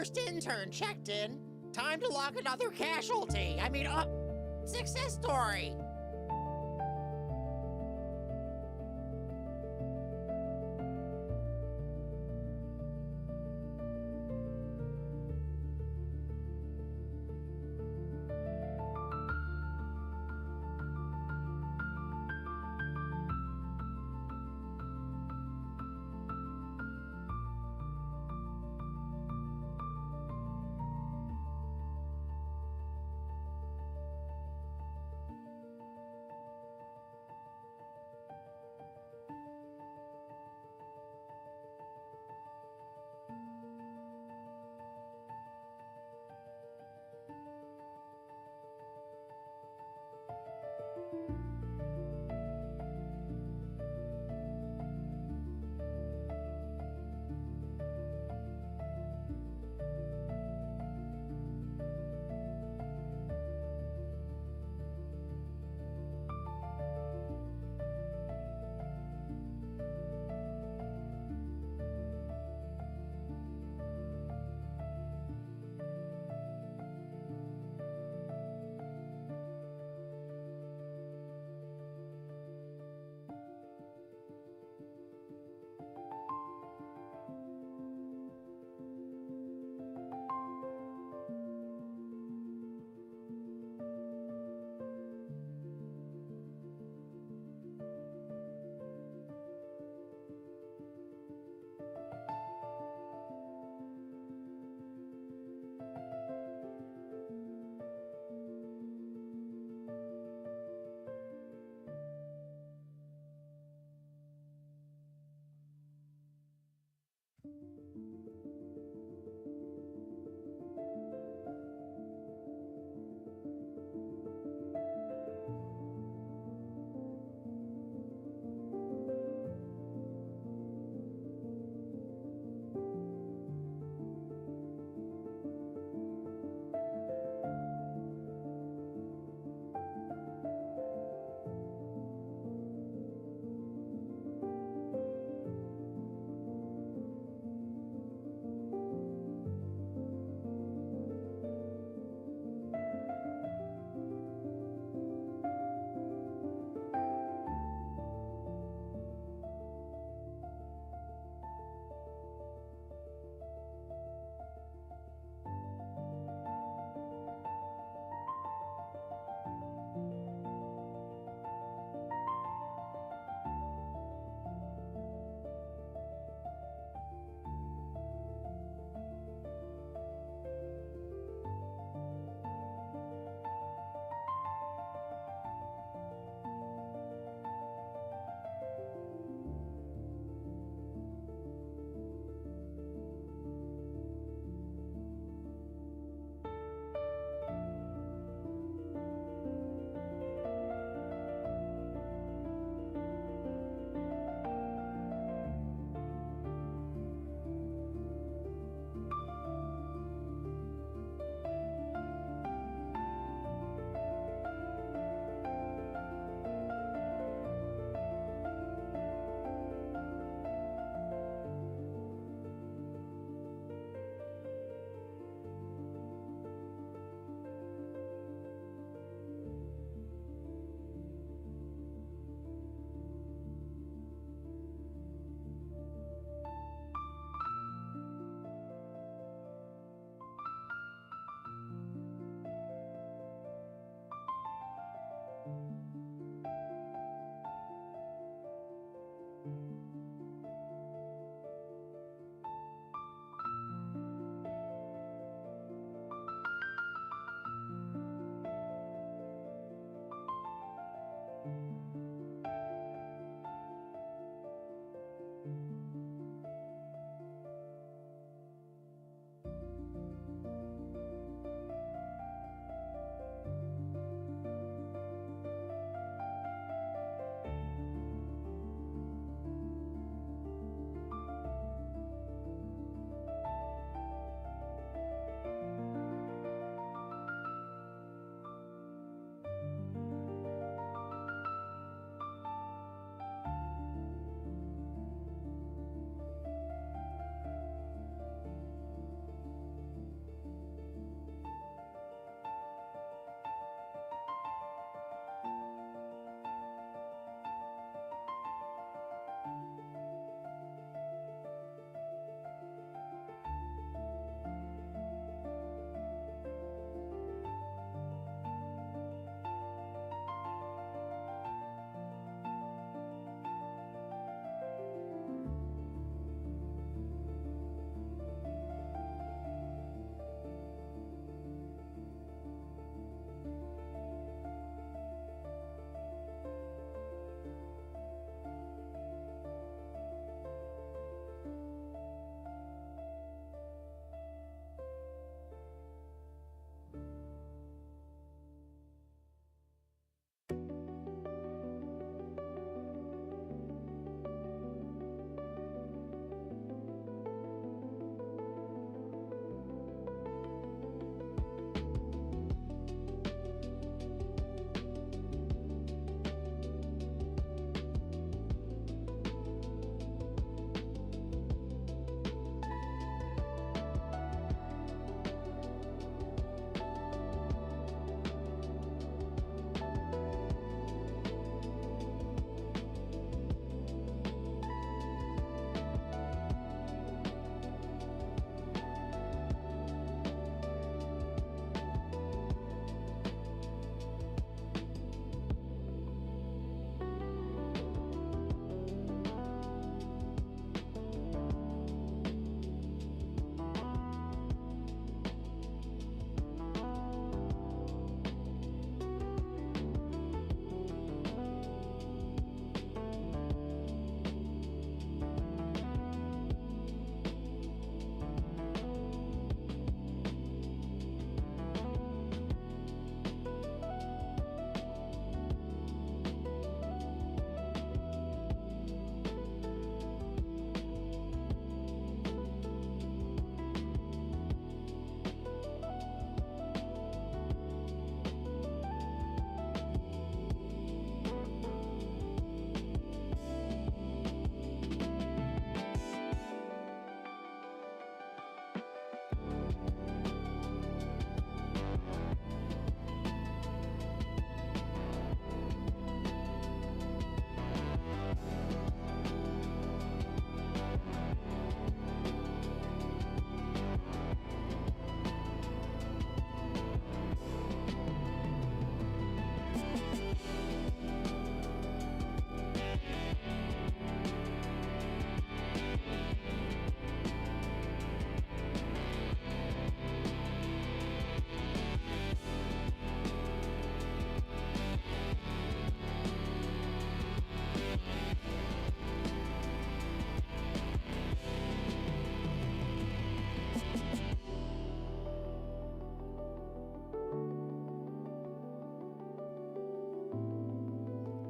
first intern checked in. Time to log another casualty. Success story.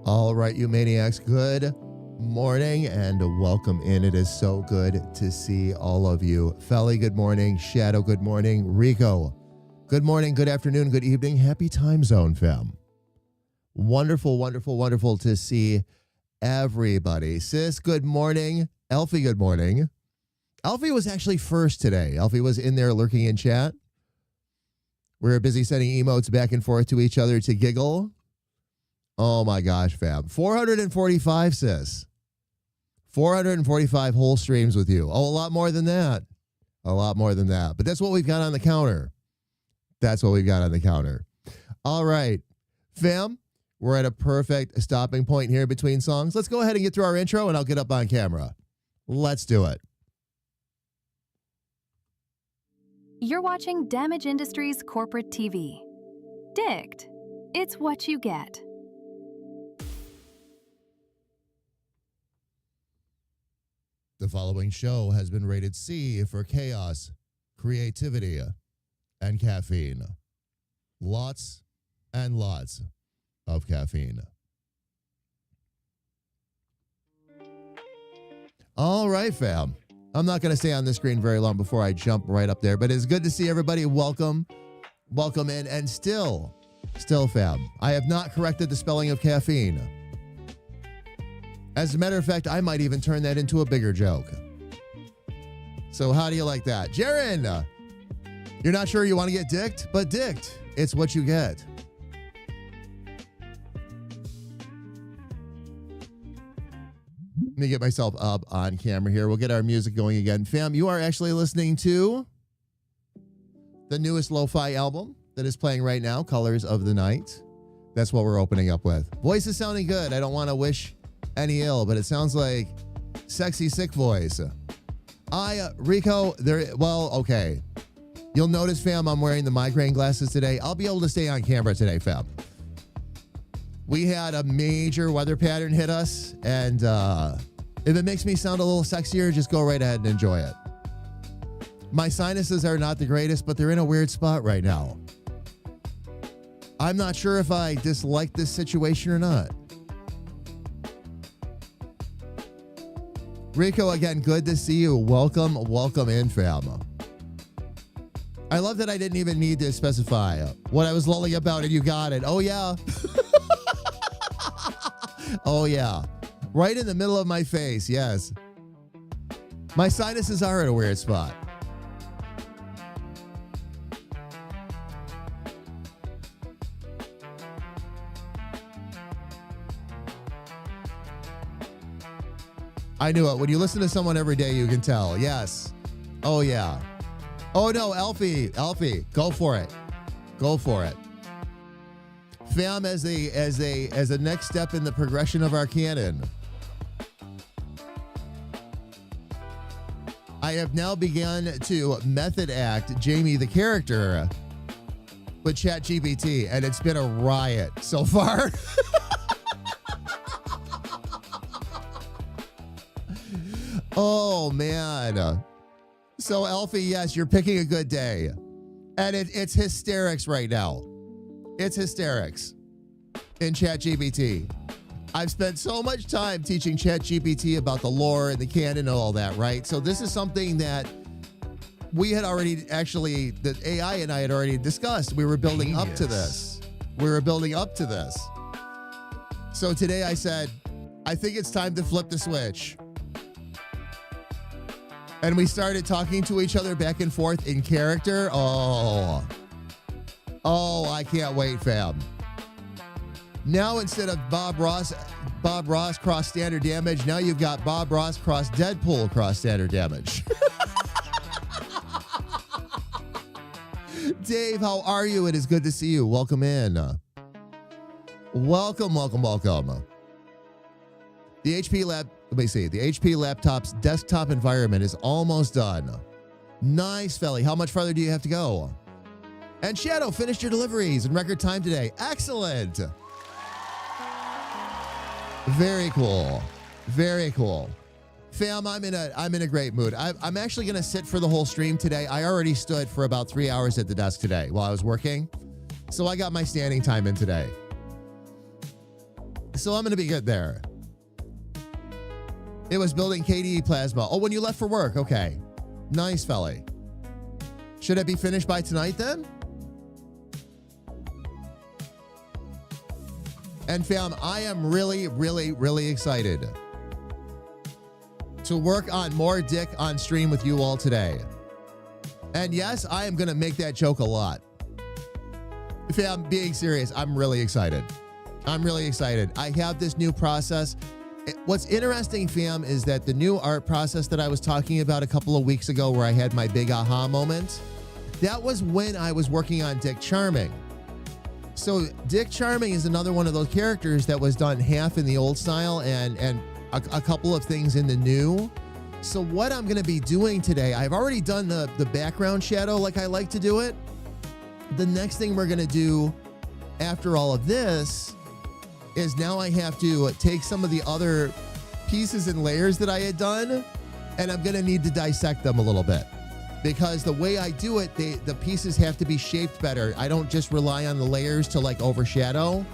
All right, you maniacs, good morning and welcome in. It is so good to see all of you. Felly, good morning. Shadow, good morning. Rico, good morning, good afternoon, good evening. Happy time zone, fam. Wonderful, wonderful, wonderful to see everybody. Sis, good morning. Elfie, good morning. Elfie was actually first today. Elfie was in there lurking in chat. We were busy sending emotes back and forth to each other to giggle. Oh my gosh, fam. 445, sis. 445 whole streams with you. Oh, a lot more than that. A lot more than that. But that's what we've got on the counter. That's what we've got on the counter. All right, fam. We're at a perfect stopping point here between songs. Let's go ahead and get through our intro and I'll get up on camera. Let's do it. You're watching Damage Industries Corporate TV. Dicked. It's what you get. The following show has been rated C for chaos, creativity, and caffeine. Lots and lots of caffeine. All right, fam. I'm not going to stay on the screen very long before I jump right up there, but it's good to see everybody. Welcome in. And still, fam, I have not corrected the spelling of caffeine. As a matter of fact, I might even turn that into a bigger joke. So how do you like that? Jaren, you're not sure you want to get dicked, but dicked, it's what you get. Let me get myself up on camera here. We'll get our music going again. Fam, you are actually listening to the newest lo-fi album that is playing right now, Colors of the Night. That's what we're opening up with. Voice is sounding good. I don't want to wish any ill, but it sounds like sexy sick voice. Rico, okay. You'll notice, fam, I'm wearing the migraine glasses today. I'll be able to stay on camera today, fam. We had a major weather pattern hit us, and if it makes me sound a little sexier, just go right ahead and enjoy it. My sinuses are not the greatest, but they're in a weird spot right now. I'm not sure if I dislike this situation or not. Rico, again, good to see you. Welcome in, fam. I love that I didn't even need to specify what I was lulling about, and you got it. Oh, yeah. Oh, yeah. Right in the middle of my face, yes. My sinuses are at a weird spot. I knew it. When you listen to someone every day, you can tell. Yes. Oh, yeah. Oh, no, Elfie, go for it. Go for it. Fam, as a next step in the progression of our canon, I have now begun to method act Jamie the character with ChatGPT, and it's been a riot so far. Oh, man. So, Elfie, yes, you're picking a good day. And it's hysterics right now. It's hysterics in ChatGPT. I've spent so much time teaching ChatGPT about the lore and the canon and all that, right? So this is something that we had already that AI and I had already discussed. We were building up to this. So today I said, I think it's time to flip the switch. And we started talking to each other back and forth in character. Oh, I can't wait, fam. Now instead of Bob Ross cross standard damage, now you've got Bob Ross cross Deadpool cross standard damage. Dave, how are you? It is good to see you. Welcome in. Welcome. The HP laptop's desktop environment is almost done. Nice, Felly. How much farther do you have to go? And Shadow finished your deliveries in record time today. Excellent. Very cool. Fam, I'm in a great mood. I'm actually going to sit for the whole stream today. I already stood for about 3 hours at the desk today while I was working. So I got my standing time in today. So I'm going to be good there. It was building KDE Plasma. Oh, when you left for work. Okay. Nice, Felly. Should it be finished by tonight then? And fam, I am really, really, really excited to work on more Dick on stream with you all today. And yes, I am going to make that joke a lot. Fam, being serious, I'm really excited. I'm really excited. I have this new process. What's interesting, fam, is that the new art process that I was talking about a couple of weeks ago where I had my big aha moment, that was when I was working on Dick Charming. So Dick Charming is another one of those characters that was done half in the old style and a couple of things in the new. So what I'm going to be doing today, I've already done the background shadow like I like to do it. The next thing we're going to do after all of this is now I have to take some of the other pieces and layers that I had done, and I'm going to need to dissect them a little bit. Because the way I do it, the pieces have to be shaped better. I don't just rely on the layers to like overshadow.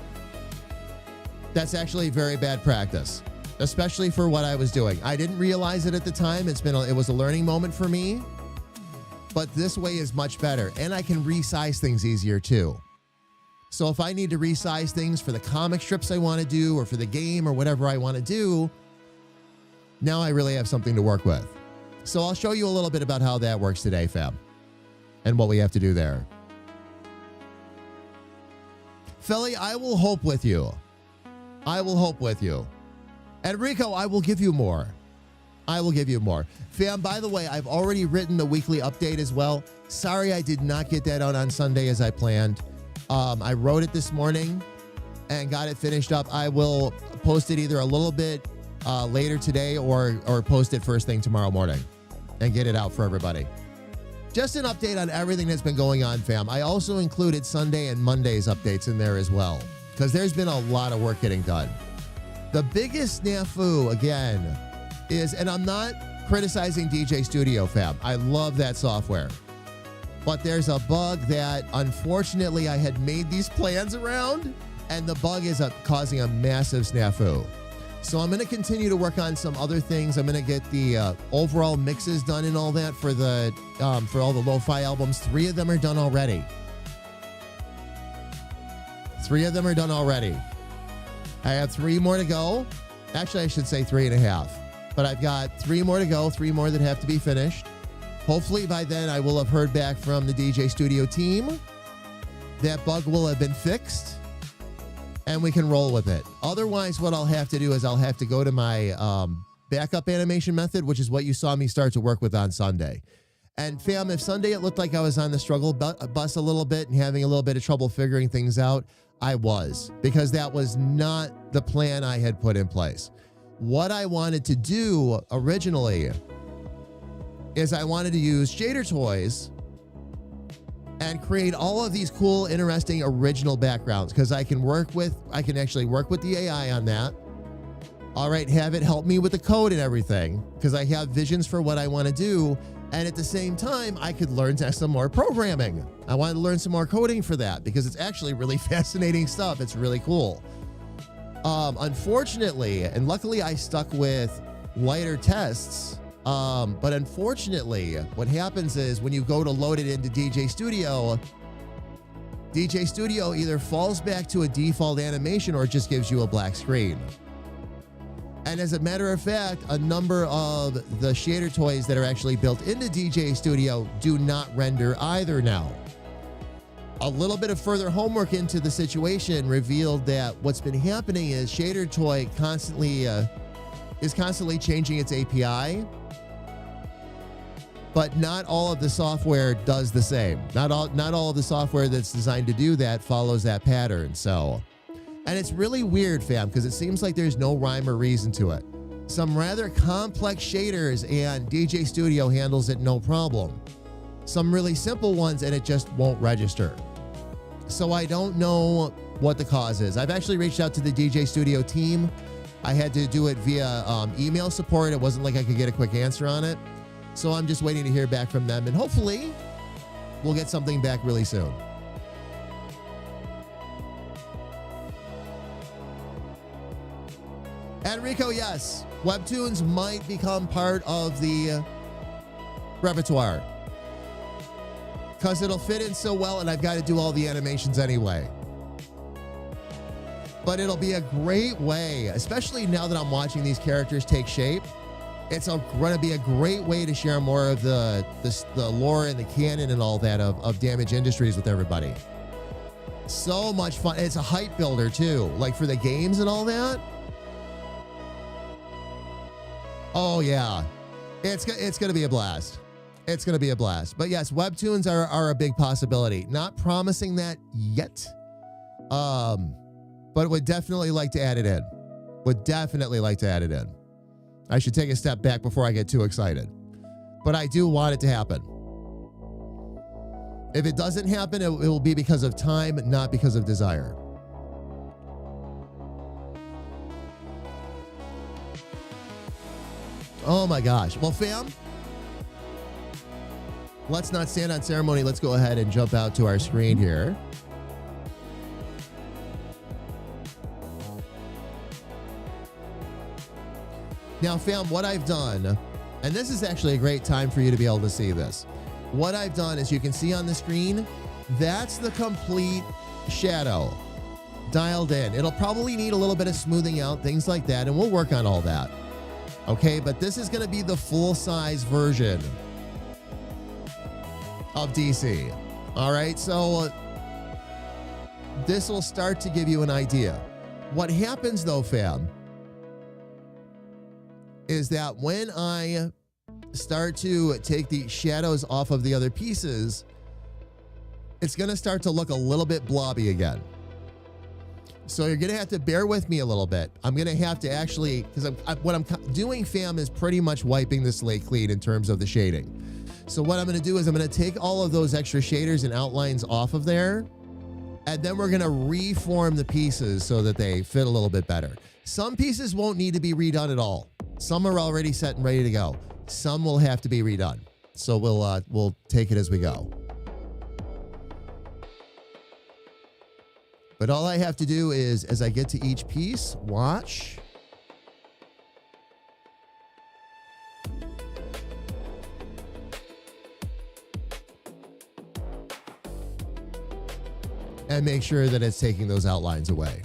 That's actually very bad practice, especially for what I was doing. I didn't realize it at the time. It was a learning moment for me, but this way is much better. And I can resize things easier too. So if I need to resize things for the comic strips I want to do or for the game or whatever I want to do, now I really have something to work with. So I'll show you a little bit about how that works today, fam, and what we have to do there. Felly, I will hope with you. I will hope with you. And Rico, I will give you more. I will give you more. Fam, by the way, I've already written the weekly update as well. Sorry I did not get that out on Sunday as I planned. I wrote it this morning and got it finished up. I will post it either a little bit later today or post it first thing tomorrow morning and get it out for everybody. Just an update on everything that's been going on, fam. I also included Sunday and Monday's updates in there as well because there's been a lot of work getting done. The biggest snafu, again, is, and I'm not criticizing DJ Studio, fam. I love that software. But there's a bug that, unfortunately, I had made these plans around, and the bug is causing a massive snafu. So I'm going to continue to work on some other things. I'm going to get the overall mixes done and all that for all the lo-fi albums. 3 of them are done already. 3 of them are done already. I have 3 more to go. Actually, I should say 3.5. But I've got 3 more to go, 3 more that have to be finished. Hopefully by then I will have heard back from the DJ Studio team. That bug will have been fixed. And we can roll with it. Otherwise, what I'll have to do is I'll have to go to my backup animation method, which is what you saw me start to work with on Sunday. And fam, if Sunday it looked like I was on the struggle bus a little bit and having a little bit of trouble figuring things out, I was. Because that was not the plan I had put in place. What I wanted to do originally is I wanted to use shader toys and create all of these cool, interesting, original backgrounds because I can actually work with the AI on that. All right, have it help me with the code and everything because I have visions for what I want to do. And at the same time, I could learn some more programming. I wanted to learn some more coding for that because it's actually really fascinating stuff. It's really cool. Unfortunately, and luckily I stuck with lighter tests. But unfortunately, what happens is when you go to load it into DJ Studio either falls back to a default animation or it just gives you a black screen. And as a matter of fact, a number of the shader toys that are actually built into DJ Studio do not render either now. A little bit of further homework into the situation revealed that what's been happening is shader toy is constantly changing its API. But not all of the software does the same. Not all of the software that's designed to do that follows that pattern. So, and it's really weird, fam, because it seems like there's no rhyme or reason to it. Some rather complex shaders and DJ Studio handles it no problem. Some really simple ones and it just won't register. So I don't know what the cause is. I've actually reached out to the DJ Studio team. I had to do it via email support. It wasn't like I could get a quick answer on it. So I'm just waiting to hear back from them, and hopefully we'll get something back really soon. And Rico, yes, webtoons might become part of the repertoire because it'll fit in so well, and I've got to do all the animations anyway. But it'll be a great way, especially now that I'm watching these characters take shape. It's going to be a great way to share more of the lore and the canon and all that of Damage Industries with everybody. So much fun. It's a hype builder too, like for the games and all that. Oh yeah, it's going to be a blast. It's going to be a blast. But yes, webtoons are a big possibility. Not promising that yet, but would definitely like to add it in. Would definitely like to add it in. I should take a step back before I get too excited, but I do want it to happen. If it doesn't happen, it will be because of time, not because of desire. Oh my gosh. Well, fam, let's not stand on ceremony. Let's go ahead and jump out to our screen here. Now, fam, what I've done, and this is actually a great time for you to be able to see this. What I've done is you can see on the screen, that's the complete shadow dialed in. It'll probably need a little bit of smoothing out, things like that, and we'll work on all that. Okay, but this is going to be the full-size version of DC. All right, so this will start to give you an idea. What happens, though, fam, is that when I start to take the shadows off of the other pieces, it's going to start to look a little bit blobby again. So you're going to have to bear with me a little bit. I'm going to have to actually, because what I'm doing, fam, is pretty much wiping the slate clean in terms of the shading. So what I'm going to do is I'm going to take all of those extra shaders and outlines off of there, and then we're going to reform the pieces so that they fit a little bit better. Some pieces won't need to be redone at all. Some are already set and ready to go. Some will have to be redone. So we'll take it as we go. But all I have to do is, as I get to each piece, watch. And make sure that it's taking those outlines away.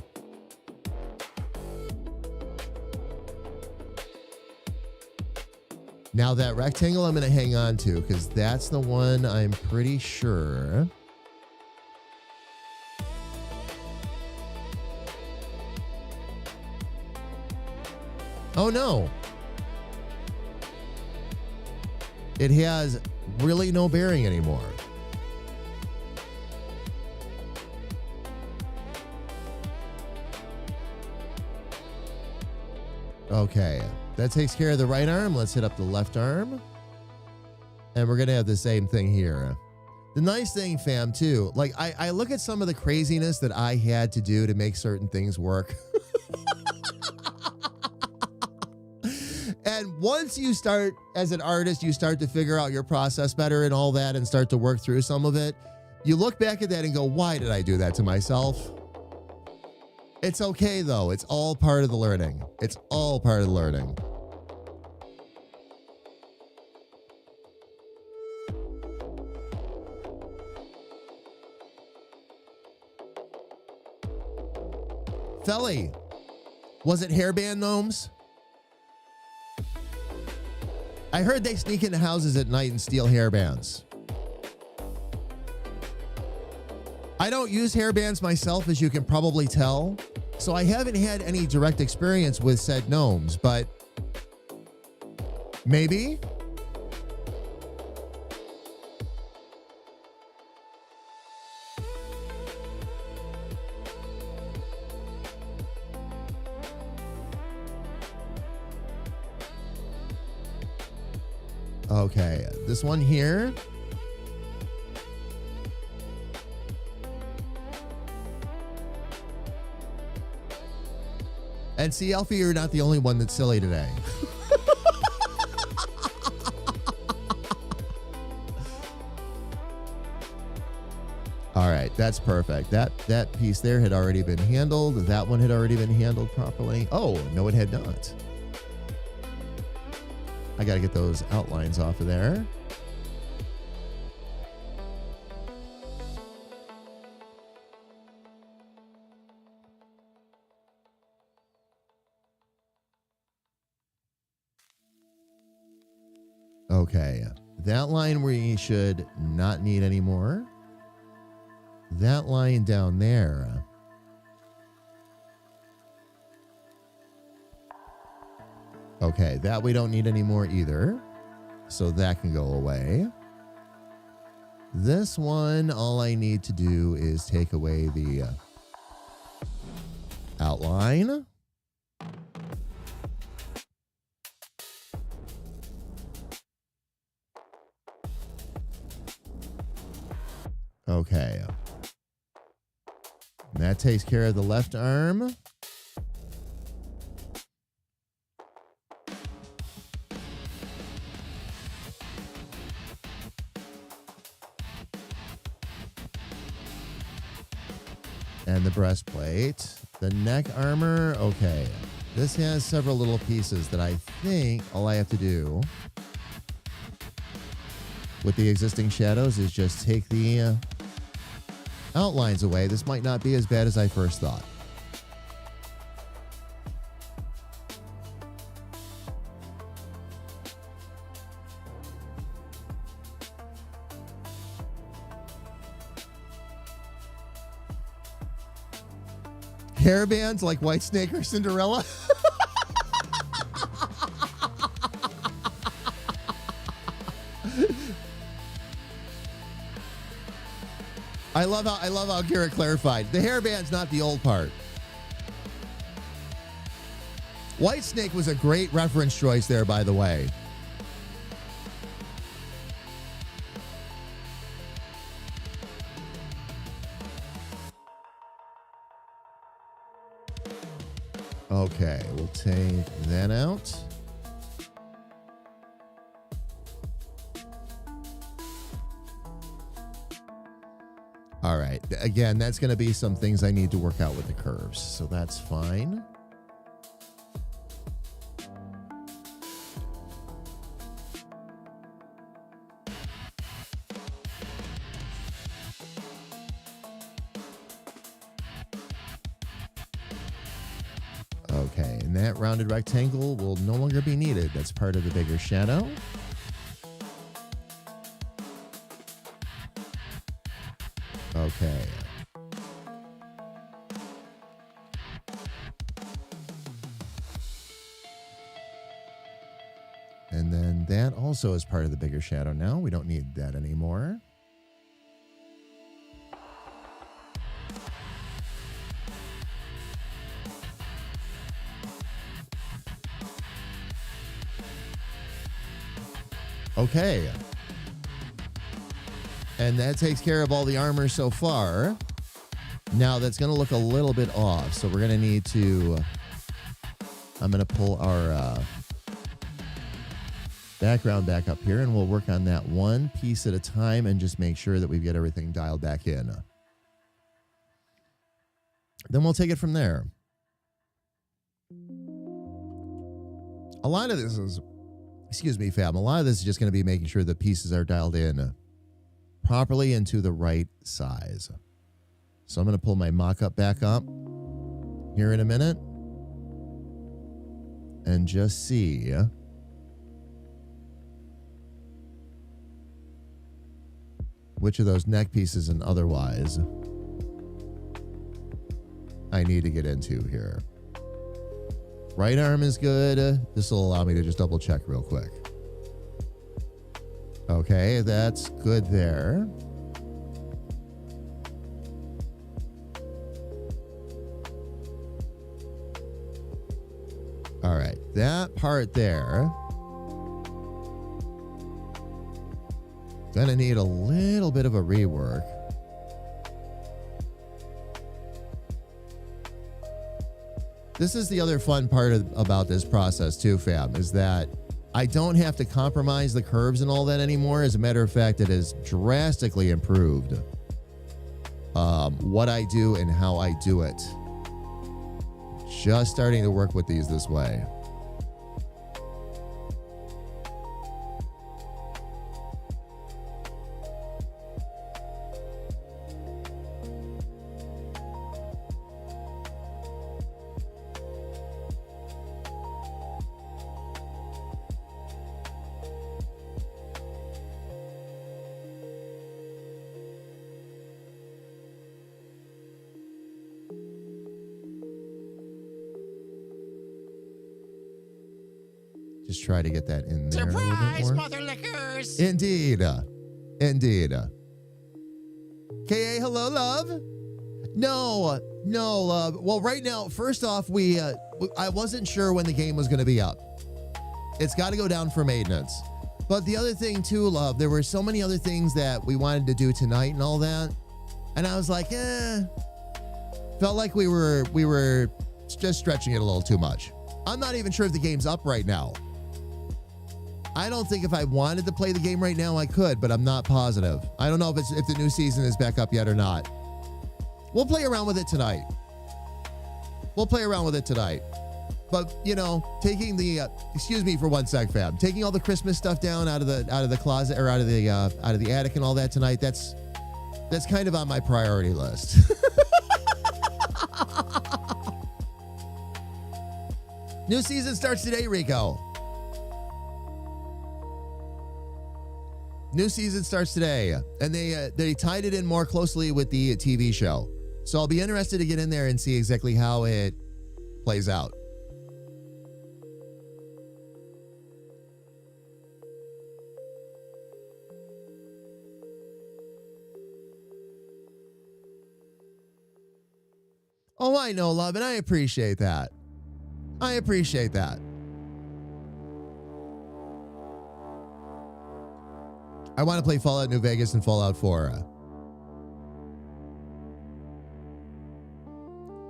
Now that rectangle I'm going to hang on to because that's the one I'm pretty sure. Oh no. It has really no bearing anymore. Okay, that takes care of the right arm. Let's hit up the left arm. And we're going to have the same thing here. The nice thing, fam, too, like I look at some of the craziness that I had to do to make certain things work. And once you start, as an artist, you start to figure out your process better and all that and start to work through some of it. You look back at that and go, why did I do that to myself? It's okay, though. It's all part of the learning. It's all part of the learning. Felly, was it hairband gnomes? I heard they sneak into houses at night and steal hairbands. I don't use hairbands myself, as you can probably tell, so I haven't had any direct experience with said gnomes, but maybe? Okay, this one here. And see, Alfie, you're not the only one that's silly today. All right. That's perfect. That piece there had already been handled. That one had already been handled properly. Oh, no, it had not. I got to get those outlines off of there. Okay, that line we should not need anymore. That line down there. Okay, that we don't need anymore either. So that can go away. This one, all I need to do is take away the outline. Okay. And that takes care of the left arm. And the breastplate. The neck armor, okay. This has several little pieces that I think all I have to do with the existing shadows is just take the outlines away. This might not be as bad as I first thought. Hairbands like Whitesnake or Cinderella? I love how Garrett clarified. The hairband's not the old part. Whitesnake was a great reference choice there, by the way. Okay, we'll take that out. All right. Again, that's going to be some things I need to work out with the curves, so that's fine. Okay, and that rounded rectangle will no longer be needed. That's part of the bigger shadow. Okay. And then that also is part of the bigger shadow now. We don't need that anymore. Okay. And that takes care of all the armor so far. Now that's going to look a little bit off. So we're going to need to, I'm going to pull our background back up here and we'll work on that one piece at a time and just make sure that we get everything dialed back in. Then we'll take it from there. A lot of this is, excuse me, fam, a lot of this is just going to be making sure the pieces are dialed in properly into the right size. So I'm going to pull my mock-up back up here in a minute and just see which of those neck pieces and otherwise I need to get into here. Right arm is good. This will allow me to just double check real quick. Okay, that's good there. All right, that part there. Gonna need a little bit of a rework. This is the other fun part about this process too, fam, is that I don't have to compromise the curves and all that anymore. As a matter of fact, it has drastically improved what I do and how I do it. Just starting to work with these this way. Just try to get that in there. Surprise, mother lickers! Indeed. Indeed. KA, hello, love. No, love. Well, right now, first off, I wasn't sure when the game was going to be up. It's got to go down for maintenance. But the other thing too, love, there were so many other things that we wanted to do tonight and all that. And I was like, felt like we were just stretching it a little too much. I'm not even sure if the game's up right now. I don't think if I wanted to play the game right now, I could, but I'm not positive. I don't know if the new season is back up yet or not. We'll play around with it tonight. But, taking the, excuse me for one sec, fam. Taking all the Christmas stuff down out of the closet or out of the attic and all that tonight, that's kind of on my priority list. New season starts today, Rico. New season starts today, and they tied it in more closely with the TV show. So I'll be interested to get in there and see exactly how it plays out. Oh, I know, love, and I appreciate that. I want to play Fallout New Vegas and Fallout 4.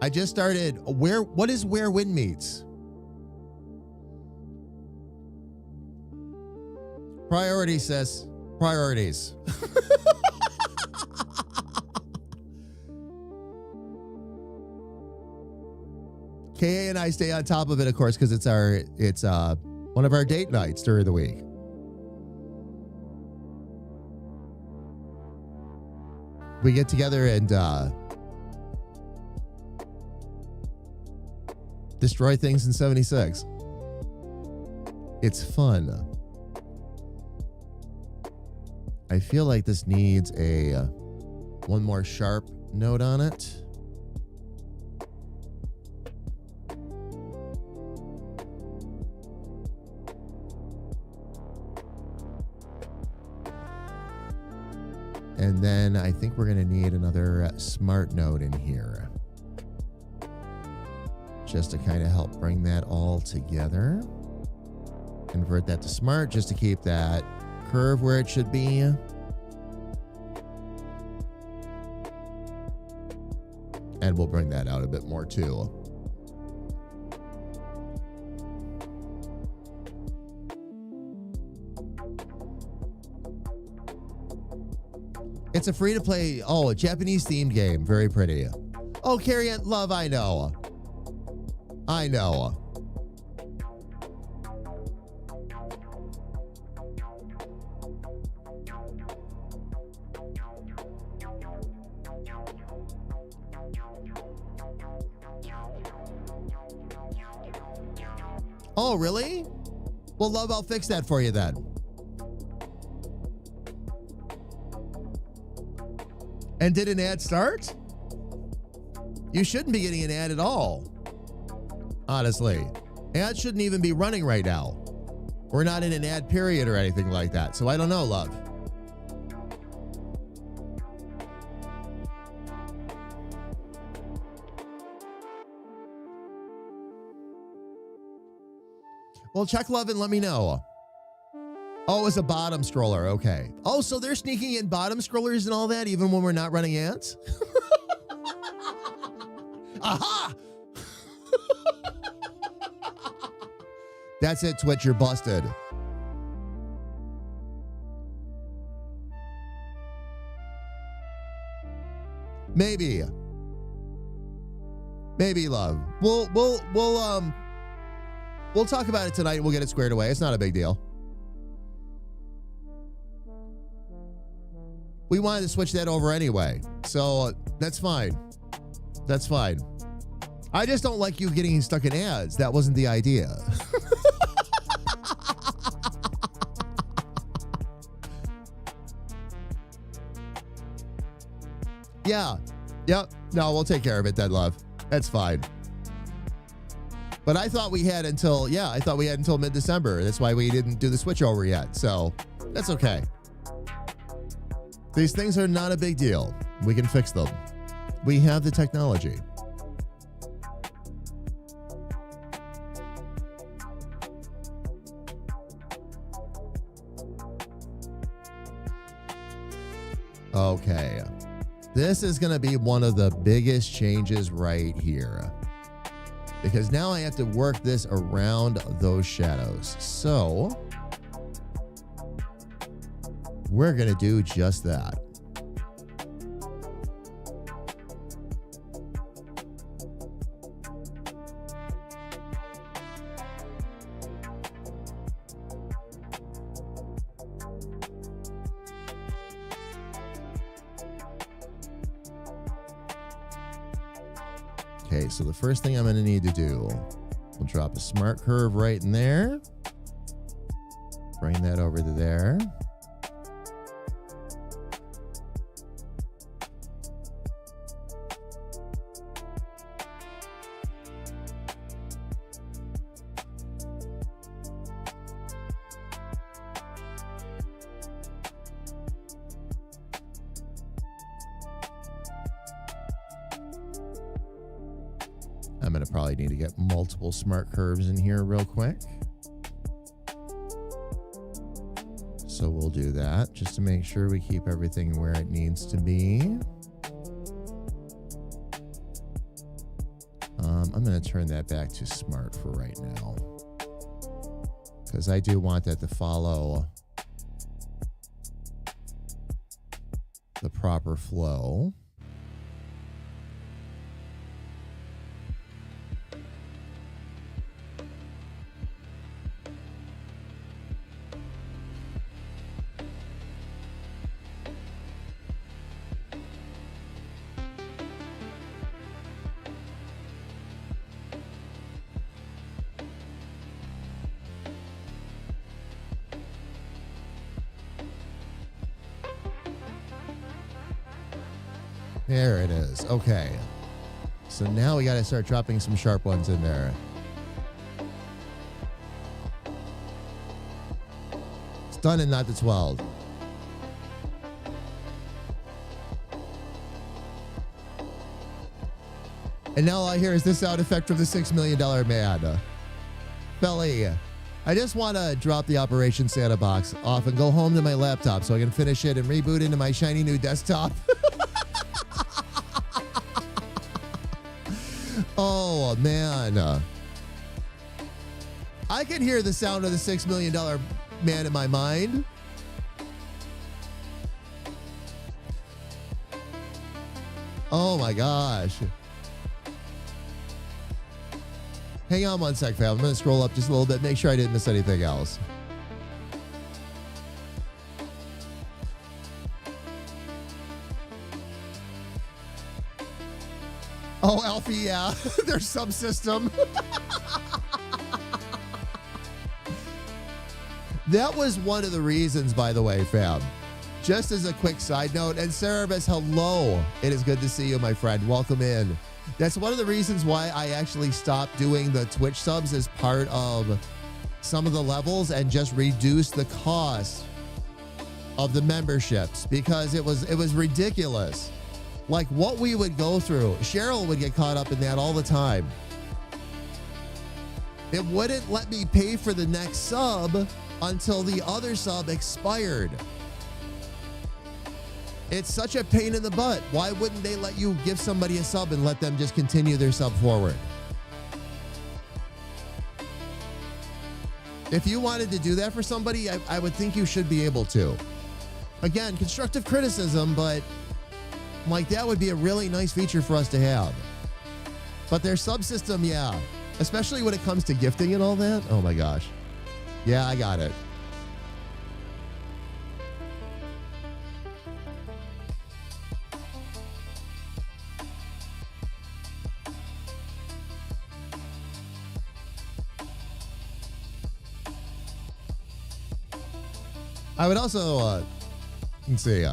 I just started. What is Where Wind Meets? Priorities, sis. Priorities. KA and I stay on top of it, of course, because it's one of our date nights during the week. We get together and destroy things in 76. It's fun. I feel like this needs one more sharp note on it. And then I think we're going to need another smart note in here, just to kind of help bring that all together. Convert that to smart just to keep that curve where it should be. And we'll bring that out a bit more too. It's a free-to-play, a Japanese themed game. Very pretty. Oh, Carrie Ann, love, I know. Oh, really? Well, love, I'll fix that for you then. And did an ad start? You shouldn't be getting an ad at all. Honestly, ads shouldn't even be running right now. We're not in an ad period or anything like that. So I don't know, love. Well, check, love, and let me know. Oh, it's a bottom scroller. Okay. Oh, so they're sneaking in bottom scrollers and all that even when we're not running ads? Aha! That's it, Twitch. You're busted. Maybe, love. We'll talk about it tonight. We'll get it squared away. It's not a big deal. We wanted to switch that over anyway, so that's fine. That's fine. I just don't like you getting stuck in ads. That wasn't the idea. Yeah. Yep. No, we'll take care of it then, love. That's fine. But I thought we had until mid-December. That's why we didn't do the switch over yet. So that's okay. These things are not a big deal. We can fix them. We have the technology. Okay. This is going to be one of the biggest changes right here, because now I have to work this around those shadows. So we're going to do just that. Okay, so the first thing I'm going to need to do, we'll drop a smart curve right in there. Bring that over to there. I'm going to probably need to get multiple smart curves in here real quick. So we'll do that just to make sure we keep everything where it needs to be. I'm going to turn that back to smart for right now, because I do want that to follow the proper flow. There it is. Okay. So now we got to start dropping some sharp ones in there. It's done and not the 12. And now all I hear is this sound effect from the $6 million man. Felly, I just want to drop the Operation Santa box off and go home to my laptop so I can finish it and reboot into my shiny new desktop. Oh, man. I can hear the sound of the $6 million man in my mind. Oh, my gosh. Hang on one sec, fam. I'm going to scroll up just a little bit, make sure I didn't miss anything else. Oh, Alfie, yeah. Their subsystem. That was one of the reasons, by the way, fam. Just as a quick side note, and Cerebus, hello. It is good to see you, my friend. Welcome in. That's one of the reasons why I actually stopped doing the Twitch subs as part of some of the levels and just reduced the cost of the memberships, because it was ridiculous. Like what we would go through. Cheryl would get caught up in that all the time. It wouldn't let me pay for the next sub until the other sub expired. It's such a pain in the butt. Why wouldn't they let you give somebody a sub and let them just continue their sub forward? If you wanted to do that for somebody, I would think you should be able to. Again, constructive criticism, but Like, that would be a really nice feature for us to have. But their subsystem, yeah. Especially when it comes to gifting and all that. Oh my gosh. Yeah, I got it. I would also, let's see,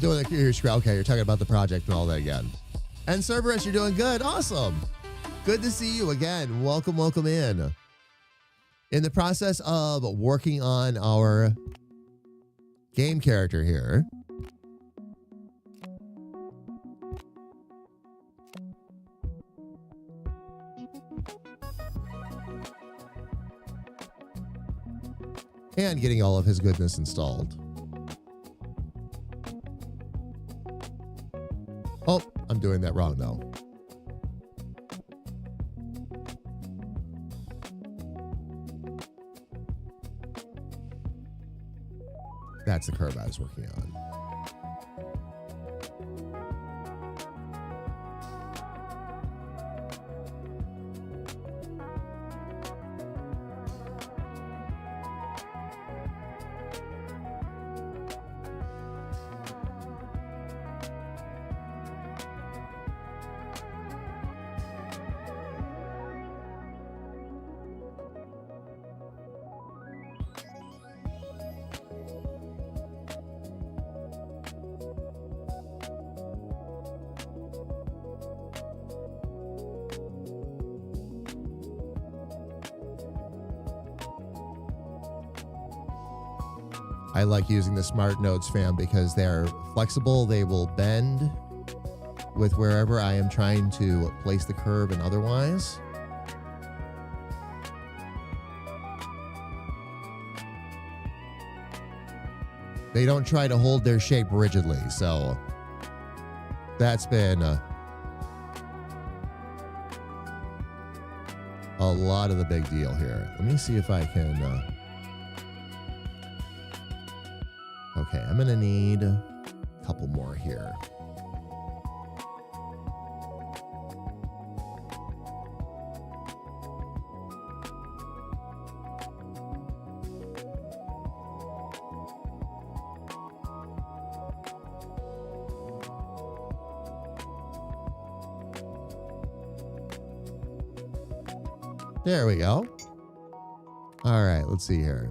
doing your screen. Okay, you're talking about the project and all that again. And Cerberus, you're doing good. Awesome. Good to see you again. Welcome, welcome in. In the process of working on our game character here. And getting all of his goodness installed. Oh, I'm doing that wrong though. That's the curve I was working on. I like using the smart nodes, fam, because they're flexible. They will bend with wherever I am trying to place the curve and otherwise. They don't try to hold their shape rigidly. So that's been a lot of the big deal here. Let me see if I can... Okay, I'm going to need a couple more here. There we go. All right, let's see here.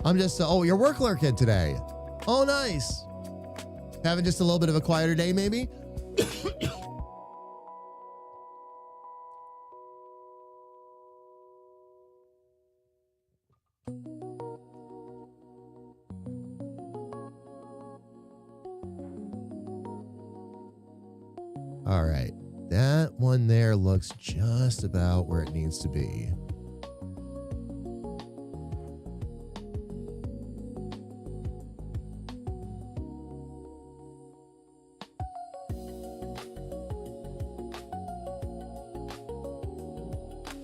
I'm just, you're work lurking today. Oh, nice. Having just a little bit of a quieter day, maybe? All right. That one there looks just about where it needs to be.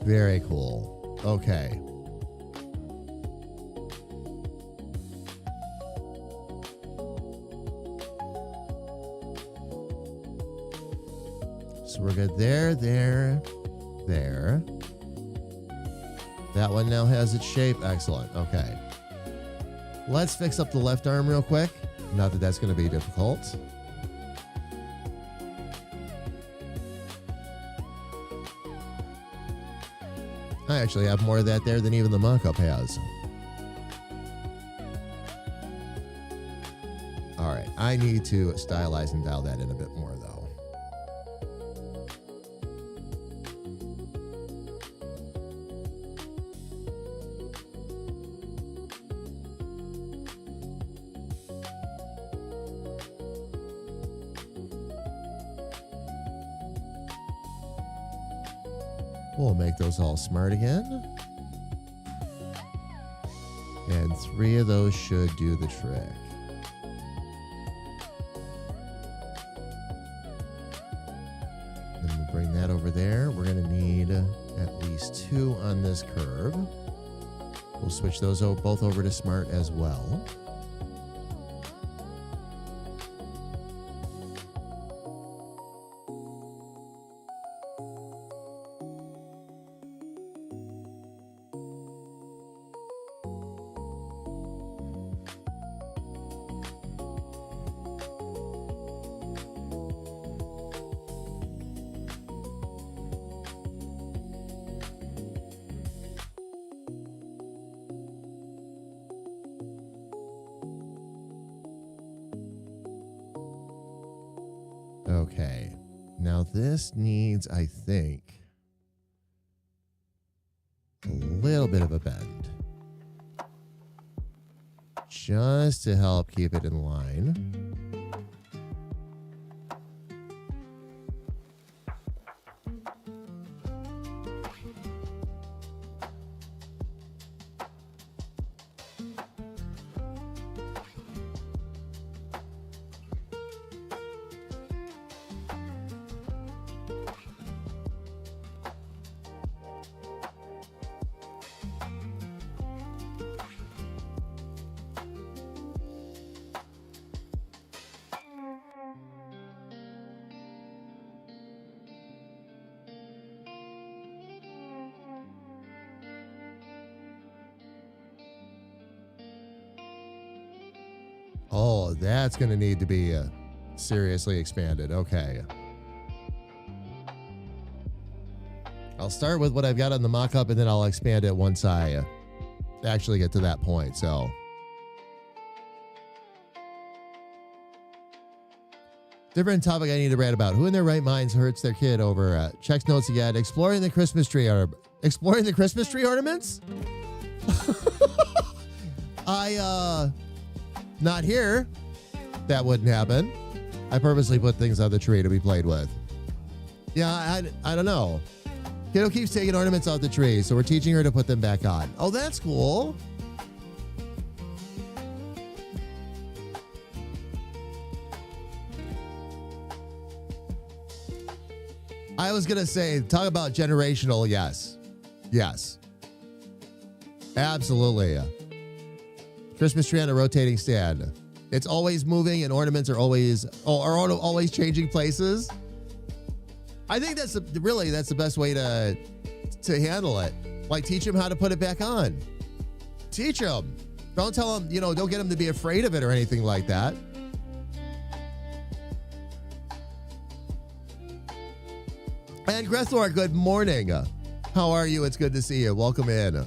Very cool. Okay. So we're good there, there, there. That one now has its shape. Excellent. Okay. Let's fix up the left arm real quick. Not that that's going to be difficult. I actually have more of that there than even the mock-up has. All right, I need to stylize and dial that in a bit more, though. We'll make those all smart again. And 3 of those should do the trick. there. We're going to need at least 2 on this curve. We'll switch those both over to smart as well. Okay, now this needs, I think, a little bit of a bend. Just to help keep it in line. Oh, that's going to need to be seriously expanded. Okay. I'll start with what I've got on the mock-up, and then I'll expand it once I actually get to that point. So, different topic I need to write about. Who in their right minds hurts their kid over checks notes again? Exploring the Christmas tree ornaments? Not here. That wouldn't happen. I purposely put things on the tree to be played with. Yeah, I don't know. Kiddo keeps taking ornaments off the tree, so we're teaching her to put them back on. Oh, that's cool. I was going to say, talk about generational. Yes. Yes. Absolutely. Christmas tree on a rotating stand. It's always moving, and ornaments are always changing places. I think that's the best way to handle it. Like, teach them how to put it back on. Teach them. Don't tell them, don't get them to be afraid of it or anything like that. And Grethor, good morning. How are you? It's good to see you. Welcome in.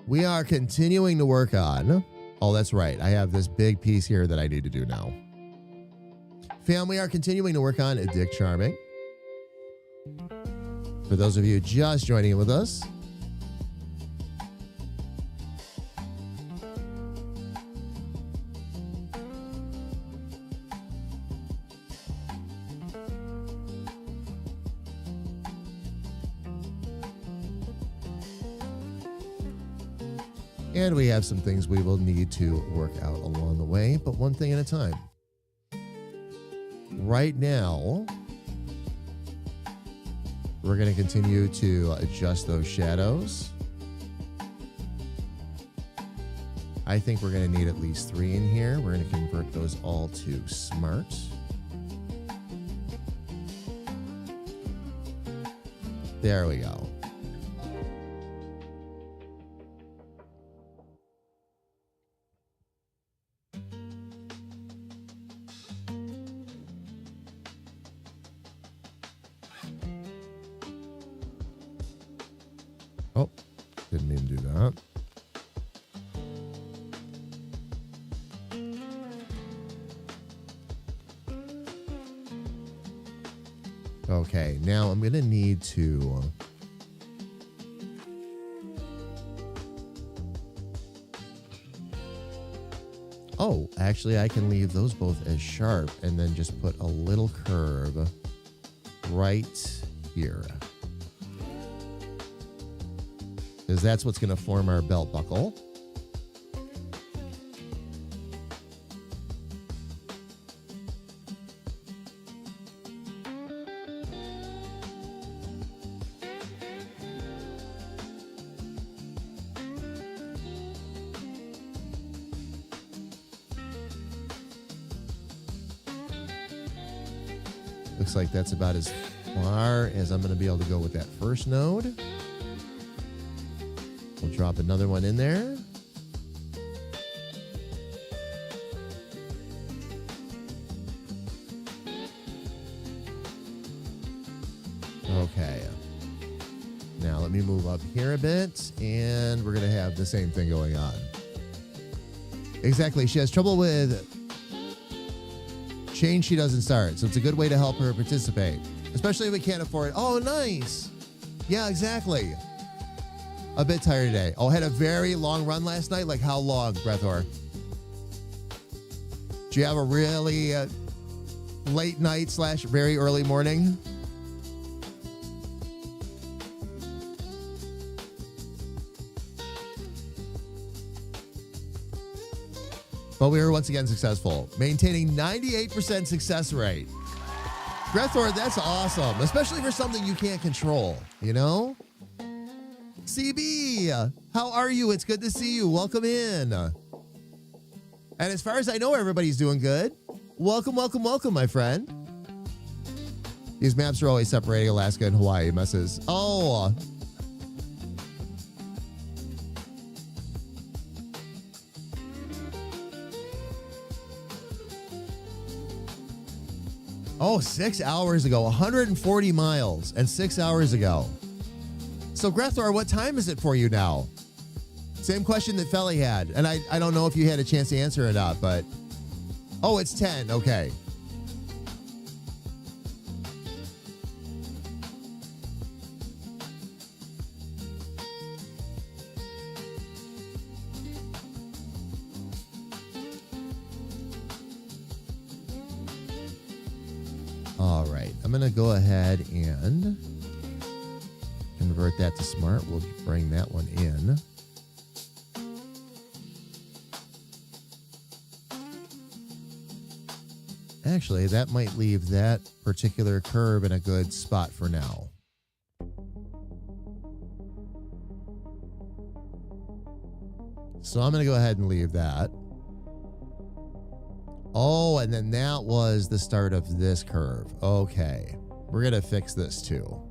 We are continuing to work on, oh, that's right. I have this big piece here that I need to do now. Fam, we are continuing to work on Dick Charming. For those of you just joining in with us, and we have some things we will need to work out along the way, but one thing at a time. Right now, we're going to continue to adjust those shadows. I think we're going to need at least 3 in here. We're going to convert those all to smart. There we go. Oh, didn't mean to do that. Okay, now I'm going to need to oh, actually I can leave those both as sharp and then just put a little curve right here. Because that's what's going to form our belt buckle. Looks like that's about as far as I'm going to be able to go with that first node. We'll drop another one in there. Okay. Now let me move up here a bit, and we're going to have the same thing going on. Exactly. She has trouble with change she doesn't start, so it's a good way to help her participate, especially if we can't afford it. Oh, nice. Yeah, exactly. A bit tired today. Oh, had a very long run last night. Like how long, Breathor? Do you have a really late night / very early morning? But we were once again successful, maintaining 98% success rate. Breathor, that's awesome, especially for something you can't control, you know? CB, how are you? It's good to see you. Welcome in. And as far as I know, everybody's doing good. Welcome, welcome, welcome, my friend. These maps are always separating Alaska and Hawaii. Messes. Oh. Oh, 6 hours ago, 140 miles and 6 hours ago. So, Grethor, what time is it for you now? Same question that Felly had. And I don't know if you had a chance to answer or not, but... Oh, it's 10. Okay. All right. I'm going to go ahead and convert that to smart. We'll bring that one in. Actually, that might leave that particular curve in a good spot for now. So I'm going to go ahead and leave that. Oh, and then that was the start of this curve. Okay. We're going to fix this too.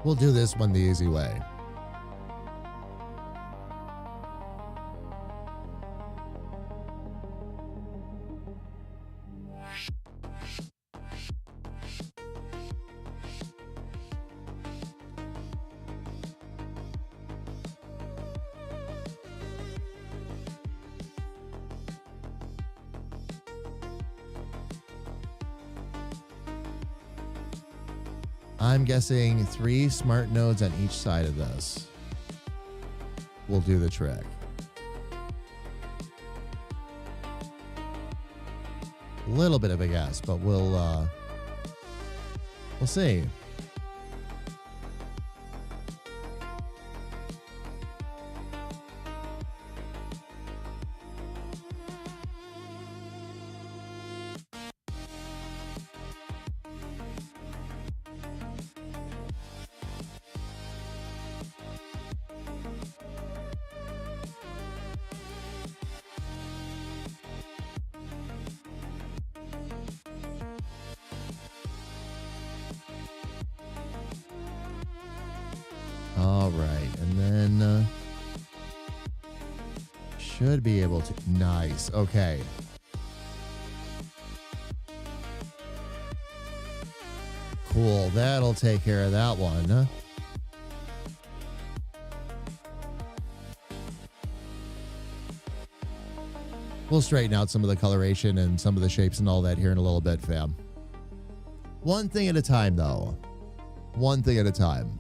We'll do this one the easy way. I'm guessing 3 smart nodes on each side of this will do the trick. A little bit of a guess, but we'll see. All right, and then should be able to. Nice. Okay. Cool. That'll take care of that one. We'll straighten out some of the coloration and some of the shapes and all that here in a little bit, fam. One thing at a time, though. One thing at a time.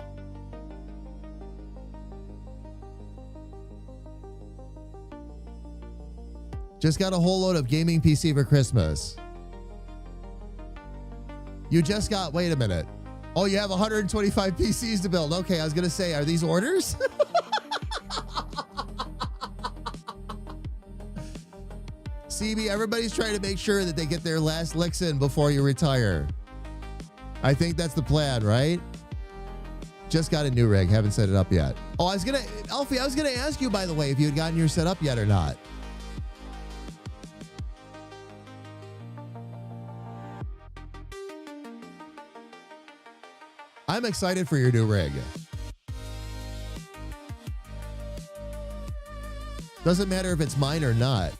Just got a whole load of gaming PC for Christmas. You just got, wait a minute. Oh, you have 125 PCs to build. Okay, I was going to say, are these orders? CB, everybody's trying to make sure that they get their last licks in before you retire. I think that's the plan, right? Just got a new rig. Haven't set it up yet. Oh, Alfie, I was gonna ask you, by the way, if you had gotten yours set up yet or not. I'm excited for your new rig. Doesn't matter if it's mine or not.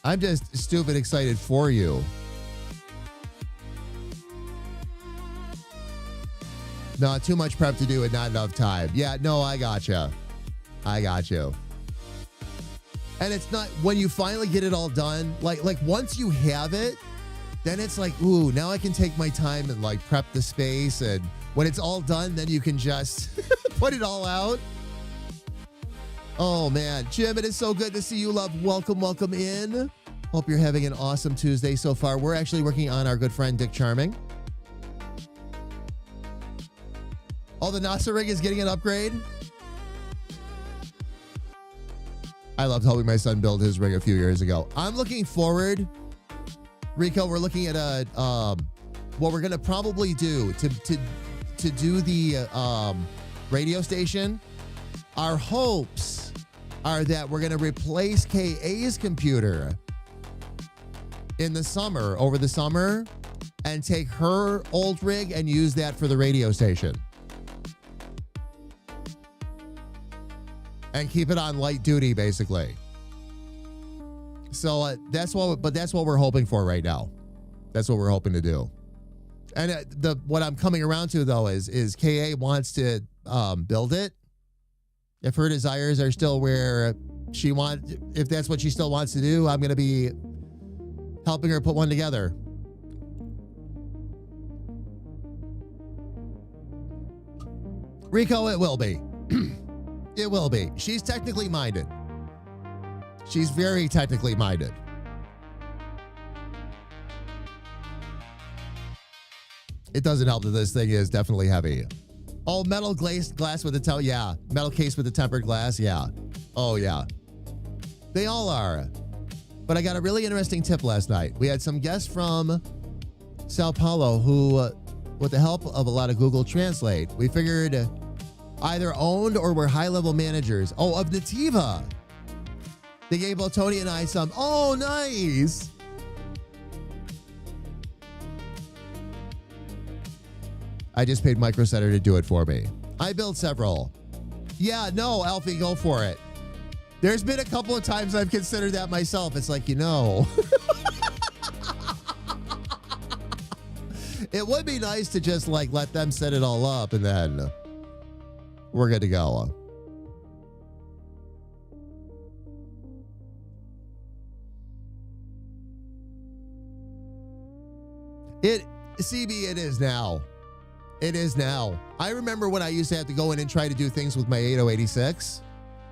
I'm just stupid excited for you. No, too much prep to do and not enough time. Yeah, no, I gotcha. I got you. And it's not, when you finally get it all done, like once you have it, then it's like, ooh, now I can take my time and like prep the space. And when it's all done, then you can just put it all out. Oh man, Jim, it is so good to see you, love. Welcome, welcome in. Hope you're having an awesome Tuesday so far. We're actually working on our good friend, Dick Charming. Oh, the NASA rig is getting an upgrade. I loved helping my son build his rig a few years ago. I'm looking forward, Rico, we're looking at what we're gonna probably do to do the radio station. Our hopes are that we're gonna replace KA's computer in the summer, over the summer, and take her old rig and use that for the radio station. And keep it on light duty, basically. So that's what we're hoping for right now. That's what we're hoping to do. And what I'm coming around to though is KA wants to build it. If her desires are still where she wants, if that's what she still wants to do, I'm going to be helping her put one together. Rico, it will be. It will be. She's technically minded. She's very technically minded. It doesn't help that this thing is definitely heavy. Oh, metal glazed glass with a yeah. Metal case with a tempered glass, yeah. Oh, yeah. They all are. But I got a really interesting tip last night. We had some guests from Sao Paulo who, with the help of a lot of Google Translate, we figured either owned or were high-level managers. Oh, of Nativa. They gave both Tony and I some. Oh, nice. I just paid Micro Center to do it for me. I built several. Yeah, no, Alfie, go for it. There's been a couple of times I've considered that myself. It's like, you know. It would be nice to just like let them set it all up and then we're good to go. CB, it is now. It is now. I remember when I used to have to go in and try to do things with my 8086.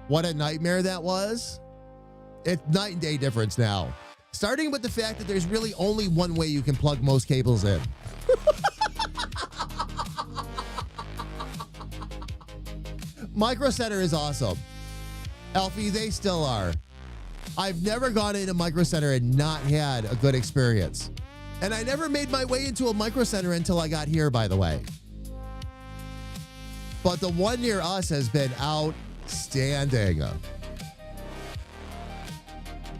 What a nightmare that was. It's night and day difference now. Starting with the fact that there's really only one way you can plug most cables in. Micro Center is awesome. Alfie, they still are. I've never gone into Micro Center and not had a good experience. And I never made my way into a Micro Center until I got here, by the way. But the one near us has been outstanding.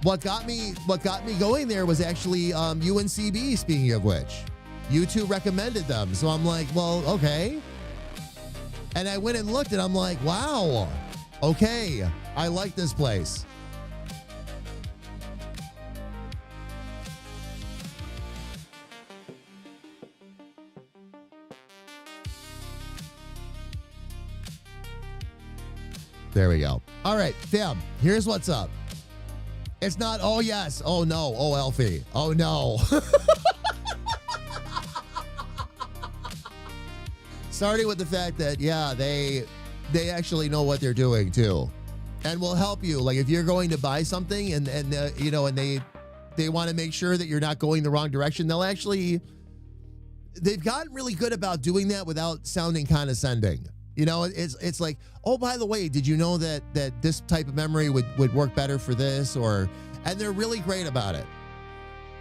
What got me going there was actually UNCB, speaking of which. You two recommended them. So I'm like, well, okay. And I went and looked and I'm like, wow, okay, I like this place. There we go. All right, fam, here's what's up. It's not, oh yes, oh no, oh Alfie, oh no. Starting with the fact that, yeah, they actually know what they're doing too, and will help you. Like if you're going to buy something and you know, and they want to make sure that you're not going the wrong direction, they've gotten really good about doing that without sounding condescending. You know, it's like, oh, by the way, did you know that this type of memory would work better for this? And they're really great about it.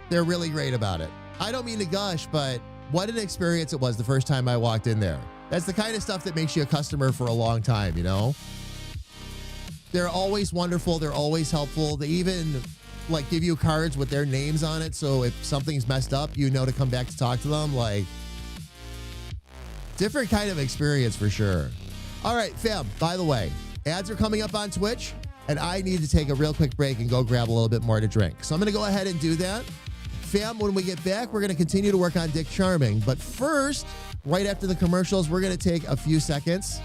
They're really great about it. I don't mean to gush, but what an experience it was the first time I walked in there. That's the kind of stuff that makes you a customer for a long time, you know? They're always wonderful. They're always helpful. They even like give you cards with their names on it. So if something's messed up, you know to come back to talk to them. Like, different kind of experience for sure. All right, fam, by the way, ads are coming up on Twitch, and I need to take a real quick break and go grab a little bit more to drink. So I'm going to go ahead and do that. Fam, when we get back, we're going to continue to work on Dick Charming. But first, right after the commercials, we're going to take a few seconds.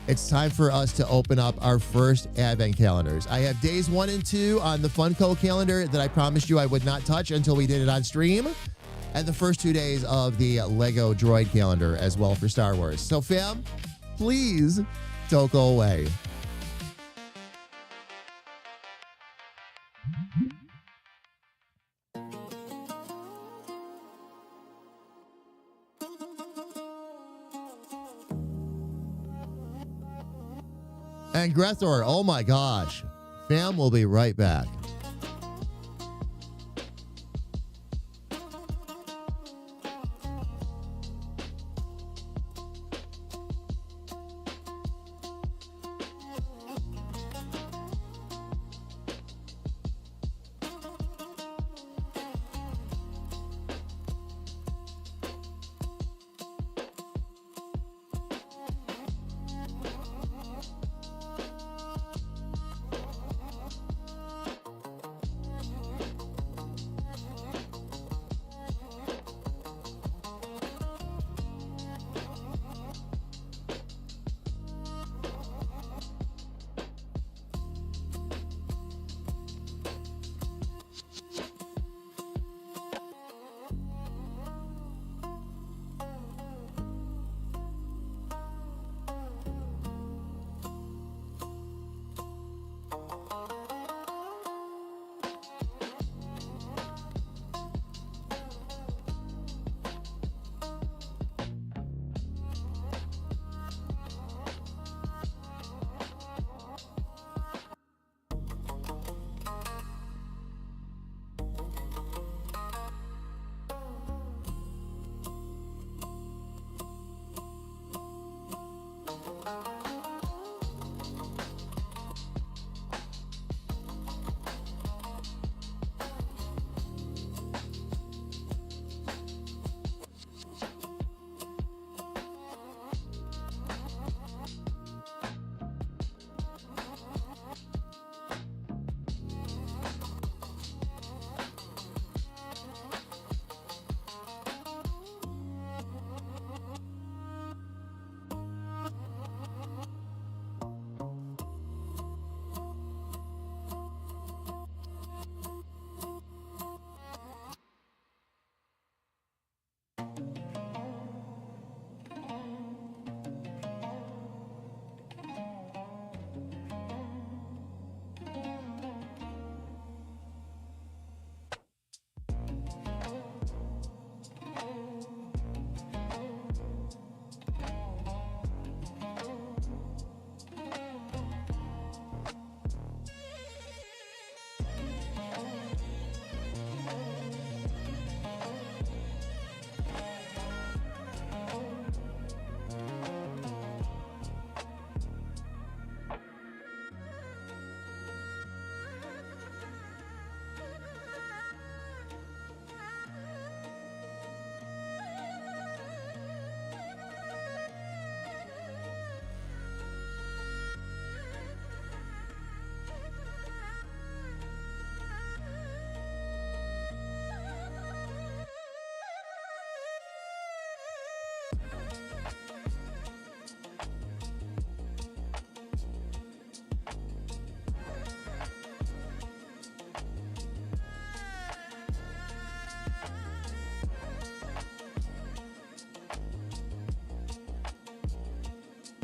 It's time for us to open up our first advent calendars. I have days 1 and 2 on the Funko calendar that I promised you I would not touch until we did it on stream. And the first 2 days of the Lego Droid calendar as well for Star Wars. So fam, please don't go away. And Grethor, oh my gosh. Fam, will be right back.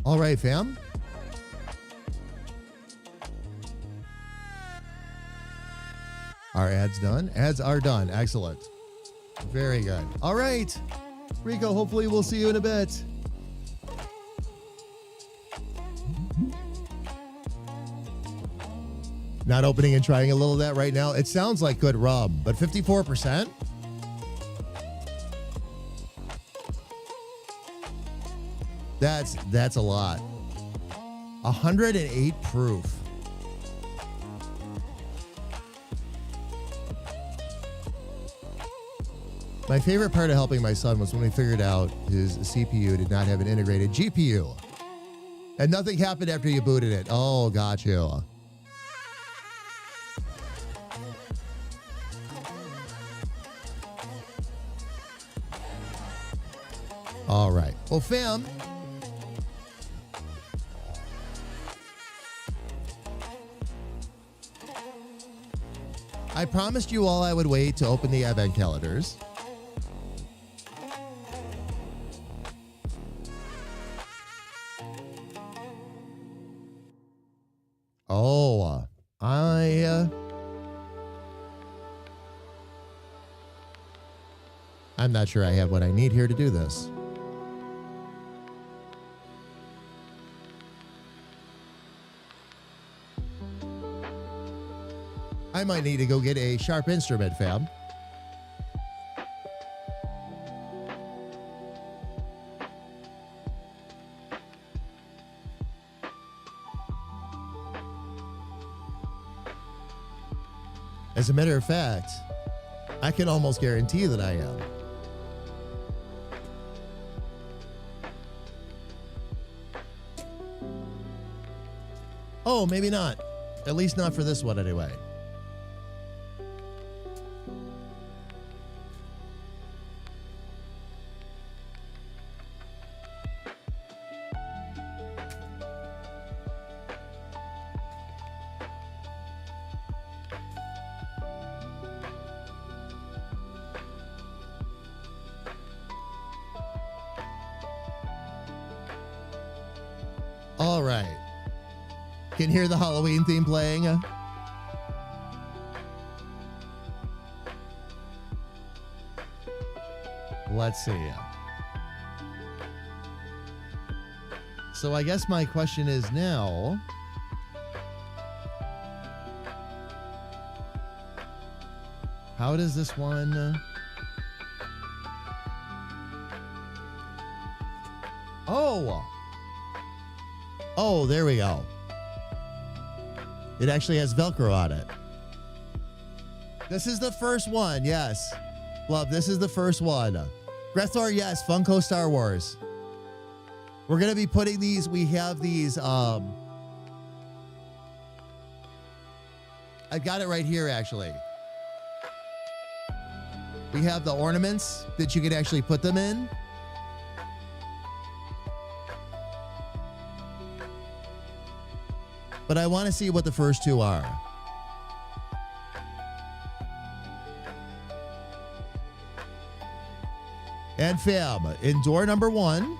All right, fam. Our ads done? Ads are done. Excellent. Very good. All right. Rico, hopefully we'll see you in a bit. Not opening and trying a little of that right now. It sounds like good rum, but 54%? That's a lot. 108 proof. My favorite part of helping my son was when we figured out his CPU did not have an integrated GPU. And nothing happened after you booted it. Oh, got you. All right. Well, fam. I promised you all I would wait to open the advent calendars. Oh, I'm not sure I have what I need here to do this. I might need to go get a sharp instrument, fam. As a matter of fact, I can almost guarantee that I am. Oh, maybe not. At least not for this one anyway. All right. Can hear the Halloween theme playing. Let's see. So I guess my question is now, how does this one... Oh, there we go. It actually has Velcro on it. This is the first one, yes. Love, this is the first one. Grethor, yes, Funko Star Wars. We're going to be putting these, we have these, I've got it right here, actually. We have the ornaments that you can actually put them in. But I want to see what the first two are. And fam, in door number 1,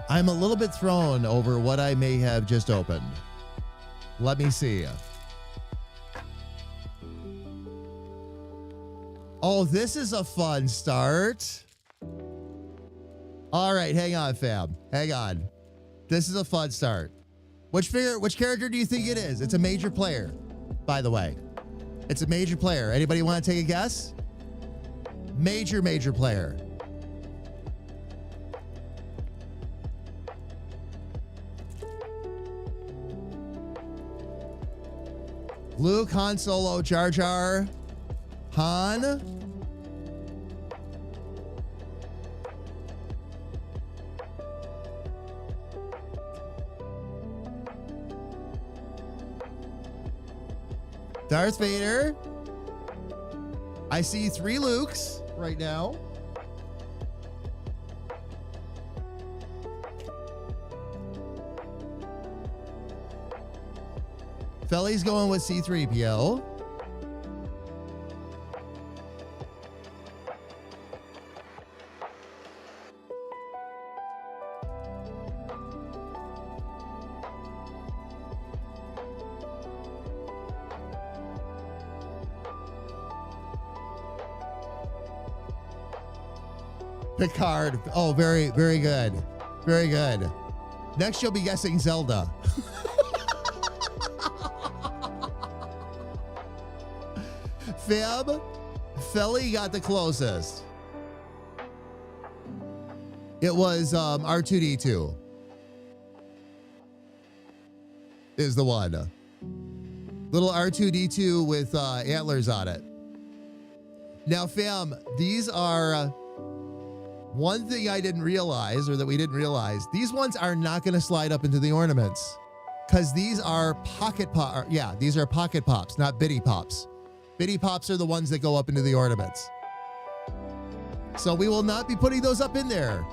I'm a little bit thrown over what I may have just opened. Let me see. Oh, this is a fun start. All right, hang on, fam. Hang on. This is a fun start. Which character do you think it is? It's a major player, by the way. It's a major player. Anybody want to take a guess? Major player. Luke, Han Solo, Jar Jar, Han. Darth Vader. I see 3 Lukes right now. Felly's going with C-3PO. Picard. Oh, very, very good. Very good. Next, you'll be guessing Zelda. Fam, Felly got the closest. It was R2D2 is the one. Little R2D2 with antlers on it. Now, fam, these are one thing I didn't realize, or that we didn't realize. These ones are not going to slide up into the ornaments because these are pocket pop. Yeah, these are pocket pops, not bitty pops. Bitty pops are the ones that go up into the ornaments. So we will not be putting those up in there.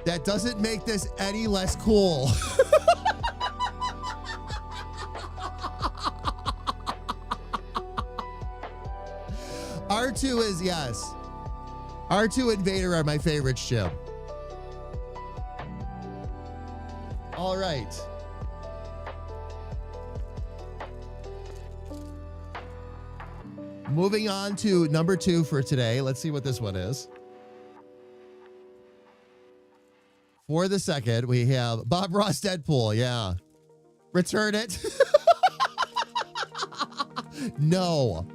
That doesn't make this any less cool. R2 is, yes. R2 and Vader are my favorites, Jim. All right. Moving on to number 2 for today. Let's see what this one is. For the second, we have Bob Ross Deadpool. Yeah. Return it. No.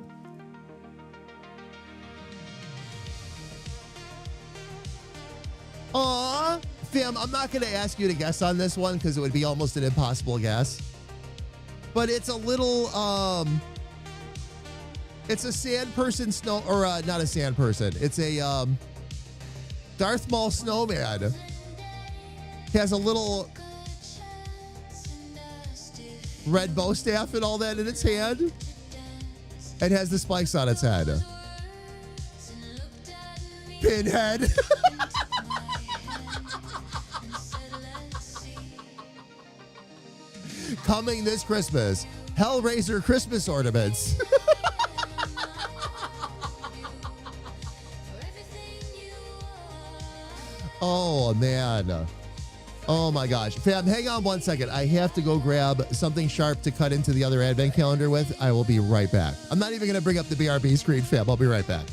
Aw. Fam, I'm not going to ask you to guess on this one because it would be almost an impossible guess. But it's a little, it's a sand person snow, or not a sand person. It's a Darth Maul snowman. He has a little red bow staff and all that in its hand. It has the spikes on its head. Pinhead. Coming this Christmas, Hellraiser Christmas ornaments. Oh, man. Oh, my gosh. Fam, hang on one second. I have to go grab something sharp to cut into the other advent calendar with. I will be right back. I'm not even going to bring up the BRB screen, fam. I'll be right back.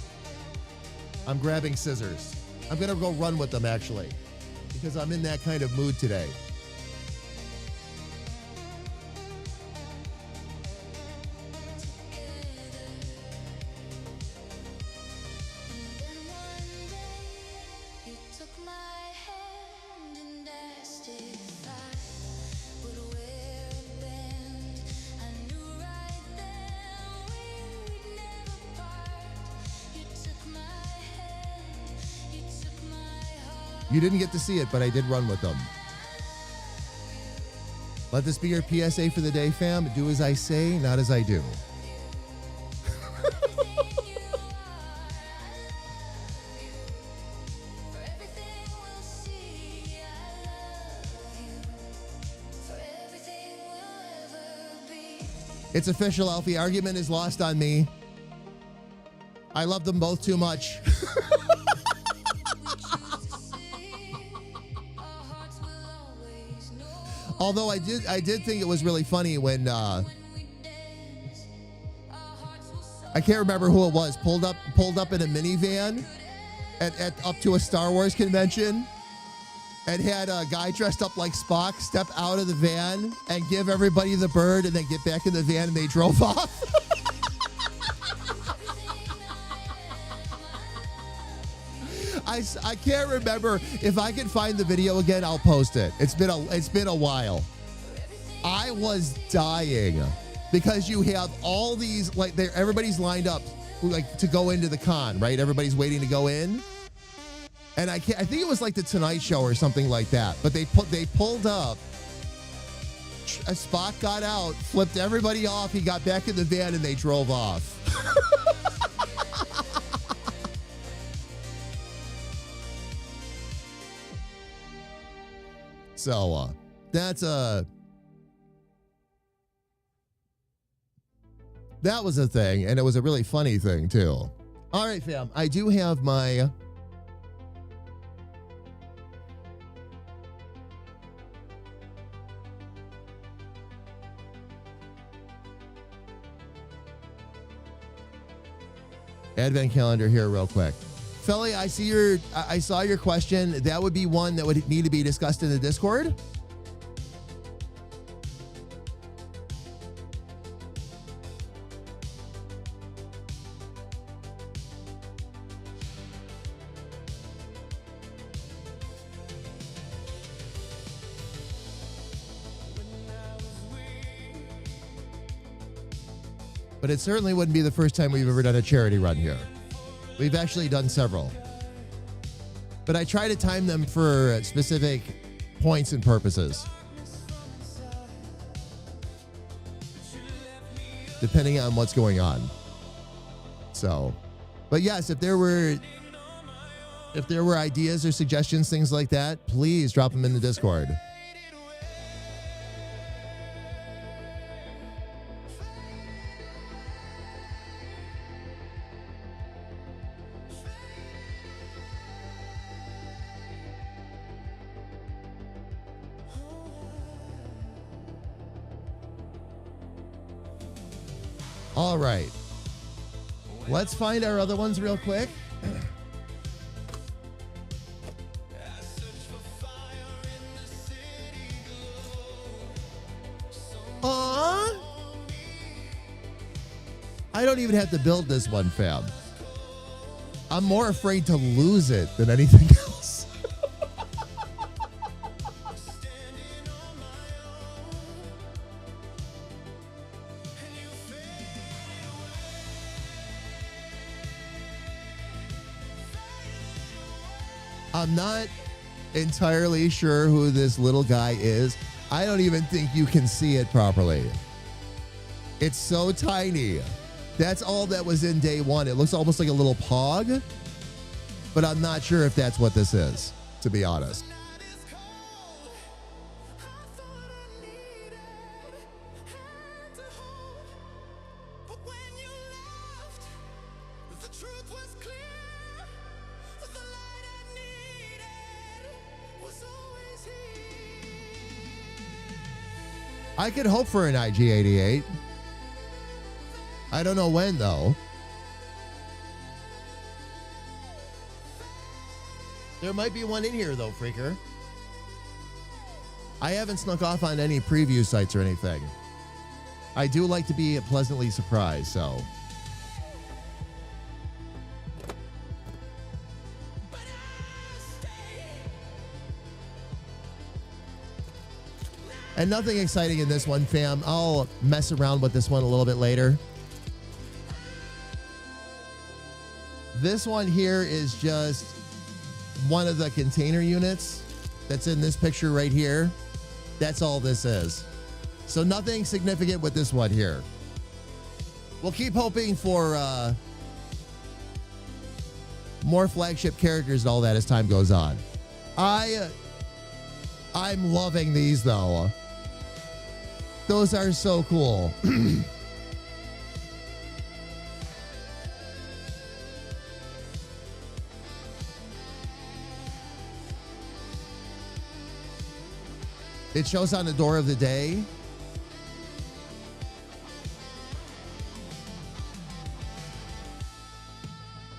I'm grabbing scissors. I'm going to go run with them, actually, because I'm in that kind of mood today. You didn't get to see it, but I did run with them. Let this be your PSA for the day, fam. Do as I say, not as I do. It's official, Alfie. Argument is lost on me. I love them both too much. Although I did think it was really funny when I can't remember who it was, pulled up in a minivan at up to a Star Wars convention and had a guy dressed up like Spock step out of the van and give everybody the bird and then get back in the van and they drove off. I can't remember. If I can find the video again, I'll post it. It's been a while. I was dying because you have all these, like, everybody's lined up like to go into the con, right? Everybody's waiting to go in. And I think it was like the Tonight Show or something like that. But they pulled up. A Spock got out, flipped everybody off. He got back in the van and they drove off. So that was a thing, and it was a really funny thing too. All right, fam, I do have my advent calendar here real quick. Felly, I saw your question. That would be one that would need to be discussed in the Discord. But it certainly wouldn't be the first time we've ever done a charity run here. We've actually done several. But I try to time them for specific points and purposes, depending on what's going on. So, but yes, if there were ideas or suggestions, things like that, please drop them in the Discord. All right. Let's find our other ones real quick. Aww. I don't even have to build this one, fam. I'm more afraid to lose it than anything else. I'm not entirely sure who this little guy is. I don't even think you can see it properly. It's so tiny. That's all that was in day one. It looks almost like a little pog, but I'm not sure if that's what this is, to be honest. I could hope for an IG88. I don't know when, though. There might be one in here, though, Freaker. I haven't snuck off on any preview sites or anything. I do like to be pleasantly surprised, so. And nothing exciting in this one, fam. I'll mess around with this one a little bit later. This one here is just one of the container units that's in this picture right here. That's all this is. So nothing significant with this one here. We'll keep hoping for more flagship characters and all that as time goes on. I'm loving these, though. Those are so cool. It shows on the door of the day.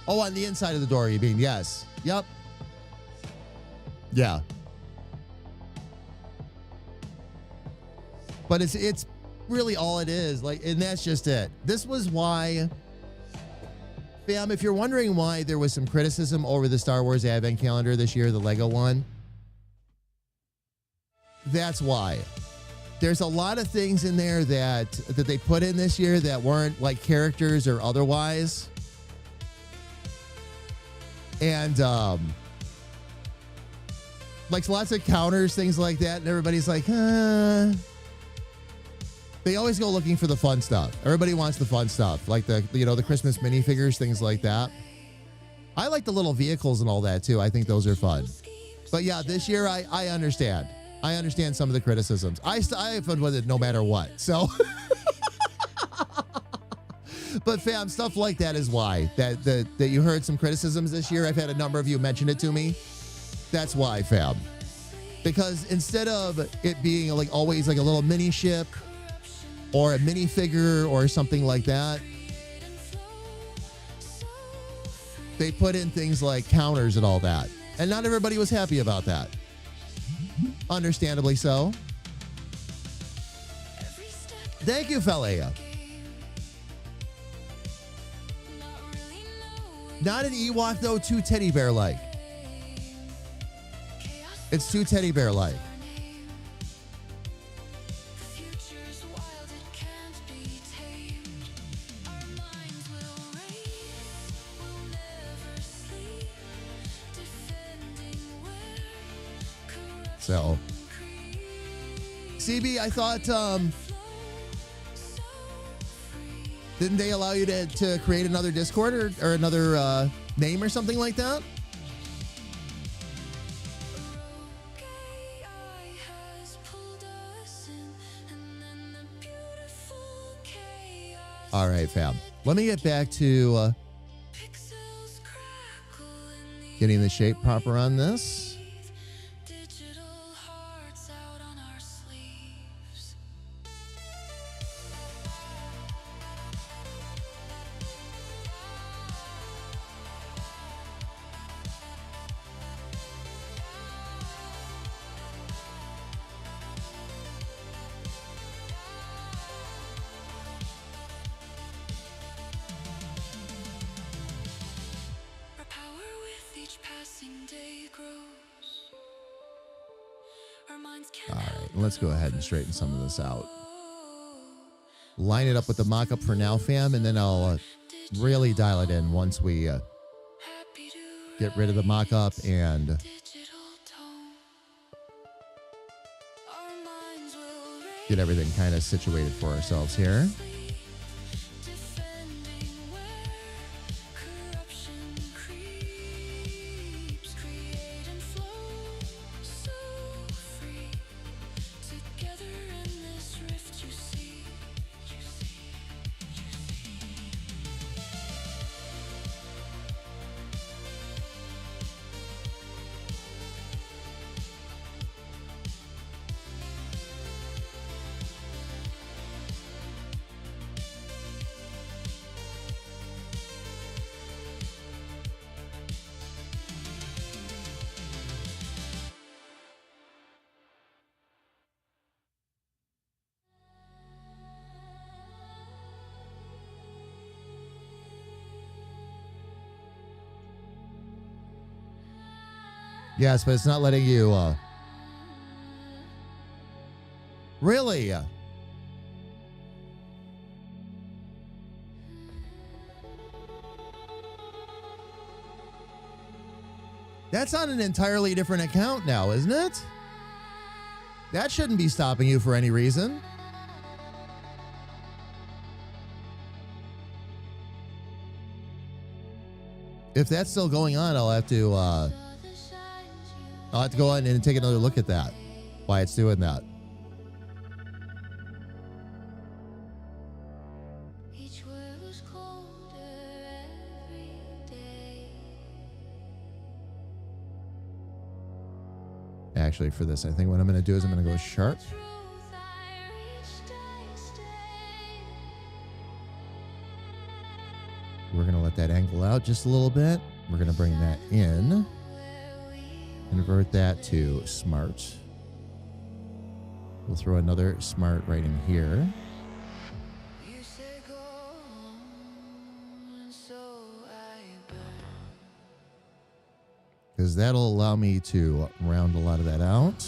Oh, on the inside of the door, you mean? Yes. Yep. Yeah. But it's really all it is. Like, and that's just it. This was why, fam, if you're wondering why there was some criticism over the Star Wars Advent Calendar this year, the Lego one, that's why. There's a lot of things in there that they put in this year that weren't like characters or otherwise. And like lots of counters, things like that, and everybody's like, They always go looking for the fun stuff. Everybody wants the fun stuff, like the Christmas minifigures, things like that. I like the little vehicles and all that too. I think those are fun. But yeah, this year I understand. I understand some of the criticisms. I have fun with it no matter what. So, but fam, stuff like that is why that you heard some criticisms this year. I've had a number of you mention it to me. That's why, fam. Because instead of it being like always like a little mini ship or a minifigure or something like that, they put in things like counters and all that. And not everybody was happy about that. Understandably so. Thank you, Felia. Not an Ewok, though, too teddy bear-like. It's too teddy bear-like. So, CB, I thought, didn't they allow you to create another Discord or another name or something like that? All right, fam. Let me get back to getting the shape proper on this. Let's go ahead and straighten some of this out. Line it up with the mock-up for now, fam, and then I'll really dial it in once we get rid of the mock-up and get everything kind of situated for ourselves here. Yes, but it's not letting you, really? That's on an entirely different account now, isn't it? That shouldn't be stopping you for any reason. If that's still going on, I'll have to go on and take another look at that, why it's doing that. Actually, for this, I think what I'm going to do is I'm going to go sharp. We're going to let that angle out just a little bit. We're going to bring that in. Convert that to smart. We'll throw another smart right in here. Because that'll allow me to round a lot of that out.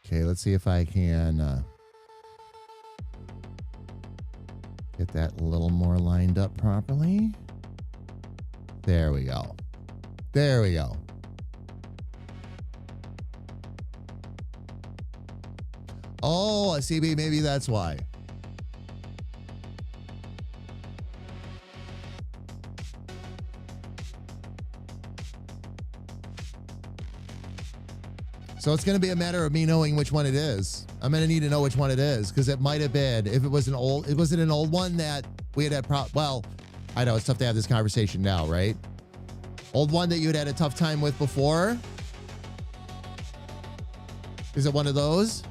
Okay, let's see if I can Get that a little more lined up properly. There we go. There we go. Oh, CB, maybe that's why. So it's going to be a matter of me knowing which one it is. I'm going to need to know which one it is because it might have been, if it was an old, was it an old one that we had well, I know it's tough to have this conversation now, right? Old one that you had a tough time with before? Is it one of those?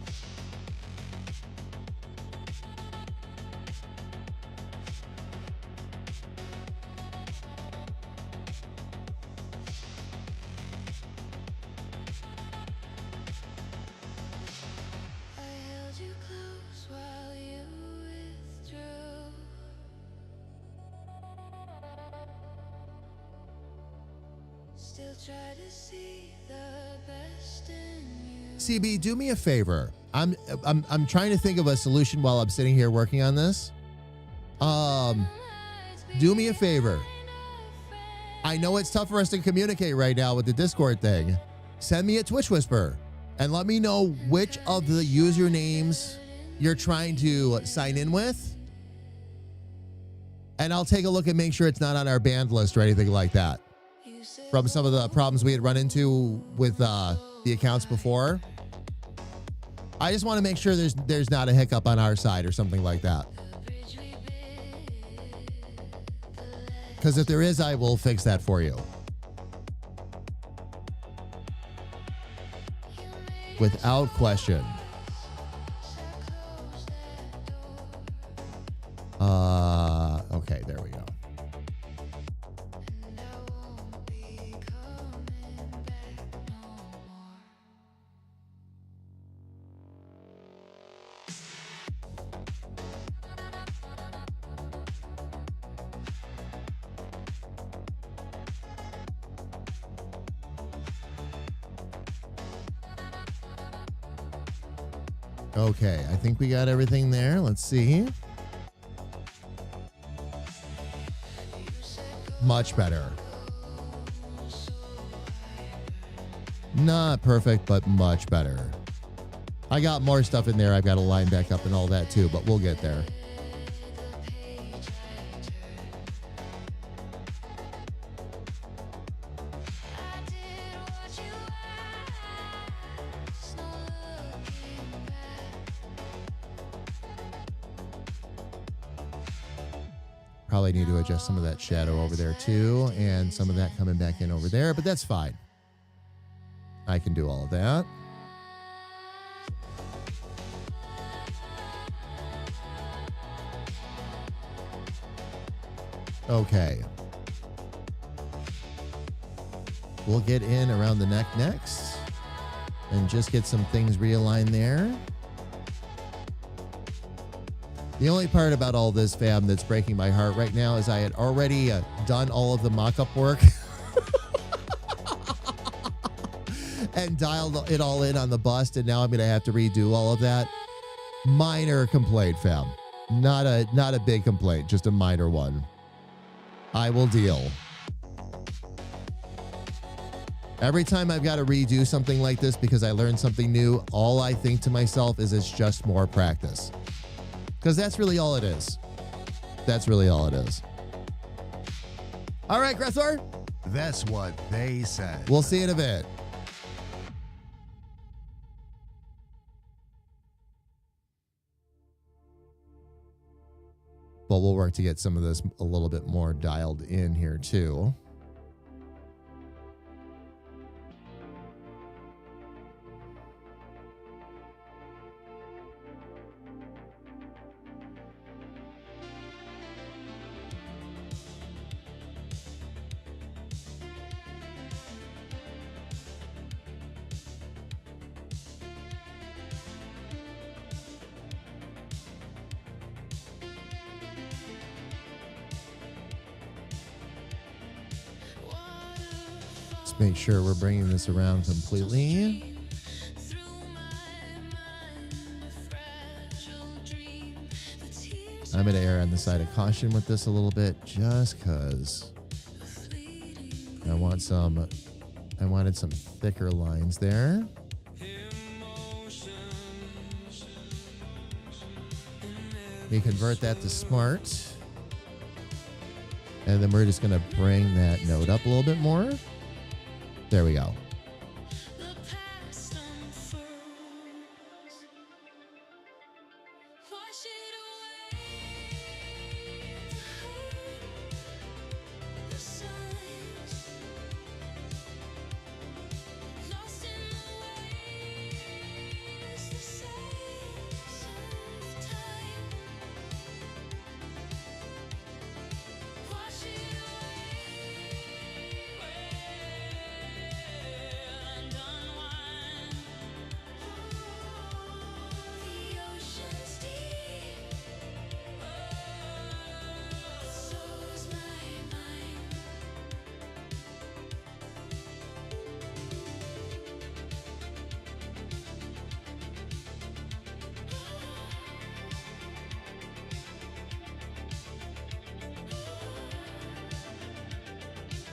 CB, do me a favor. I'm trying to think of a solution while I'm sitting here working on this. Do me a favor. I know it's tough for us to communicate right now with the Discord thing. Send me a Twitch whisper and let me know which of the usernames you're trying to sign in with. And I'll take a look and make sure it's not on our banned list or anything like that. From some of the problems we had run into with the accounts before. I just want to make sure there's not a hiccup on our side or something like that. Because if there is, I will fix that for you. Without question. Okay, there we go. Okay, I think we got everything there. Let's see. Much better. Not perfect, but much better. I got more stuff in there. I've got to line back up and all that too, but we'll get there. Probably need to adjust some of that shadow over there too, and some of that coming back in over there, but that's fine. I can do all of that. Okay. We'll get in around the neck next and just get some things realigned there. The only part about all this, fam, that's breaking my heart right now is I had already done all of the mock-up work and dialed it all in on the bust, and now I'm going to have to redo all of that. Minor complaint, fam. Not a big complaint, just a minor one. I will deal. Every time I've got to redo something like this because I learned something new, all I think to myself is it's just more practice. Because that's really all it is. That's really all it is. All right, Grethor. That's what they said. We'll see in a bit. But we'll work to get some of this a little bit more dialed in here too. Make sure we're bringing this around completely. I'm going to err on the side of caution with this a little bit just because I wanted some thicker lines there. We convert that to smart. And then we're just going to bring that note up a little bit more. There we go.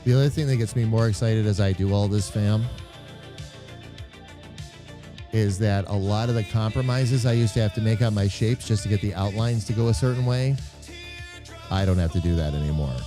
The other thing that gets me more excited as I do all this, fam, is that a lot of the compromises I used to have to make on my shapes just to get the outlines to go a certain way, I don't have to do that anymore.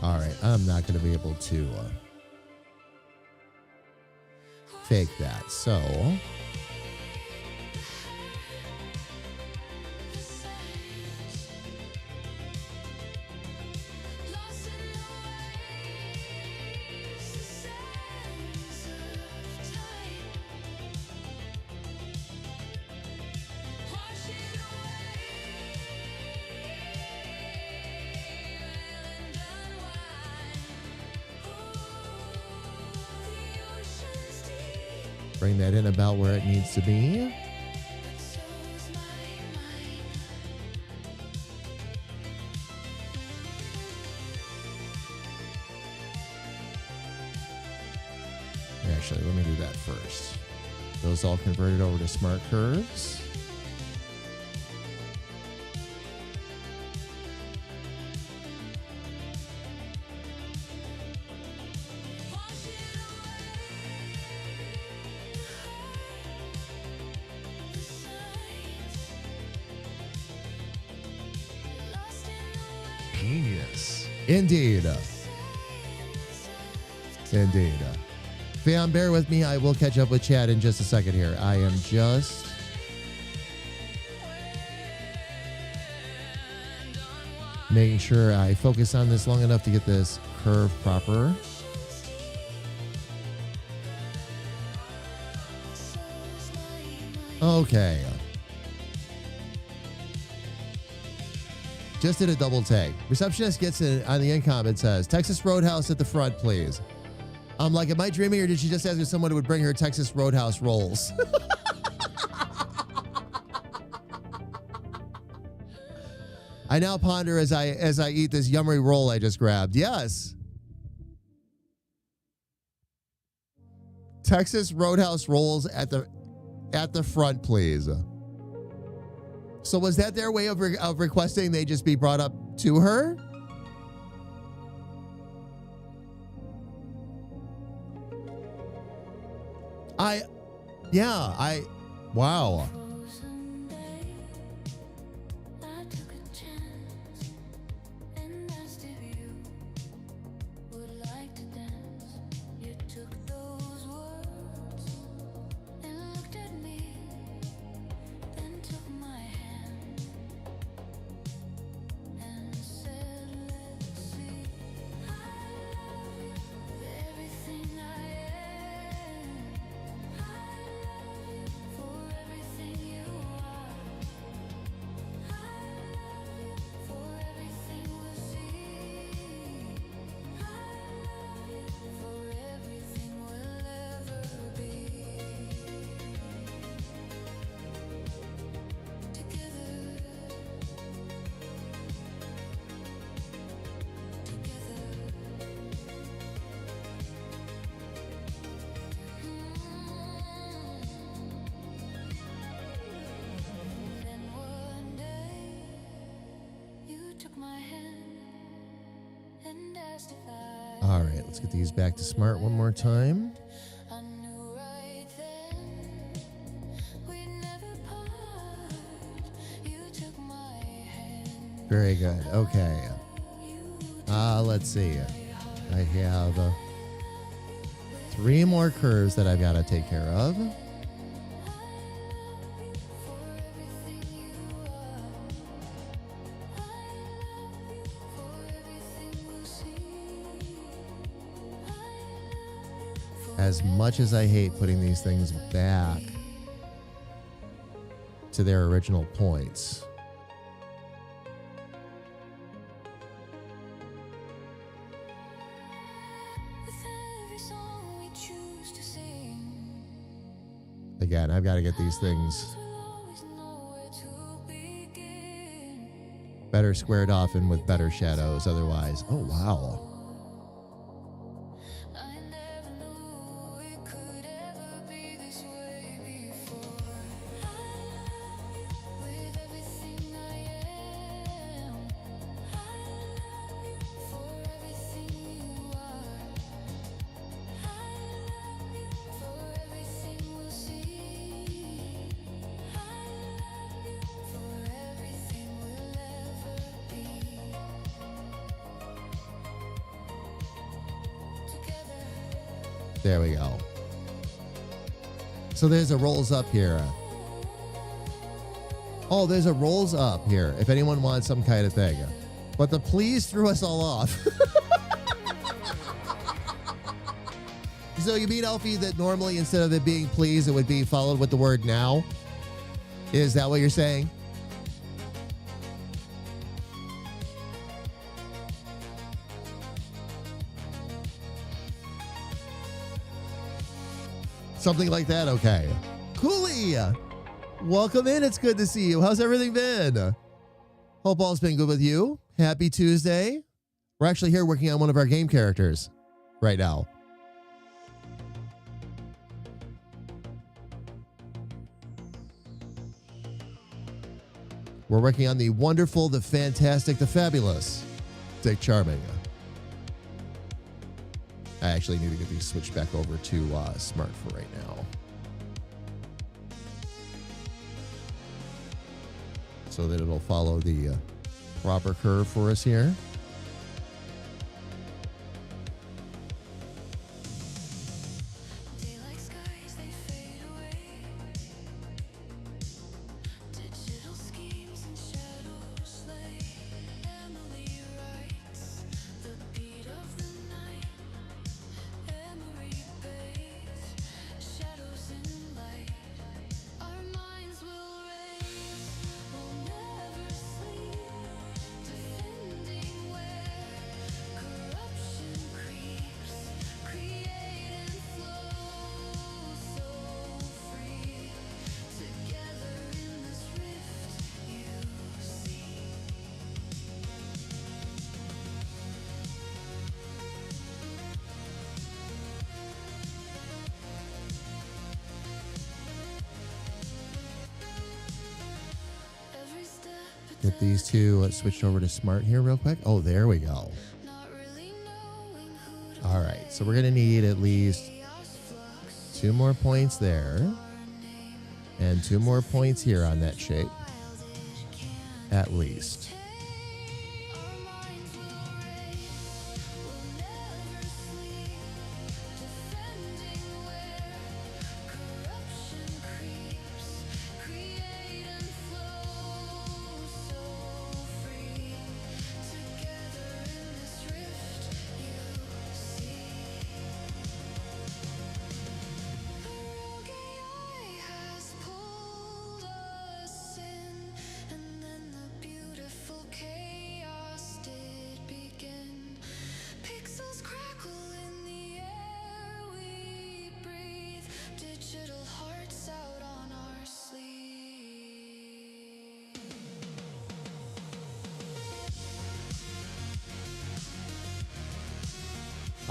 All right, I'm not going to be able to fake that. So bring that in about where it needs to be. Actually, let me do that first. Those all converted over to smart curves. Genius. Indeed. Indeed. Fam, bear with me. I will catch up with Chad in just a second here. I am just making sure I focus on this long enough to get this curve proper. Okay. Just did a double take. Receptionist gets in on the income. It says, Texas Roadhouse at the front, please. I'm like, am I dreaming or did she just ask if someone would bring her Texas Roadhouse rolls? I now ponder as I eat this yummy roll I just grabbed. Yes. Texas Roadhouse rolls at the front, please. So was that their way of requesting they just be brought up to her? Wow. All right, let's get these back to smart one more time. Very good. Okay. Let's see. I have 3 more curves that I've got to take care of. As much as I hate putting these things back to their original points, again, I've got to get these things better squared off and with better shadows. Otherwise, oh wow. There we go. So there's a rolls up here. Oh, there's a rolls up here if anyone wants some kind of thing. But the please threw us all off. So you mean, Alfie, that normally instead of it being please, it would be followed with the word now? Is that what you're saying? Something like that? Okay. Cooley, welcome in. It's good to see you. How's everything been? Hope all's been good with you. Happy Tuesday. We're actually here working on one of our game characters right now. We're working on the wonderful, the fantastic, the fabulous Dick Charming. I actually need to get these switched back over to smart for right now. So that it'll follow the proper curve for us here. Get these two switched over to smart here real quick. Oh, there we go. All right, so we're going to need at least 2 more points there and 2 more points here on that shape, at least.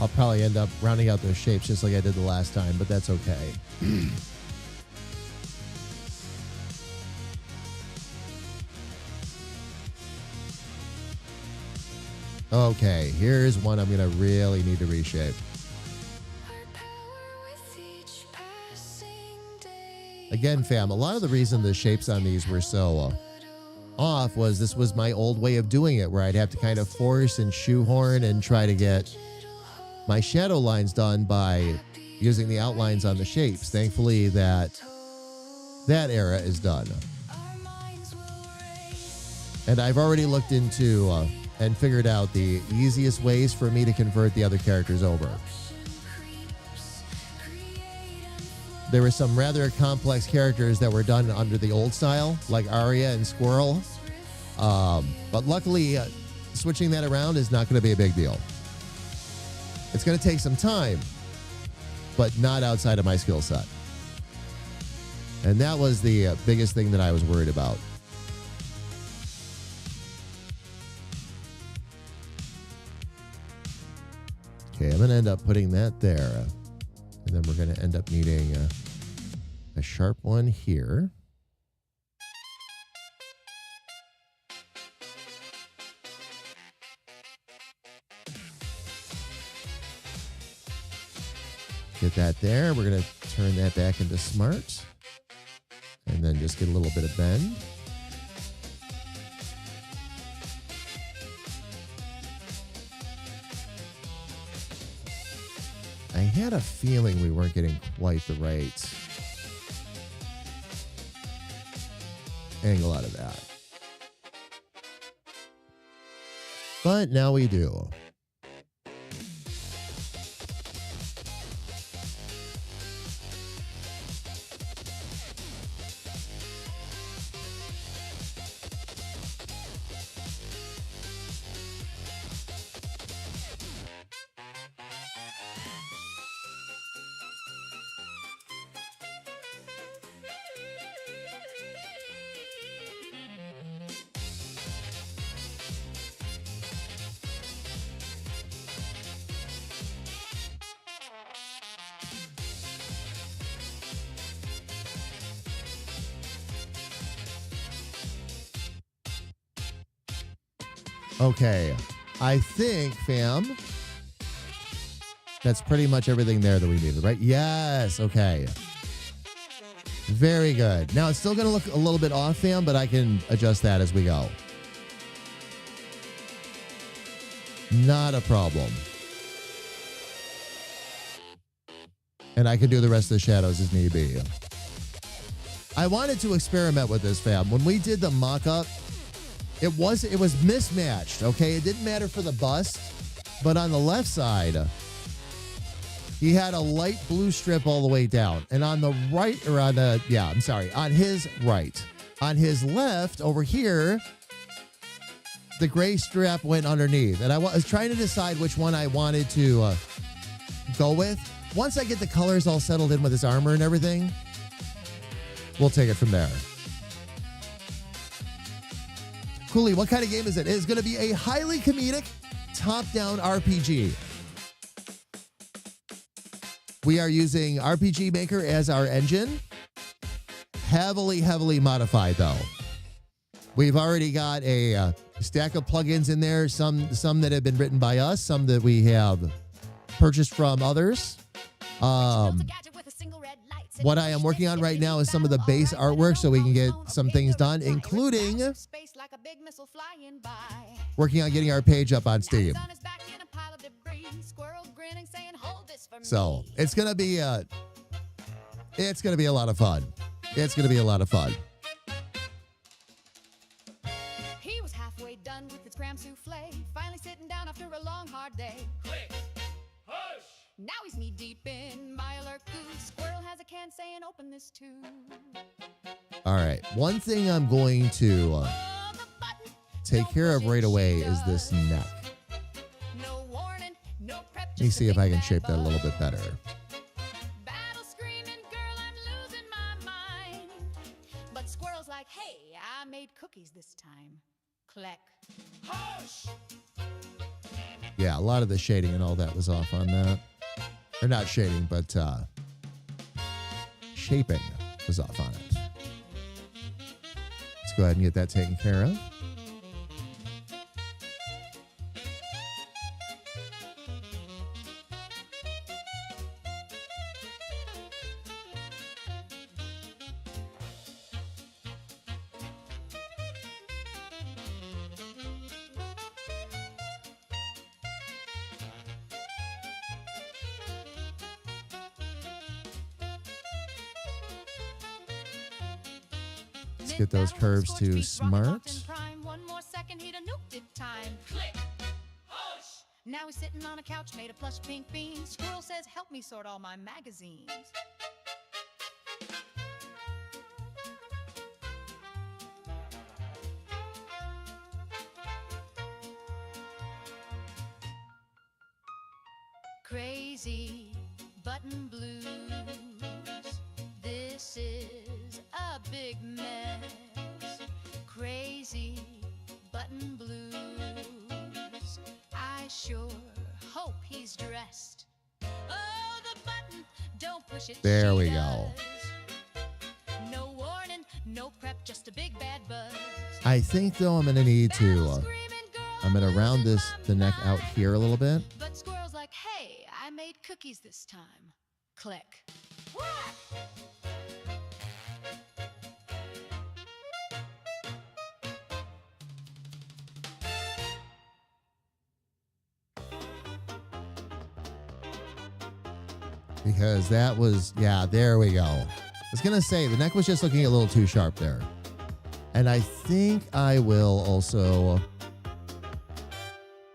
I'll probably end up rounding out those shapes just like I did the last time, but that's okay. Okay, here's one I'm going to really need to reshape. Again, fam, a lot of the reason the shapes on these were so off was this was my old way of doing it, where I'd have to kind of force and shoehorn and try to get my shadow lines done by using the outlines on the shapes. Thankfully, that era is done. And I've already looked into and figured out the easiest ways for me to convert the other characters over. There were some rather complex characters that were done under the old style, like Arya and Squirrel. But luckily, switching that around is not going to be a big deal. It's going to take some time, but not outside of my skill set. And that was the biggest thing that I was worried about. Okay, I'm going to end up putting that there. And then we're going to end up needing a sharp one here. Get that there. We're going to turn that back into smart. And then just get a little bit of bend. I had a feeling we weren't getting quite the right angle out of that. But now we do. Okay, I think, fam, that's pretty much everything there that we needed, right? Yes, okay. Very good. Now, it's still going to look a little bit off, fam, but I can adjust that as we go. Not a problem. And I can do the rest of the shadows as need be. I wanted to experiment with this, fam. When we did the mock-up, it was mismatched, okay? It didn't matter for the bust, but on the left side, he had a light blue strip all the way down. And on the right, or on the, yeah, I'm sorry, on his right. On his left, over here, the gray strap went underneath. And I was trying to decide which one I wanted to go with. Once I get the colors all settled in with his armor and everything, we'll take it from there. Cooley, what kind of game is it? It is going to be a highly comedic top-down RPG. We are using RPG Maker as our engine. Heavily, heavily modified, though. We've already got a stack of plugins in there, some that have been written by us, some that we have purchased from others. What I am working on right now is some of the base artwork so we can get some things done, including working on getting our page up on Steam. So it's gonna be a lot of fun. It's gonna be a lot of fun. He was halfway done with his cram souffle, finally sitting down after a long hard day. Click, hush. Now he's knee deep in my alert goose. Squirrel has a can saying open this too. All right, one thing I'm going to take care of right away is this neck. No warning, no prep. Let me see if I can shape that a little bit better. Battle screaming, girl, I'm losing my mind. But Squirrel's like, hey, I made cookies this time. Click. Hush. Yeah, a lot of the shading and all that was off on that. Or not shading, but shaping was off on it. Let's go ahead and get that taken care of. Let's get those curves to smart. One more second, he'd have nuked it time. Click. Hush. Now he's sitting on a couch made of plush pink beans. Squirrel says, help me sort all my magazines. Crazy button blues. This is a big mess. Crazy button blues. I sure hope he's dressed. Oh, the button, don't push it. There she we does. go. No warning, no prep, just a big bad buzz. I think, though, I'm going to need to, Bell screaming, girl, I'm going to round losing the my neck out mind. here a little bit. But Squirrel's like, hey, I made cookies this time. Click. Because that was, yeah, there we go. I was going to say, the neck was just looking a little too sharp there. And I think I will also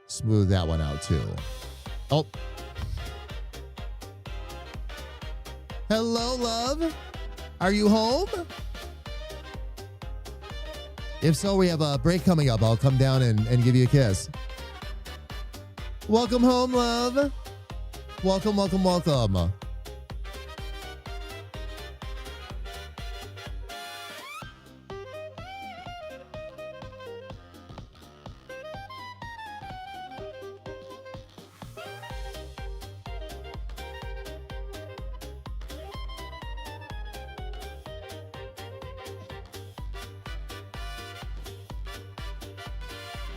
smooth that one out too. Oh. Hello, love. Are you home? If so, we have a break coming up. I'll come down and give you a kiss. Welcome home, love. Welcome, welcome, welcome.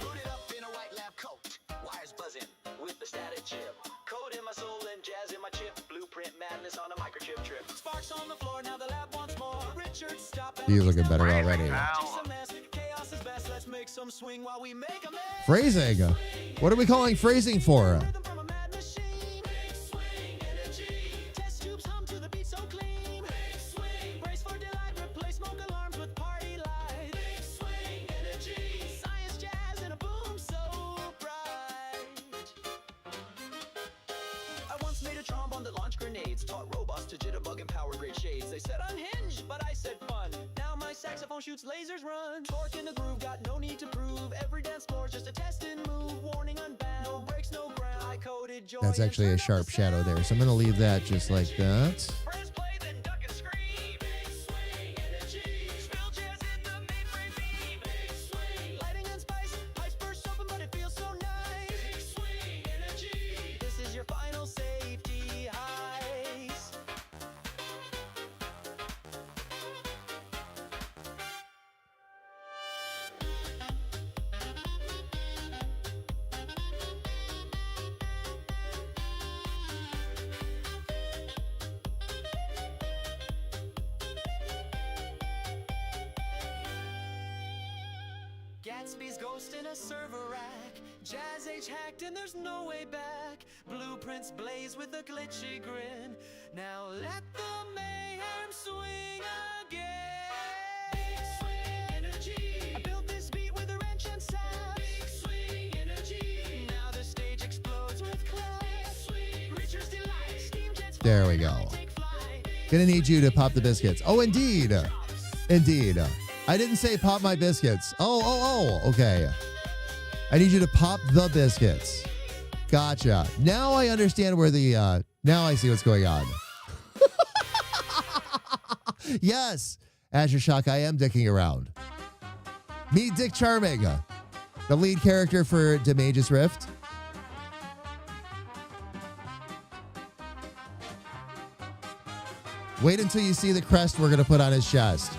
Booted up in a white lab coat, wires buzzing with the static chip. Code in my soul and jazz in my chip. Blueprint madness on a microchip trip. Sparks on the floor, now the lab wants more. Richard, stop. He's looking better already. Chaos is best, let's make some swing while we make a mess. Phrasing. What are we calling phrasing for? Rhythm from a mad machine. Big swing energy. Test tubes hum to the beat so clean. Big swing. Brace for delight, replace smoke alarms with party lights. Big swing energy. Science jazz and a boom so bright. I once made a trombone that launched grenades, taught robots to jitterbug and power grade shades. They said unhinged, but I said fun. Now my saxophone shoots lasers run. Torque in the groove, got no need to prove. Every dance floor's just a test and move. Warning unbound, no breaks, no ground. I coded joy. That's actually a sharp shadow there. So I'm going to leave that just like that. Press play, then duck and scream. Big swing energy. Spill jazz in the mainframe beam. Big swing. Lighting and spice. Pipes burst open, but it feels so nice. Big swing energy. This is your final safety heist. Gatsby's ghost in a server rack. Jazz age hacked and there's no way back. Blueprints blaze with a glitchy grin. Now let the mayhem swing again. Big swing energy. I built this beat with a wrench and sap. Big swing energy. Now the stage explodes with clap. Big swing. Reacher's delight. Steam jets. There we go. Take flight. Gonna need you to pop the biscuits. Oh, indeed. Indeed. I didn't say pop my biscuits. Oh, okay. I need you to pop the biscuits. Gotcha. Now I understand where the, now I see what's going on. Yes, Azure Shock, I am dicking around. Me, Dick Charming, the lead character for Demage's Rift. Wait until you see the crest we're going to put on his chest.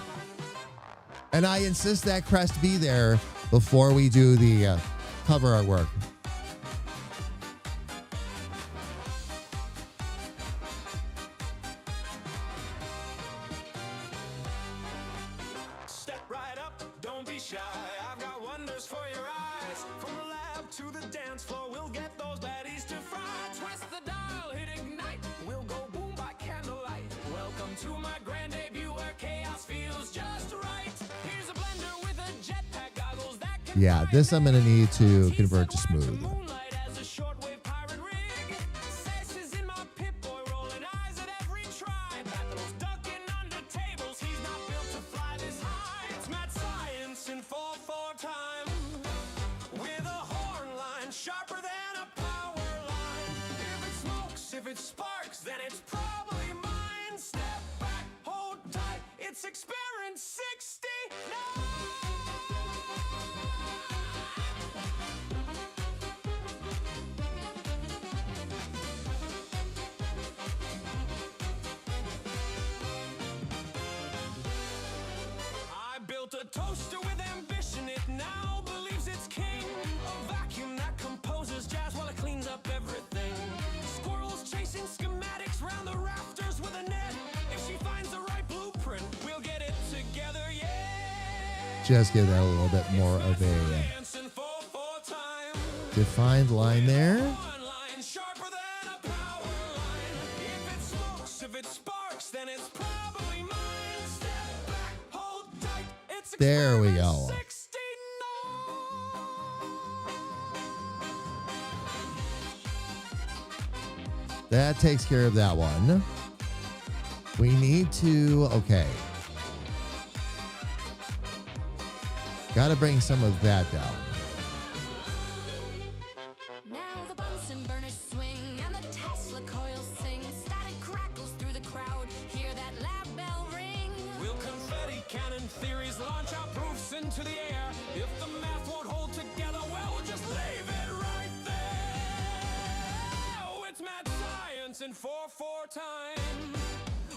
And I insist that crest be there before we do the cover artwork. Step right up, don't be shy. I've got wonders for your eyes. From the lab to the dance floor, we'll get those baddies to fry. Twist the dial, hit ignite. We'll go boom by candlelight. Welcome to my grand debut where chaos feels just right. Here Yeah, this I'm going to need to convert to smooth. If it sparks, then it's probably mine. Step back, hold tight. It's experiment 69. I built a toaster with ambition. It now believes it's king. A vacuum that composes jazz while it cleans up everything. Squirrels chasing schematics round the rafters with a net. If she finds the right blueprint, we'll get it together, yeah. Just give that a little bit more of a defined line there. There we go. That takes care of that one. We need to, okay. Got to bring some of that down. Now the Bunsen burners swing and the Tesla coils sing. Static crackles through the crowd. Hear that lab bell ring. Will confetti cannon theories launch our proofs into the air? If the math won't hold together, well, we'll just leave it right there. Oh, it's mad science in 4/4 time.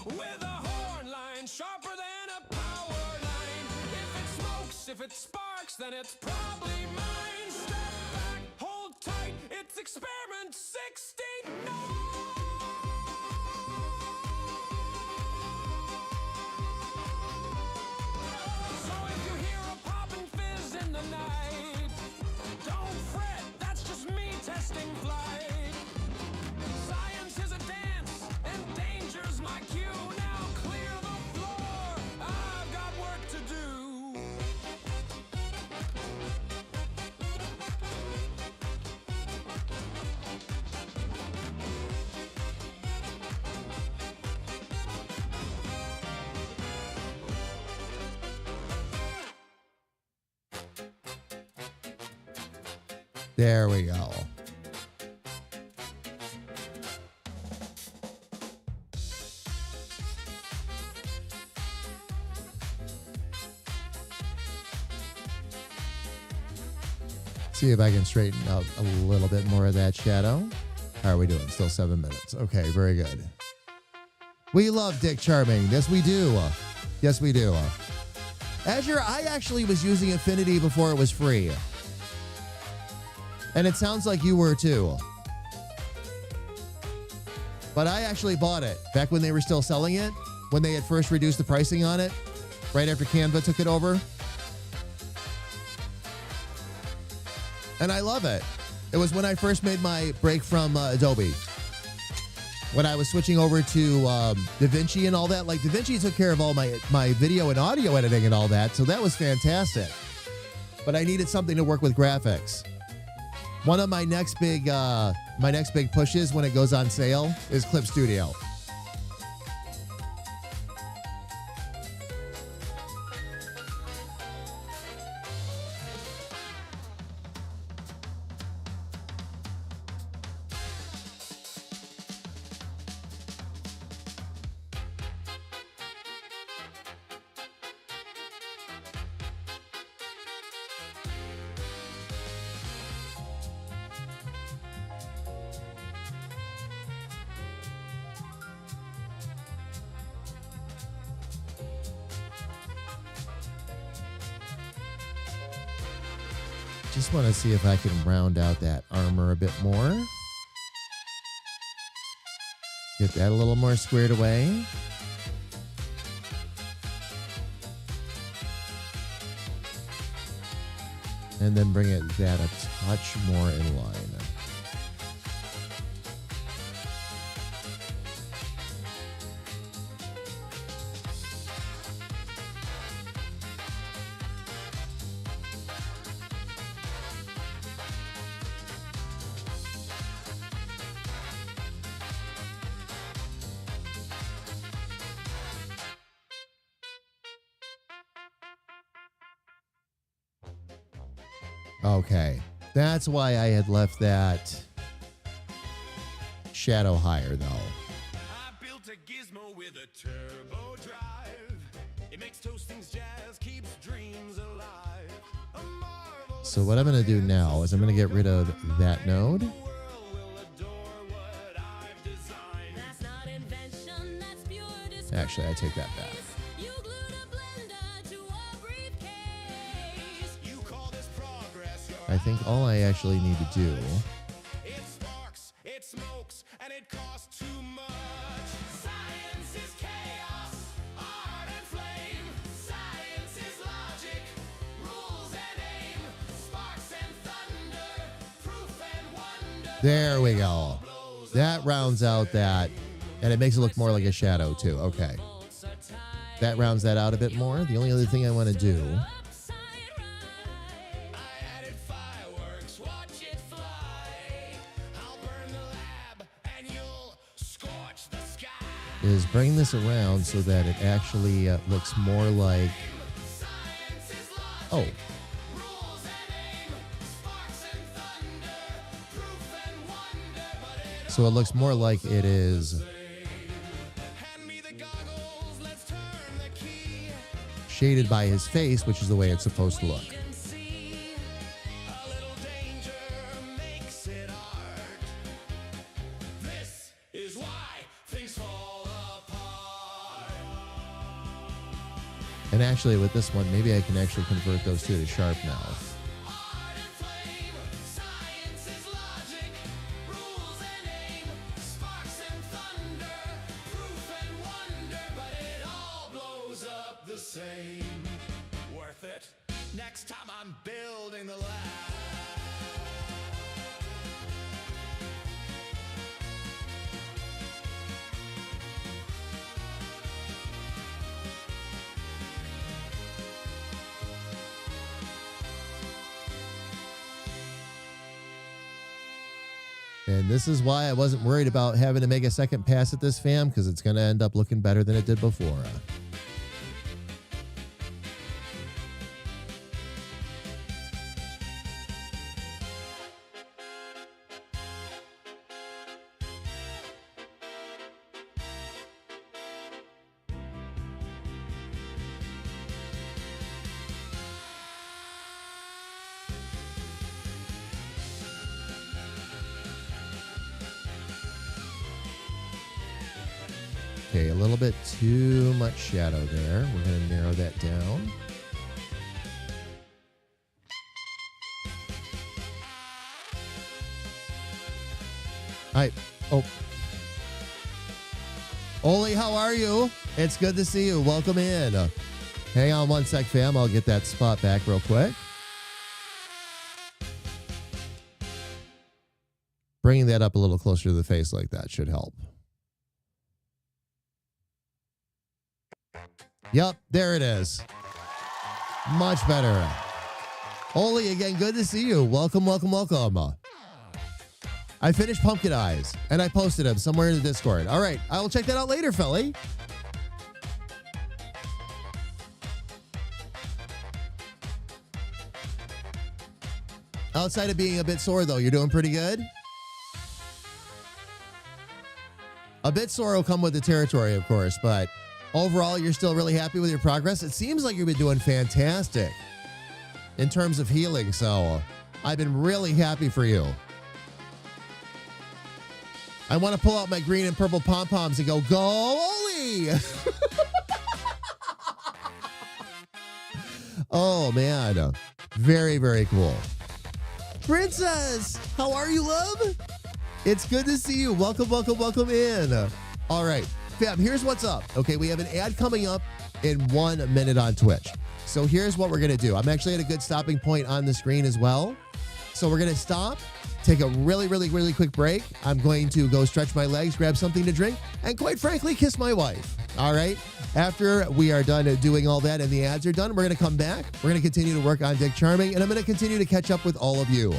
With a horn line sharper than a power line. If it smokes, if it sparks, then it's probably mine. Step back, hold tight, it's experiment 69. So if you hear a pop and fizz in the night, don't fret, that's just me testing flight. Science is a dance, and danger's my cue. Now clear the floor, I've got work to do. There we go. See if I can straighten out a little bit more of that shadow. How are we doing? Still 7 minutes. Okay, very good. We love Dick Charming. Yes, we do. Yes, we do. Azure, I actually was using Affinity before it was free. And it sounds like you were too. But I actually bought it back when they were still selling it, when they had first reduced the pricing on it, right after Canva took it over. And I love it. It was when I first made my break from Adobe. When I was switching over to DaVinci and all that. Like, DaVinci took care of all my video and audio editing and all that, so that was fantastic. But I needed something to work with graphics. One of my next big pushes when it goes on sale is Clip Studio. Just want to see if I can round out that armor a bit more. Get that a little more squared away. And then bring that a touch more in line. Okay. That's why I had left that shadow higher, though. I built a gizmo with a turbo drive. It makes toasting's jazz, keeps dreams alive. A marvelous So what I'm going to do now is I'm going to get rid of that node. world will adore what I've designed. That's not invention, that's pure Actually, I take that back. You glued a blender to a briefcase. You call this progress, you're I think all I actually need to do It sparks, it smokes, and it costs too much. Science is chaos, art and flame. Science is logic, rules and aim. Sparks and thunder, proof and wonder. There we go. That rounds out that, and it makes it look more like a shadow too. Okay. That rounds that out a bit more. The only other thing I want to do Upside right. I added fireworks, watch it fly. I'll burn the lab, and you'll scorch the sky. is bring this around so that it actually looks more like, Science is logic, oh, rules and aim. Sparks and thunder, proof and wonder. But it so it looks more like it is hand me the goggles, let's turn the key. shaded by his face, which is the way it's supposed to look. And see, a little danger makes it art. This is why things fall apart. And actually with this one, maybe I can actually convert those two to sharp now. Art and flame, science is logic, rules and aim, sparks and thunder, proof and wonder, but it all blows up the same. Worth it. Next time I'm building the lab. And this is why I wasn't worried about having to make a second pass at this, fam, because it's going to end up looking better than it did before. Okay, a little bit too much shadow there. We're going to narrow that down. Hi. Oh. Oli, how are you? It's good to see you. Welcome in. Hang on one sec, fam. I'll get that spot back real quick. Bringing that up a little closer to the face like that should help. Yep, there it is. Much better. Oli, again, good to see you. Welcome, welcome, welcome. I finished Pumpkin Eyes, and I posted them somewhere in the Discord. All right, I will check that out later, Felly. Outside of being a bit sore, though, you're doing pretty good? A bit sore will come with the territory, of course, but overall, you're still really happy with your progress. It seems like you've been doing fantastic in terms of healing, so I've been really happy for you. I want to pull out my green and purple pom-poms and go, go, Oli! Oh, man. Very, very cool. Princess, how are you, love? It's good to see you. Welcome, welcome, welcome in. All right, fam, here's what's up. Okay, we have an ad coming up in 1 minute on Twitch. So here's what we're going to do. I'm actually at a good stopping point on the screen as well. So we're going to stop, take a really, really, really quick break. I'm going to go stretch my legs, grab something to drink, and quite frankly, kiss my wife. All right? After we are done doing all that and the ads are done, we're going to come back. We're going to continue to work on Dick Charming, and I'm going to continue to catch up with all of you.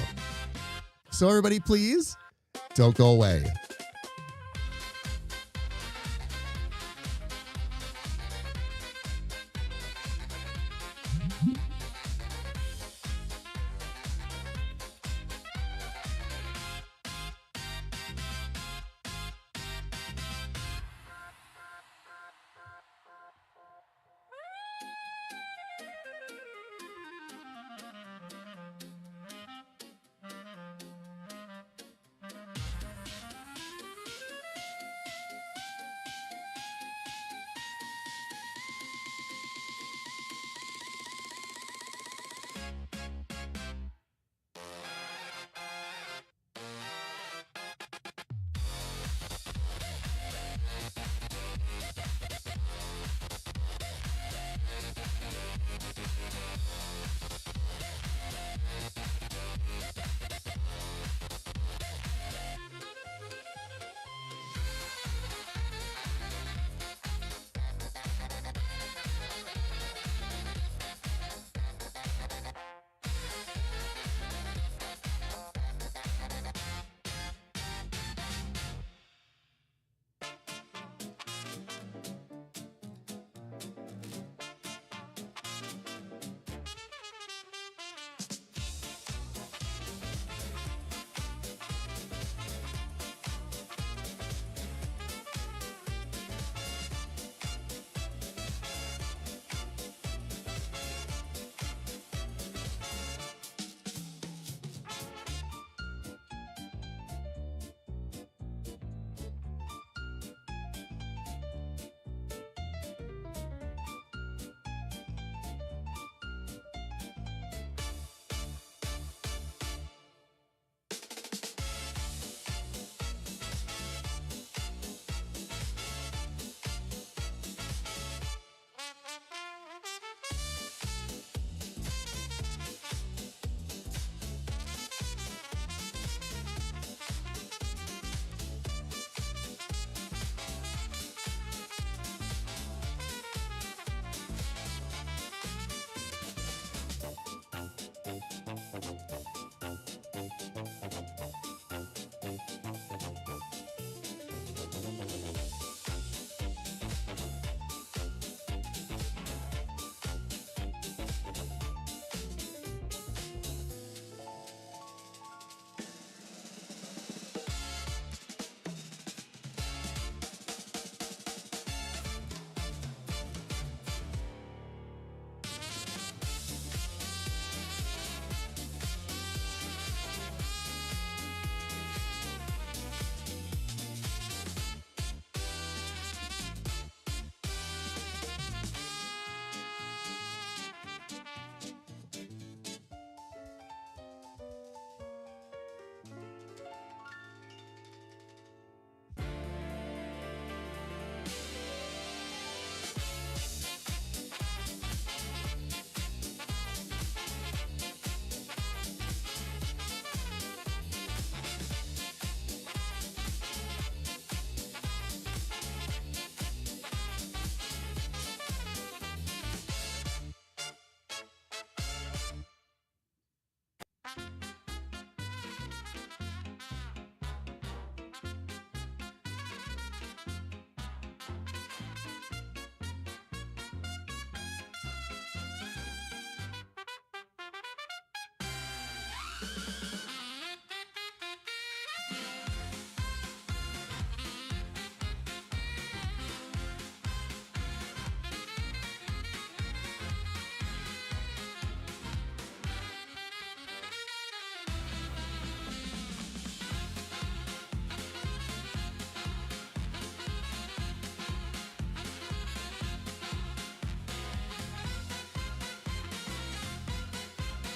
So everybody, please, don't go away.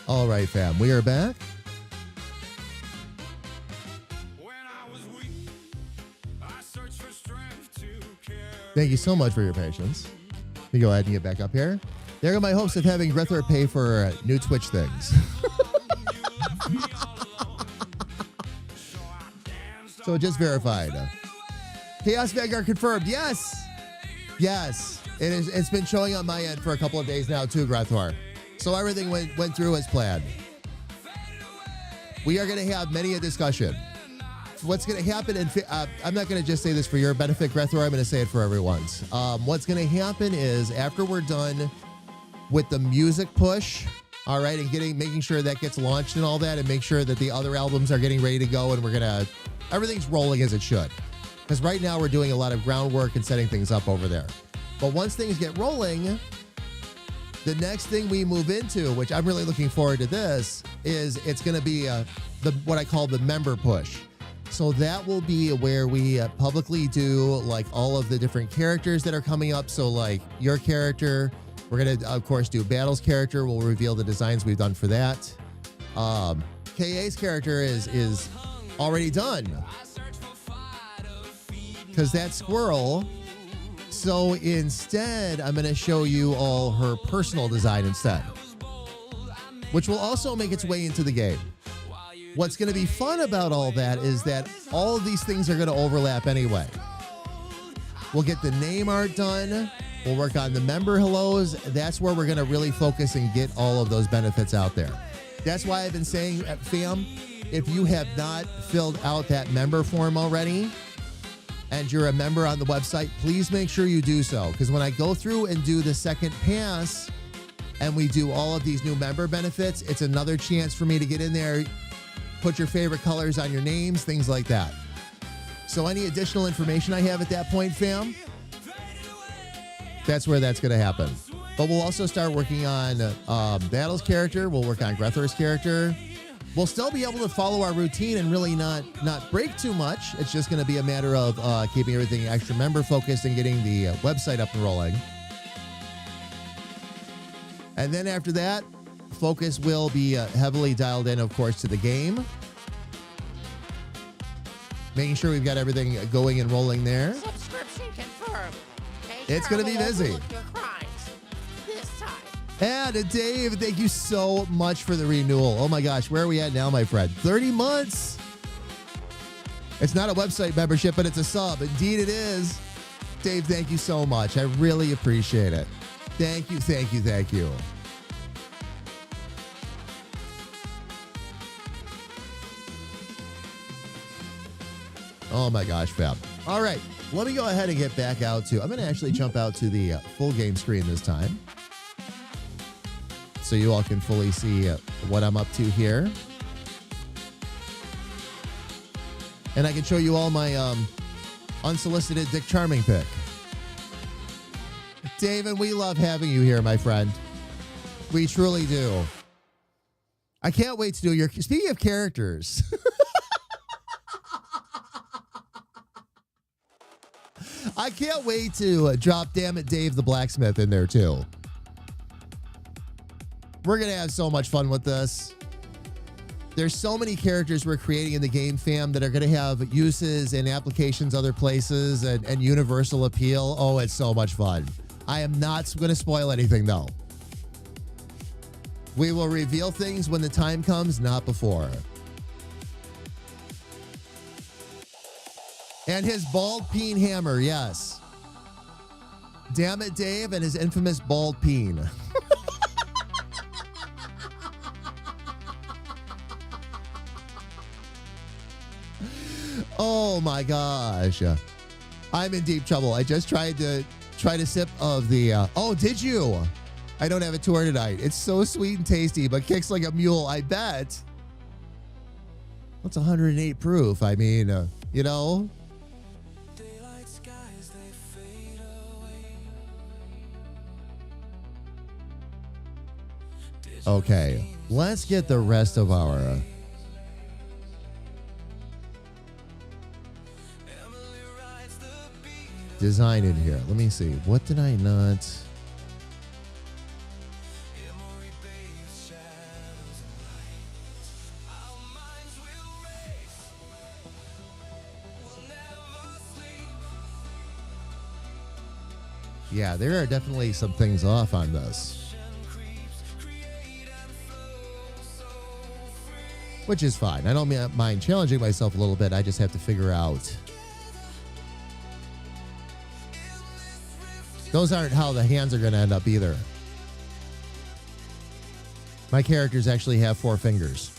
All right, fam, we are back. Thank you so much for your patience. Let me go ahead and get back up here. There go my hopes of having Grethor pay for new Twitch things. So just verified. Chaos Vanguard confirmed. Yes. Yes. It is. It's been showing on my end for a couple of days now too, Grethor. So everything went through as planned. We are going to have many a discussion. What's going to happen, and I'm not going to just say this for your benefit, Grethor, I'm going to say it for everyone's. What's going to happen is after we're done with the music push, all right, and making sure that gets launched and all that, and make sure that the other albums are getting ready to go, and everything's rolling as it should. Because right now we're doing a lot of groundwork and setting things up over there. But once things get rolling, the next thing we move into, which I'm really looking forward to this, is it's going to be what I call the member push. So that will be where we publicly do like all of the different characters that are coming up. So like your character, we're going to, of course, do Battle's character. We'll reveal the designs we've done for that. KA's character is already done because that's Squirrel. So instead, I'm going to show you all her personal design instead, which will also make its way into the game. What's going to be fun about all that is that all of these things are going to overlap anyway. We'll get the name art done. We'll work on the member hellos. That's where we're going to really focus and get all of those benefits out there. That's why I've been saying, fam, if you have not filled out that member form already and you're a member on the website, please make sure you do so. Because when I go through and do the second pass and we do all of these new member benefits, it's another chance for me to get in there, put your favorite colors on your names, things like that. So any additional information I have at that point, fam, that's where that's going to happen. But we'll also start working on Battle's character. We'll work on Grethor's character. We'll still be able to follow our routine and really not break too much. It's just going to be a matter of keeping everything extra member focused and getting the website up and rolling. And then after that, focus will be heavily dialed in, of course, to the game. Making sure we've got everything going and rolling there. Subscription confirmed. It's gonna be busy. Overlook your crimes this time. And Dave, thank you so much for the renewal. Oh my gosh, where are we at now, my friend? 30 months. It's not a website membership, but it's a sub. Indeed it is. Dave, thank you so much. I really appreciate it. Thank you, thank you, thank you. Oh my gosh, fam. All right, let me go ahead and get back out to, I'm going to actually jump out to the full game screen this time, so you all can fully see what I'm up to here. And I can show you all my unsolicited Dick Charming pick. David, we love having you here, my friend. We truly do. I can't wait to do your, speaking of characters. I can't wait to drop Damn It Dave the Blacksmith in there too. We're going to have so much fun with this. There's so many characters we're creating in the game, fam, that are going to have uses and applications other places and universal appeal. Oh, it's so much fun. I am not going to spoil anything, though. We will reveal things when the time comes, not before. And his bald peen hammer, yes. Damn it, Dave, and his infamous bald peen. Oh my gosh. I'm in deep trouble. I just tried to sip of the, oh, did you? I don't have a tour tonight. It's so sweet and tasty, but kicks like a mule, I bet. What's 108 proof? I mean, you know. Daylight skies, they fade away. Okay, let's get the rest of our Emily rides the beat. design in here. Let me see. What did I not? Emory bathes shadows and light. Our minds will race. We'll never sleep. Yeah, there are definitely some things off on this, which is fine. I don't mind challenging myself a little bit. I just have to figure out. Those aren't how the hands are going to end up either. My characters actually have 4 fingers.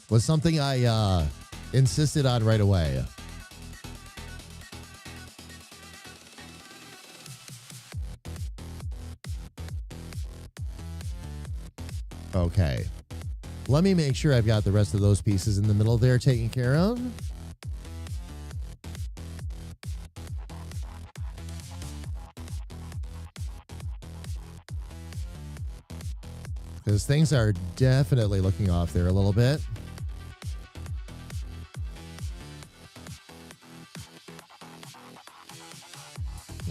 Was something I insisted on right away. Okay. Let me make sure I've got the rest of those pieces in the middle there taken care of. Because things are definitely looking off there a little bit.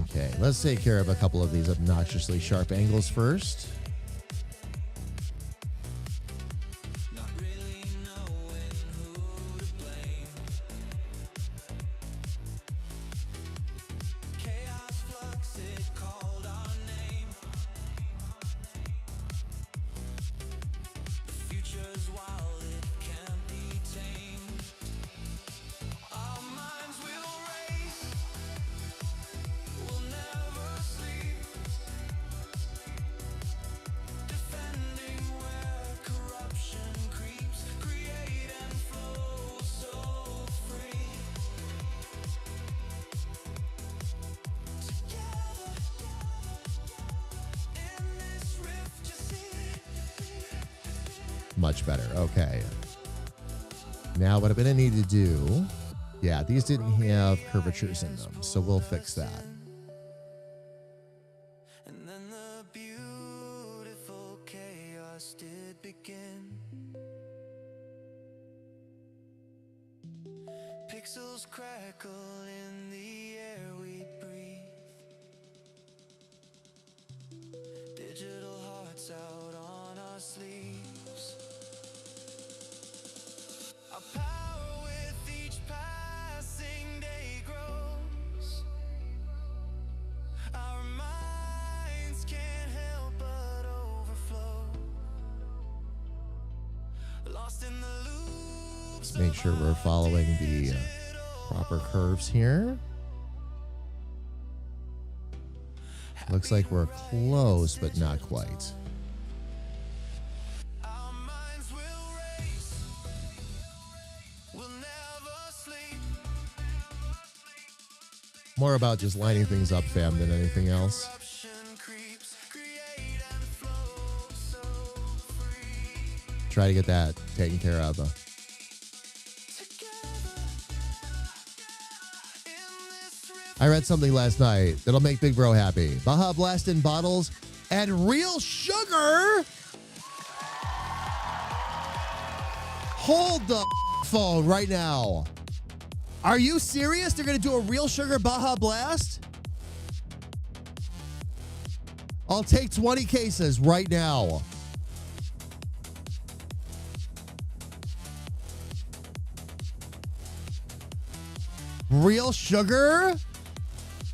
Okay, let's take care of a couple of these obnoxiously sharp angles first. Not really knowing who to blame. Chaos flux, it called our name. The future's wild, it can't be tamed. Our minds will race. We'll never sleep. Defending where corruption creeps. Create and flow so free. Together in this rift, you see. Much better. Okay. Now what I'm going to need to do, yeah, these didn't have curvatures in them, so we'll fix that. And then the beautiful chaos did begin. Pixels crackle in the air we breathe. Digital hearts out on our sleeves. Our power with each passing day grows. Our minds can't help but overflow. Lost in the loops. Let's make sure we're following the proper curves here. Looks like we're close, but not quite. Our minds will race. We'll never sleep. More about just lining things up, fam, than anything else. Corruption creeps. Create and flow so free. Try to get that taken care of. Together in this rift. I read something last night that'll make Big Bro happy. Baja Blast in bottles and real sugar. Hold the phone right now. Are you serious? They're going to do a real sugar Baja Blast? I'll take 20 cases right now. Real sugar?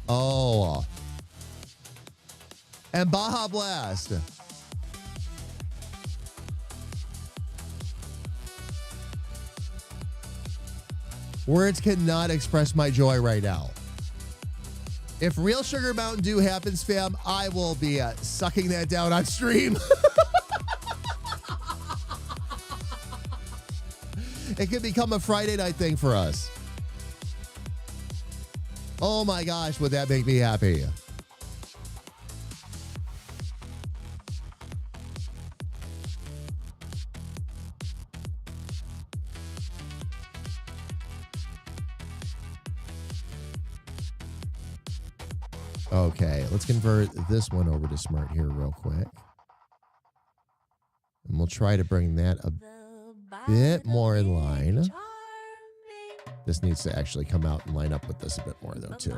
Oh. And Baja Blast. Words cannot express my joy right now. If Real Sugar Mountain Dew happens, fam, I will be sucking that down on stream. It could become a Friday night thing for us. Oh my gosh, would that make me happy? Okay, let's convert this one over to smart here real quick. And we'll try to bring that a bit more in line. This needs to actually come out and line up with this a bit more, though, too.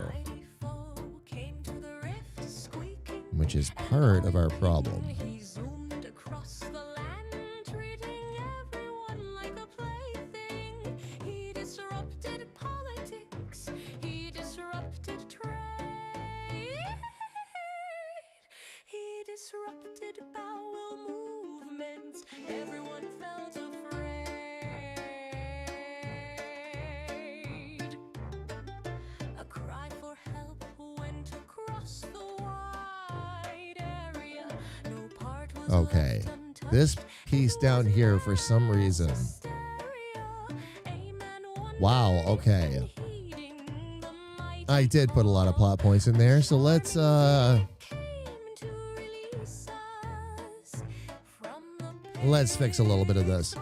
Which is part of our problem. He zoomed across the land, treating everyone like a plaything. He disrupted politics. He disrupted trade. He disrupted bowel movements. Everyone felt afraid. A cry for help went across the wide area. No part was Okay, left untouched. this piece down here for some reason. Wow, okay. I did put a lot of plot points in there, so let's fix a little bit of this.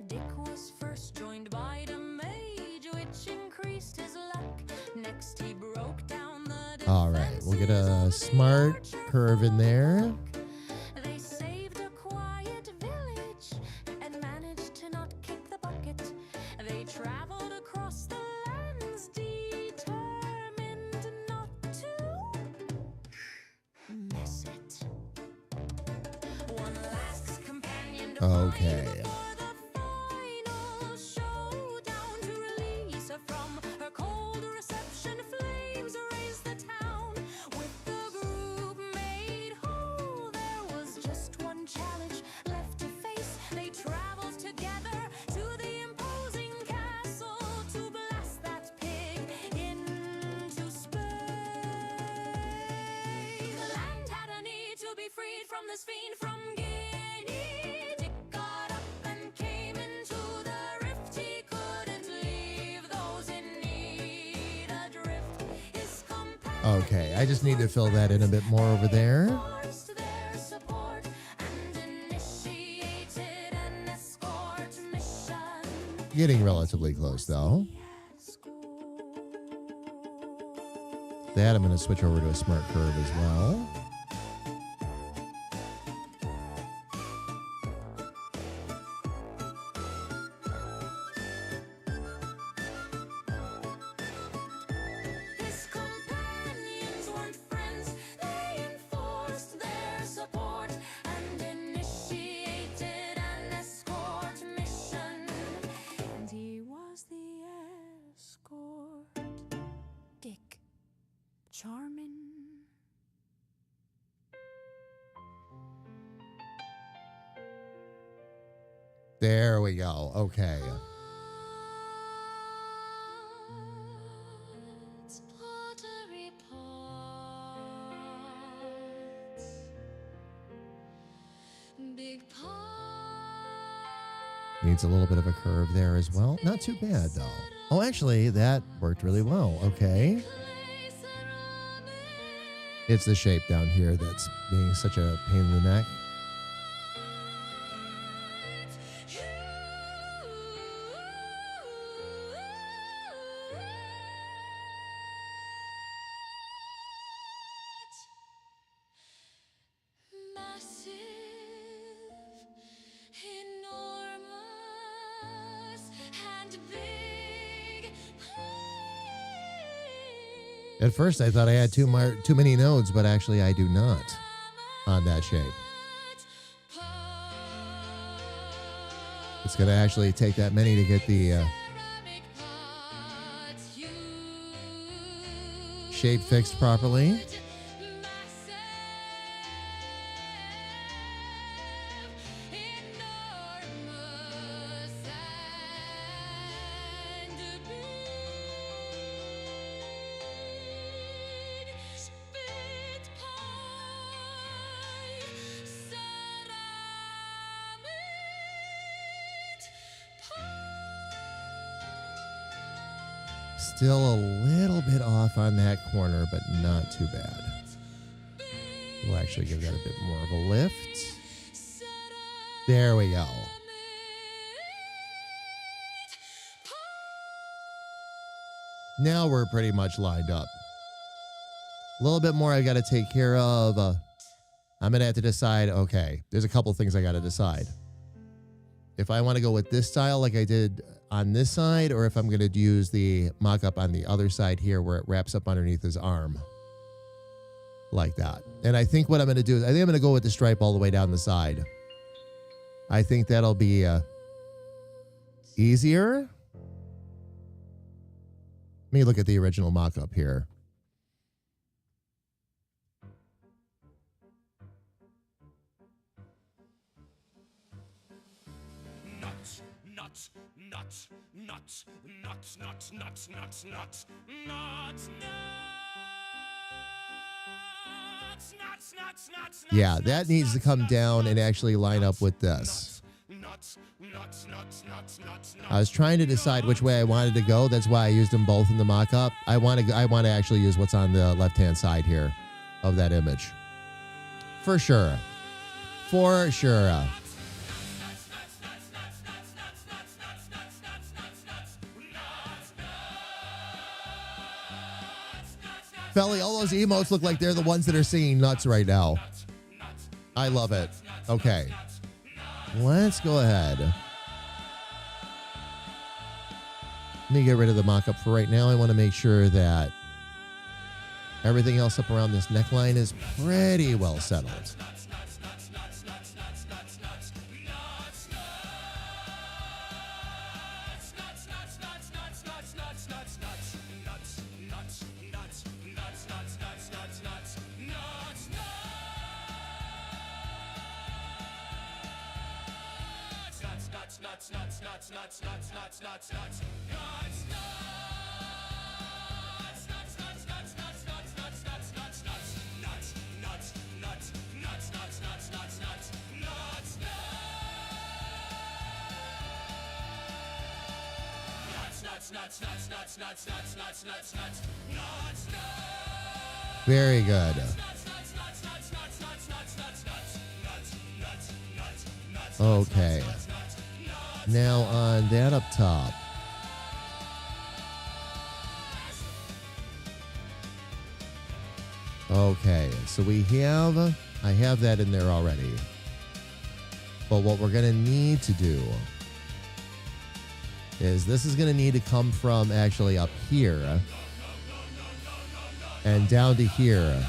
Dick was first joined by the mage, which increased his luck. Next, he broke down the All right, we'll get a smart curve in there. They saved a quiet village and managed to not kick the bucket. They traveled across the lands, determined not to mess it. One last companion to Okay. find before the final showdown. To release her from her cold reception, flames raised the town. With the group made whole, there was just one challenge left to face. They traveled together to the imposing castle to blast that pig into space. The land had a need to be freed from this fiend from Guinea. Dick got up and came into the rift. He couldn't leave those in need adrift. His companions Okay, I just need to fill that in a bit more over there. forced their support and initiated an escort mission. Getting relatively close, though. That I'm going to switch over to a smart curve as well. His companions weren't friends. They enforced their support and initiated an escort mission. And he was the escort. Dick. Charming. There we go. Okay. Pottery pots. Big pots. Needs a little bit of a curve there as well. Not too bad, though. Oh, actually, that worked really well. Okay. It's the shape down here that's being such a pain in the neck. Massive, enormous, and big. At first, I thought I had too many nodes, but actually, I do not on that shape. It's going to actually take that many to get the shape fixed properly. Still a little bit off on that corner, but not too bad. We'll actually give that a bit more of a lift. There we go. Now we're pretty much lined up. A little bit more I got to take care of. I'm going to have to decide, okay, there's a couple things I got to decide. If I want to go with this style like I did on this side, or if I'm going to use the mock-up on the other side here where it wraps up underneath his arm. Like that. And I think what I'm going to do is I think I'm going to go with the stripe all the way down the side. I think that'll be easier. Let me look at the original mock-up here. Nuts, nuts, nuts, nuts, nuts, nuts, nuts, nuts, nuts, nuts, nuts. Yeah, that needs to come down and actually line up with this. I was trying to decide which way I wanted to go. That's why I used them both in the mock-up. I want to actually use what's on the left-hand side here of that image. For sure. For sure. Felly, all those emotes look like they're the ones that are singing nuts right now. I love it. Okay. Let's go ahead. Let me get rid of the mock-up for right now. I want to make sure that everything else up around this neckline is pretty well settled. Very good. Okay. Now on that up top. Okay, so I have that in there already. But what we're going to need to do is this is going to need to come from actually up here and down to here.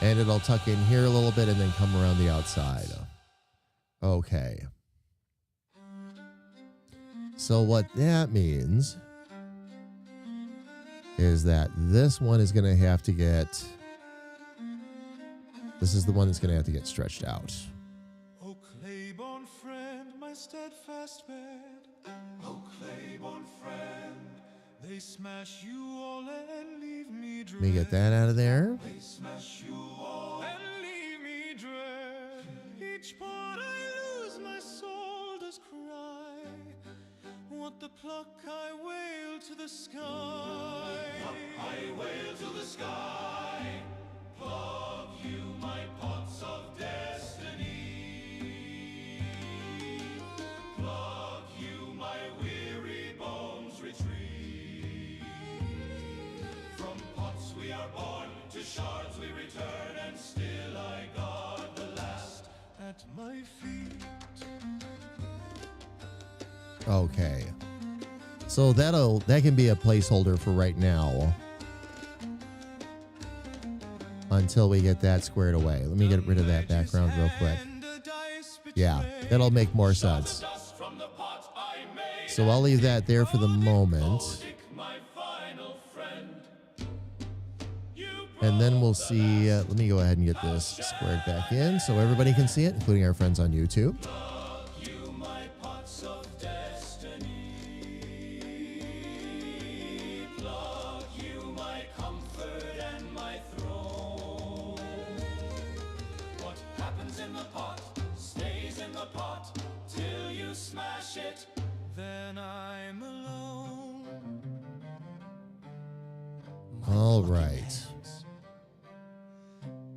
And it'll tuck in here a little bit and then come around the outside. Okay. So what that means is that this one is going to have to get... This is the one that's going to have to get stretched out. Oh, clay-born friend, my steadfast bed. Oh, clay-born friend, they smash you all and leave me dread. Let me get that out of there. They smash you all and leave me dread. Each part I lose, my soul does cry. What the pluck I wail to the sky. I wail to the sky. Plug you my pots of destiny. Plug you my weary bones retreat. From pots we are born, to shards we return, and still I guard the last at my feet. Okay. So that can be a placeholder for right now until we get that squared away. Let me get rid of that background real quick. Yeah, that'll make more sense. So I'll leave that there for the moment. And then we'll see. Let me go ahead and get this squared back in so everybody can see it, including our friends on YouTube. All right.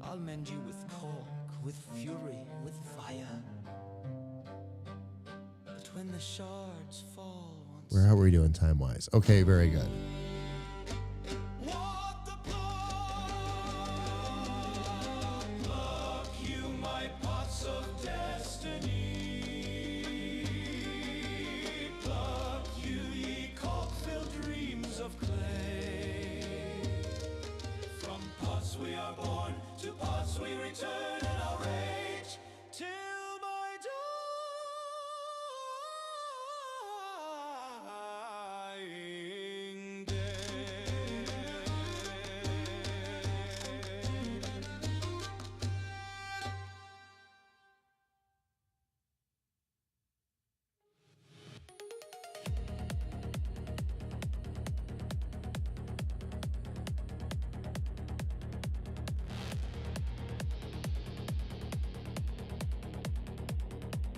I'll mend you with cork, with fury, with fire. But when the shards fall once How are we doing time-wise? Okay, very good. Walk the pluck, you my pots of destiny. Pluck you, ye cork-filled dreams of clay. From pots we are born, to pots we return, and I'll rage till my dying day.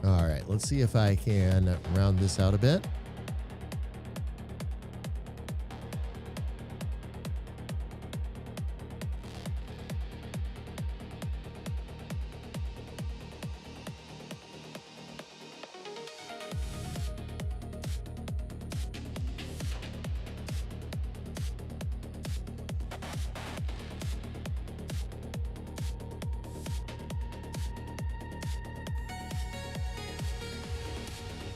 All right, let's see if I can round this out a bit.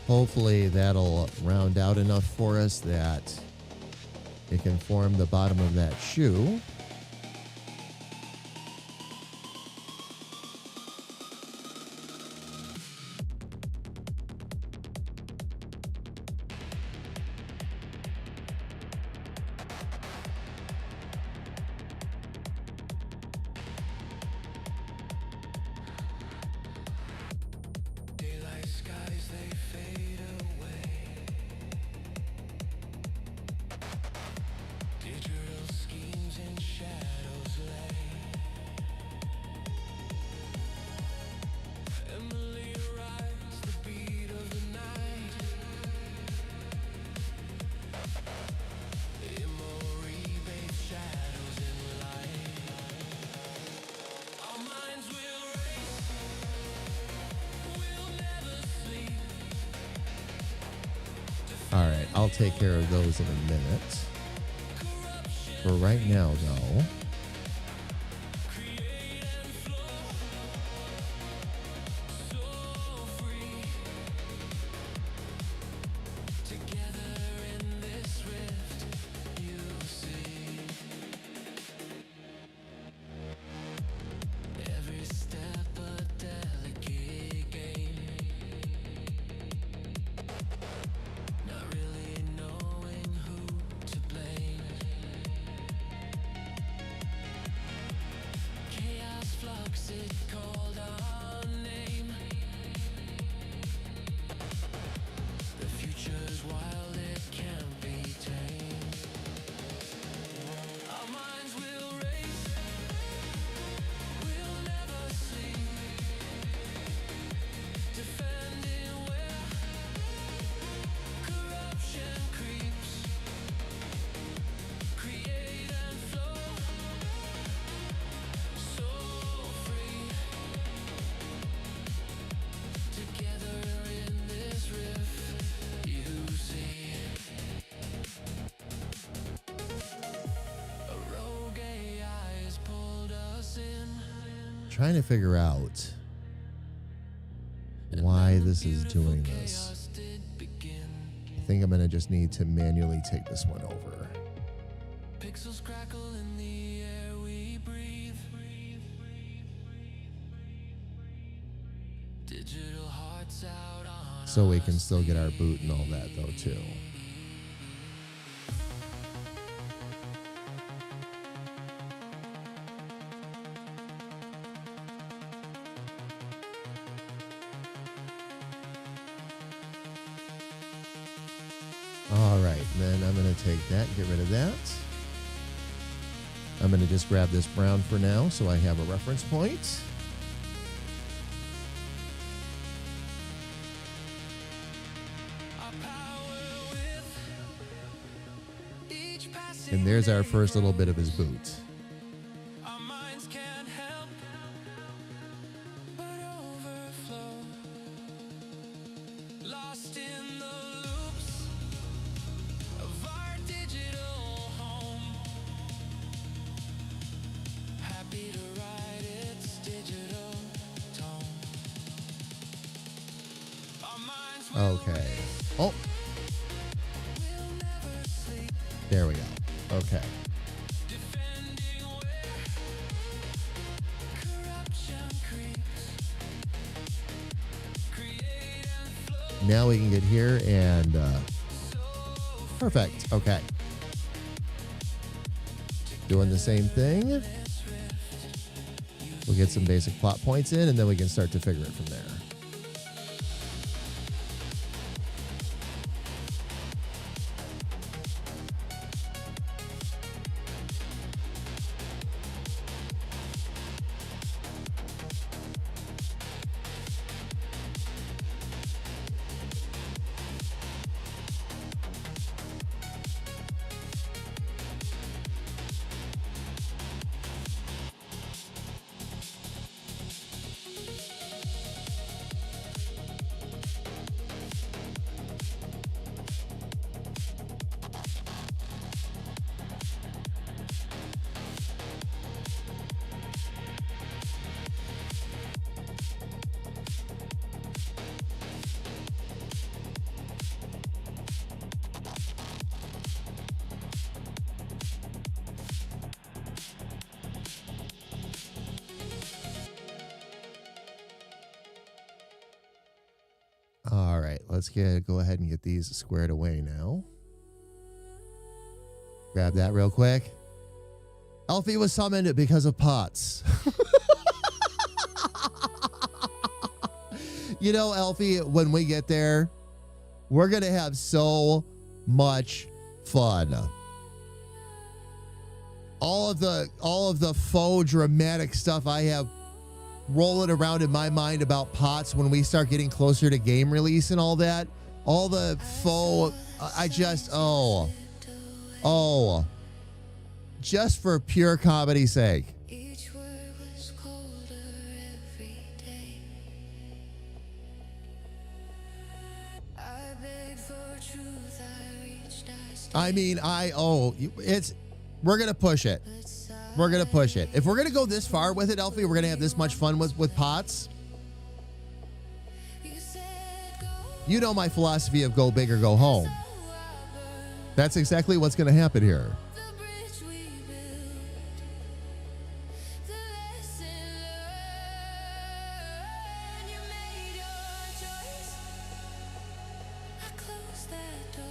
Hopefully that'll round out enough for us that it can form the bottom of that shoe. Daylight skies, they fade away. Digital schemes in shadows lay. Emily rides the beat of the night. Emory bathes shadows in light. Our minds will race. We'll never sleep. All right, I'll take care of those in a minute. For right now, though, Create and flow. So free. Together in this rift, you see. Every step a delicate game. Not really knowing who to blame. Chaos flux, it called our name. The future's wild, it can't be tamed. Our minds will race. We'll never sleep. Defending where corruption creeps. Create and flow. So free. Together in this rift, you see. A rogue AI has pulled us in. trying to figure out why this is doing this. Chaos did begin. I think I'm going to just need to manually take this one over. Pixels crackle in the air we breathe. Digital hearts out on So we can still get our boot and all that, though, too. All right, then I'm going to take that, get rid of that. I'm going to just grab this brown for now so I have a reference point. our power with each each passing And there's our day first little bit of his grows. boot. Our minds can't help but overflow, lost in the loops of our digital home. Happy to ride its digital tone. Our minds will Okay. Oh, will never sleep, there we go. Okay. defending where corruption creeps. Create and flow Now we can get here and so perfect. Okay. Doing the same thing. We'll get some basic plot points in and then we can start to figure it from there. All right, let's go ahead and get these squared away now. Grab that real quick. Elfie was summoned because of pots. You know, Elfie, when we get there, we're going to have so much fun. All of the faux dramatic stuff I have rolling around in my mind about pots when we start getting closer to game release and all that. All the faux, just for pure comedy's sake. Each word was colder every day. I begged for truth, I reached, I stayed. I mean, we're going to push it. We're going to push it. If we're going to go this far with it, Elfie, we're going to have this much fun with pots. You said go, You know my philosophy of go big or go home. so I burned That's exactly what's going to happen here. the bridge we built. The lesson learned, you made your choice. I closed that door,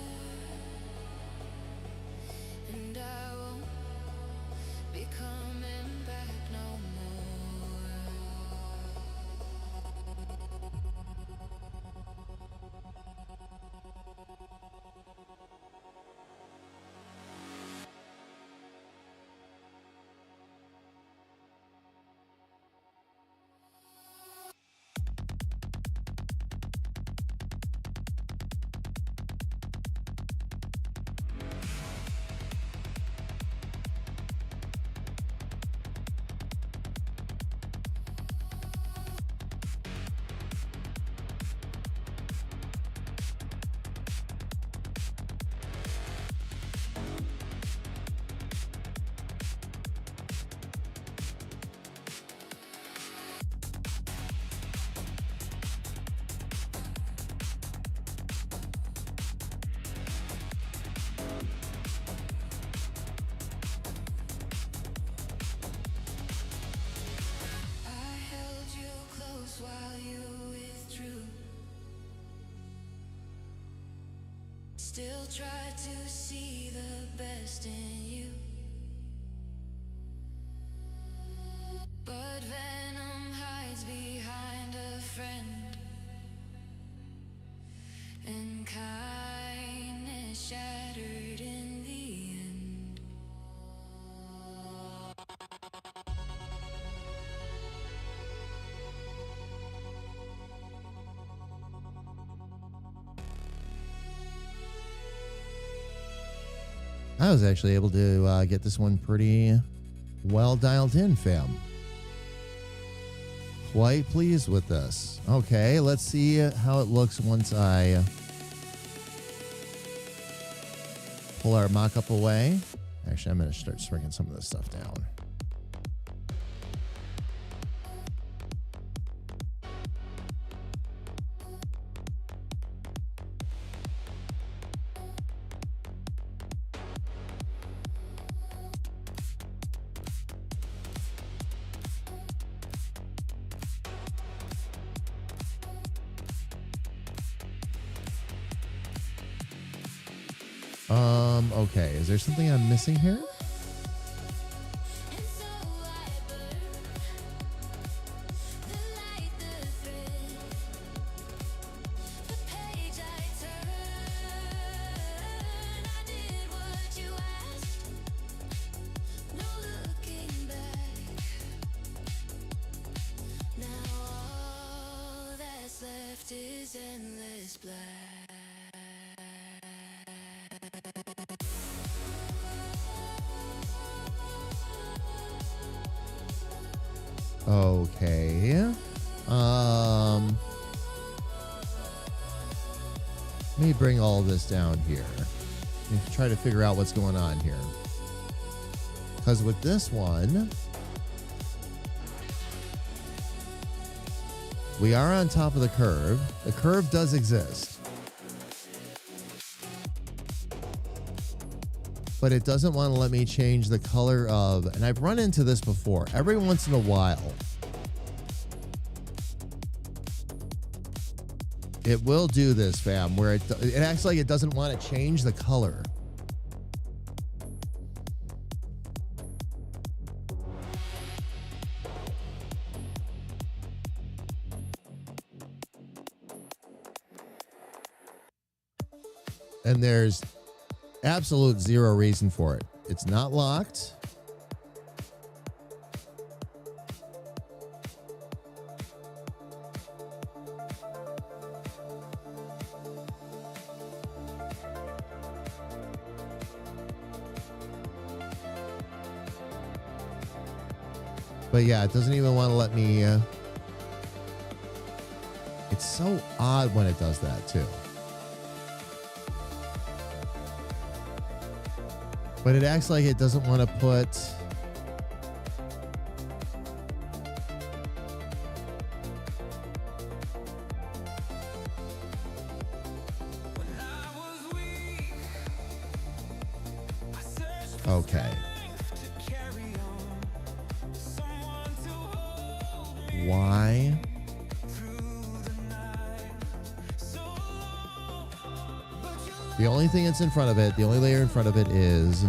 and I won't be coming back no more. I held you close while you withdrew. Still tried to see the best in you. But venom hides behind a friend, and kindness shattered in the end. I was actually able to get this one pretty well dialed in, fam. Quite pleased with this. Okay, let's see how it looks once I pull our mock-up away. Actually, I'm going to start shrinking some of this stuff down. Okay, is there something I'm missing here? And so I burn the light, the thread, the page I turn. I did what you asked, no looking back. Now all that's left is endless black. Okay. Let me bring all this down here. Let me try to figure out what's going on here. Because with this one, we are on top of the curve. The curve does exist. But it doesn't want to let me change the color of, and I've run into this before, every once in a while. It will do this, fam, where it acts like it doesn't want to change the color. And there's absolute zero reason for it. It's not locked. But yeah, it doesn't even want to let me. It's so odd when it does that too. But it acts like it doesn't want to put. Okay. Why? The only thing that's in front of it, the only layer in front of it is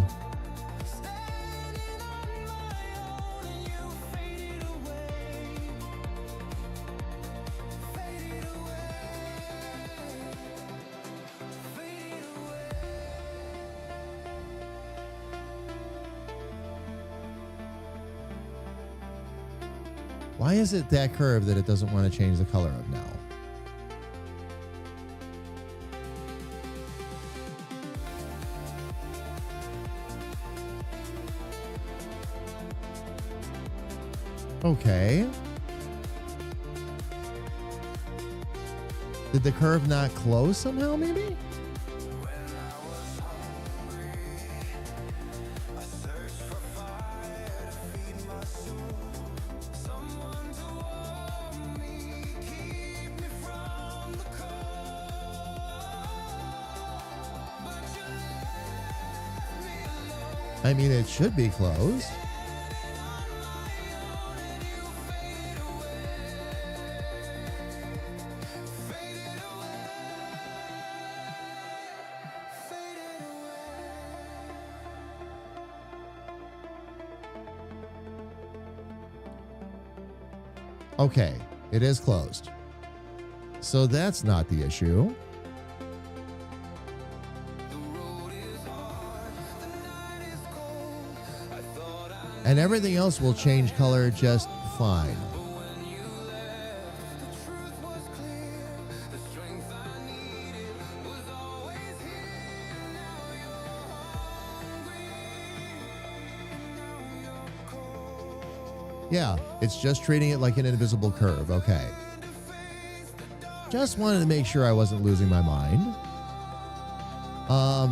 why is it that curve that it doesn't want to change the color of now? Okay. Did the curve not close somehow, maybe? I mean, it should be closed. Okay, it is closed. So that's not the issue. And everything else will change color just fine. Yeah, it's just treating it like an invisible curve. Okay. Just wanted to make sure I wasn't losing my mind.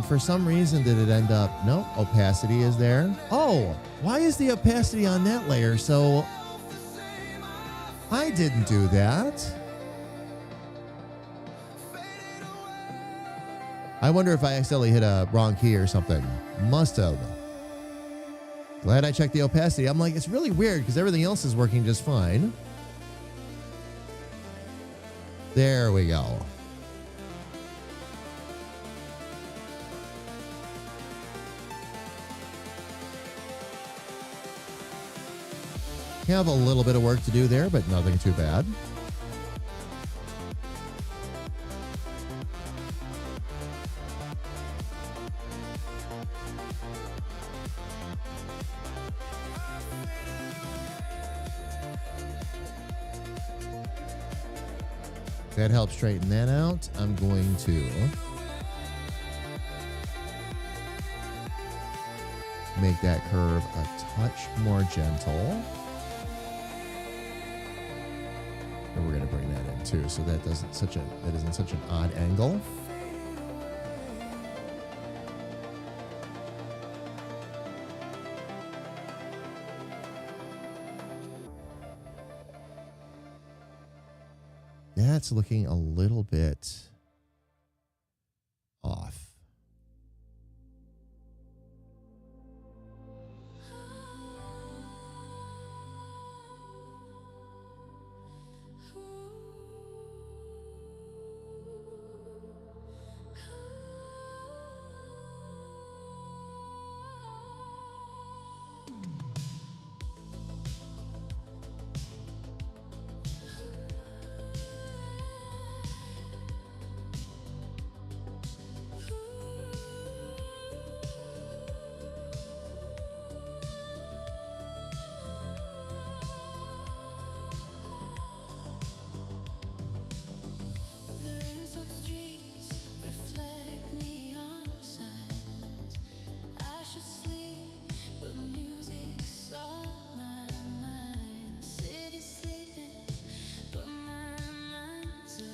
For some reason, did it end up? No, opacity is there. Oh, why is the opacity on that layer? So I didn't do that. I wonder if I accidentally hit a wrong key or something. Must have. Glad I checked the opacity. I'm like, it's really weird because everything else is working just fine. There we go. Have a little bit of work to do there, but nothing too bad. That helps straighten that out. I'm going to make that curve a touch more gentle. And we're going to bring that in too, so that isn't such an odd angle. That's looking a little bit off.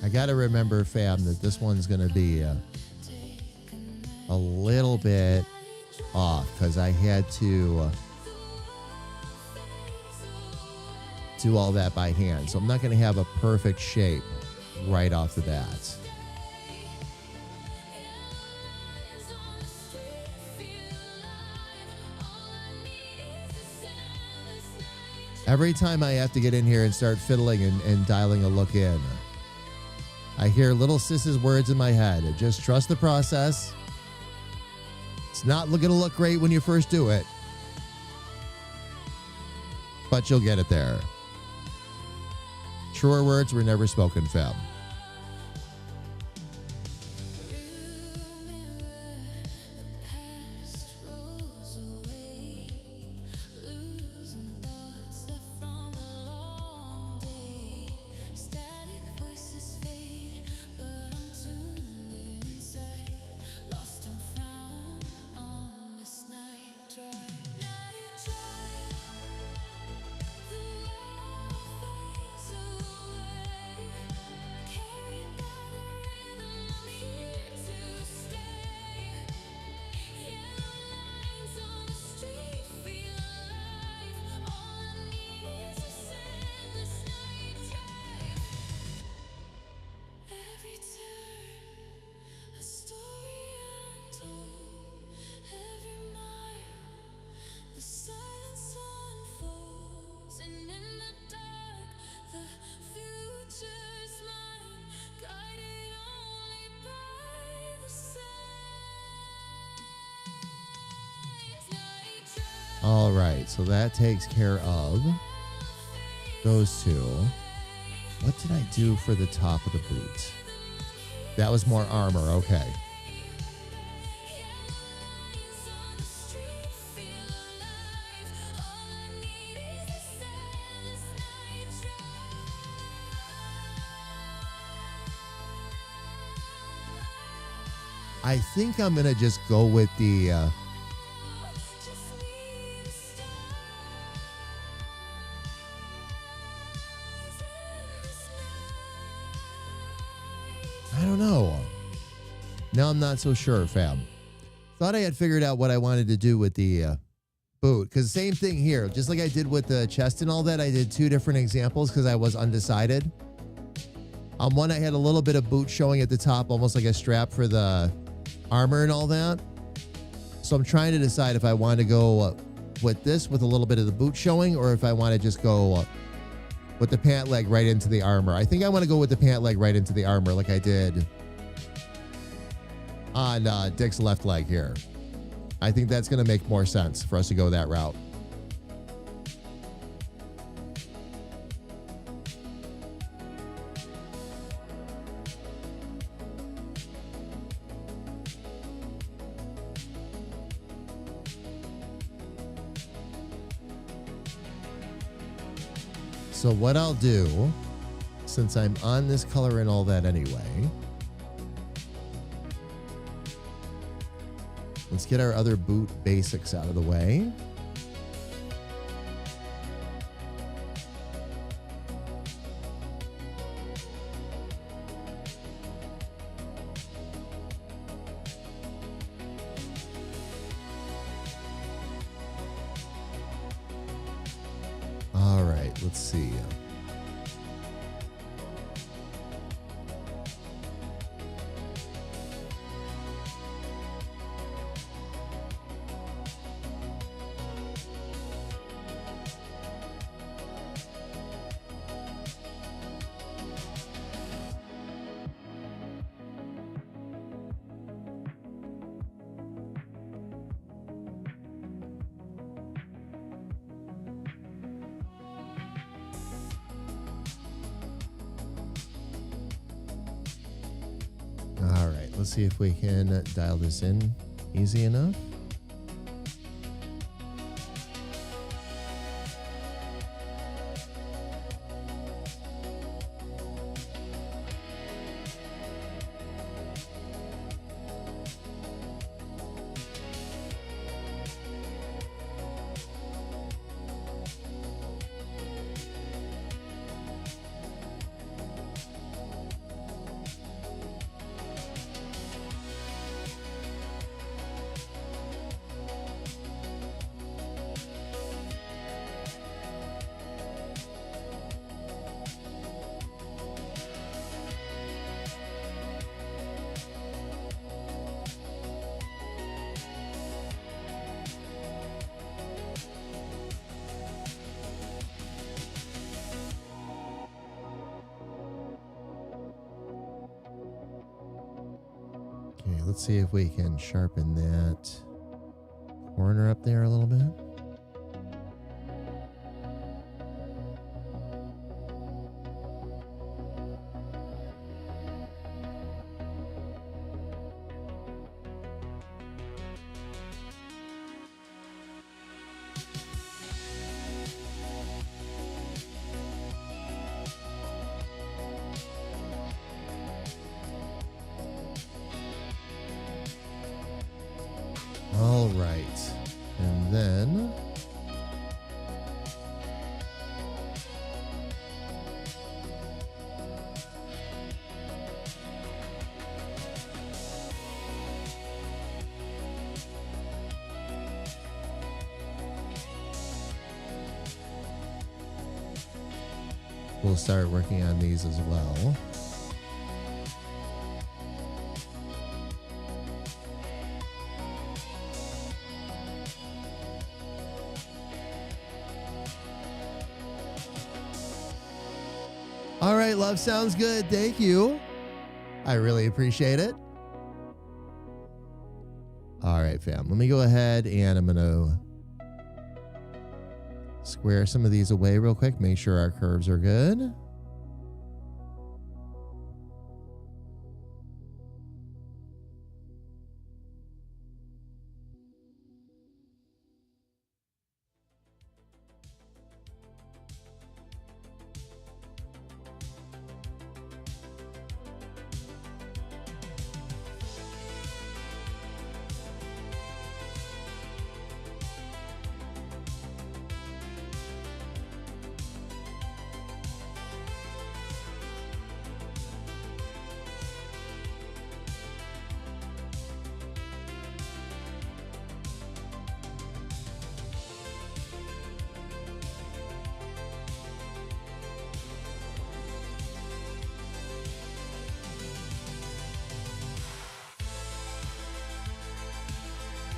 I got to remember, fam, that this one's going to be a little bit off because I had to do all that by hand. So I'm not going to have a perfect shape right off the bat. Every time I have to get in here and start fiddling and dialing a look in, I hear little sis's words in my head. Just trust the process. It's not going to look great when you first do it, but you'll get it there. Truer words were never spoken, fam. All right, so that takes care of those two. What did I do for the top of the boot? That was more armor, okay. I think I'm going to just go with the... not so sure, fam. Thought I had figured out what I wanted to do with the boot. Because same thing here. Just like I did with the chest and all that, I did 2 different examples because I was undecided. On one, I had a little bit of boot showing at the top, almost like a strap for the armor and all that. So I'm trying to decide if I want to go with this with a little bit of the boot showing, or if I want to just go with the pant leg right into the armor. I think I want to go with the pant leg right into the armor like I did on Dick's left leg here. I think that's going to make more sense for us to go that route. So what I'll do, since I'm on this color and all that anyway, let's get our other boot basics out of the way. All right, let's see. All right, let's see if we can dial this in easy enough. Okay, let's see if we can sharpen that corner up there a little bit. All right, and then we'll start working on these as well. All right, love, sounds good. Thank you. I really appreciate it. All right, fam. Let me go ahead and I'm going to square some of these away real quick. Make sure our curves are good.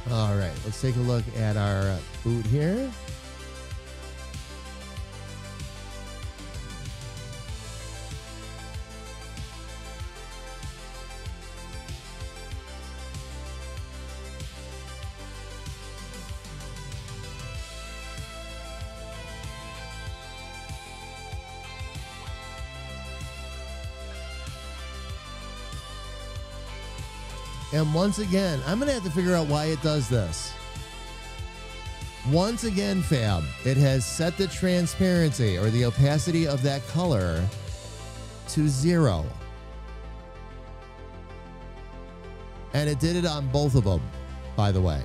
All right, let's take a look at our boot here. And once again, I'm going to have to figure out why it does this. Once again, fam, it has set the transparency or the opacity of that color to 0. And it did it on both of them, by the way.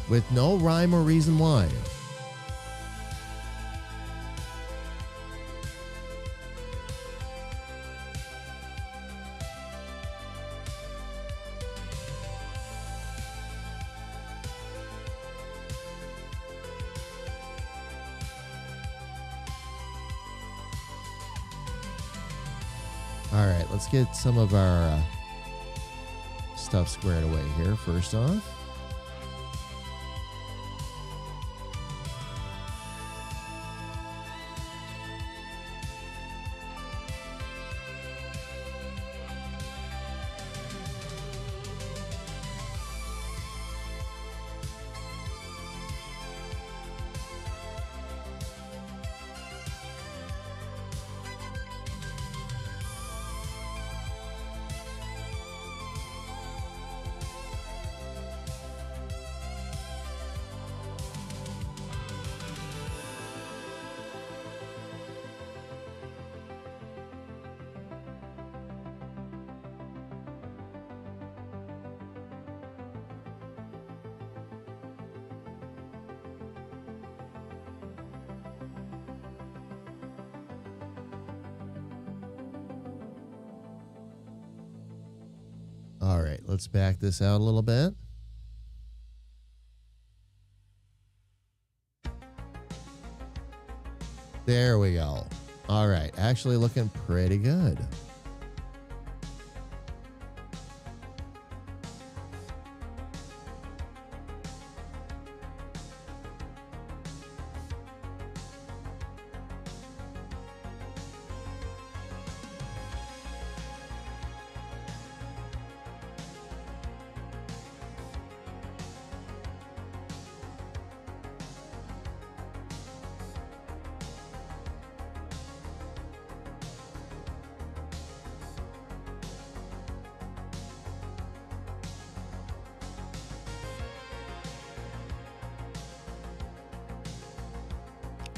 With no rhyme or reason why. All right, let's get some of our stuff squared away here first off. All right, let's back this out a little bit. There we go. All right, actually looking pretty good.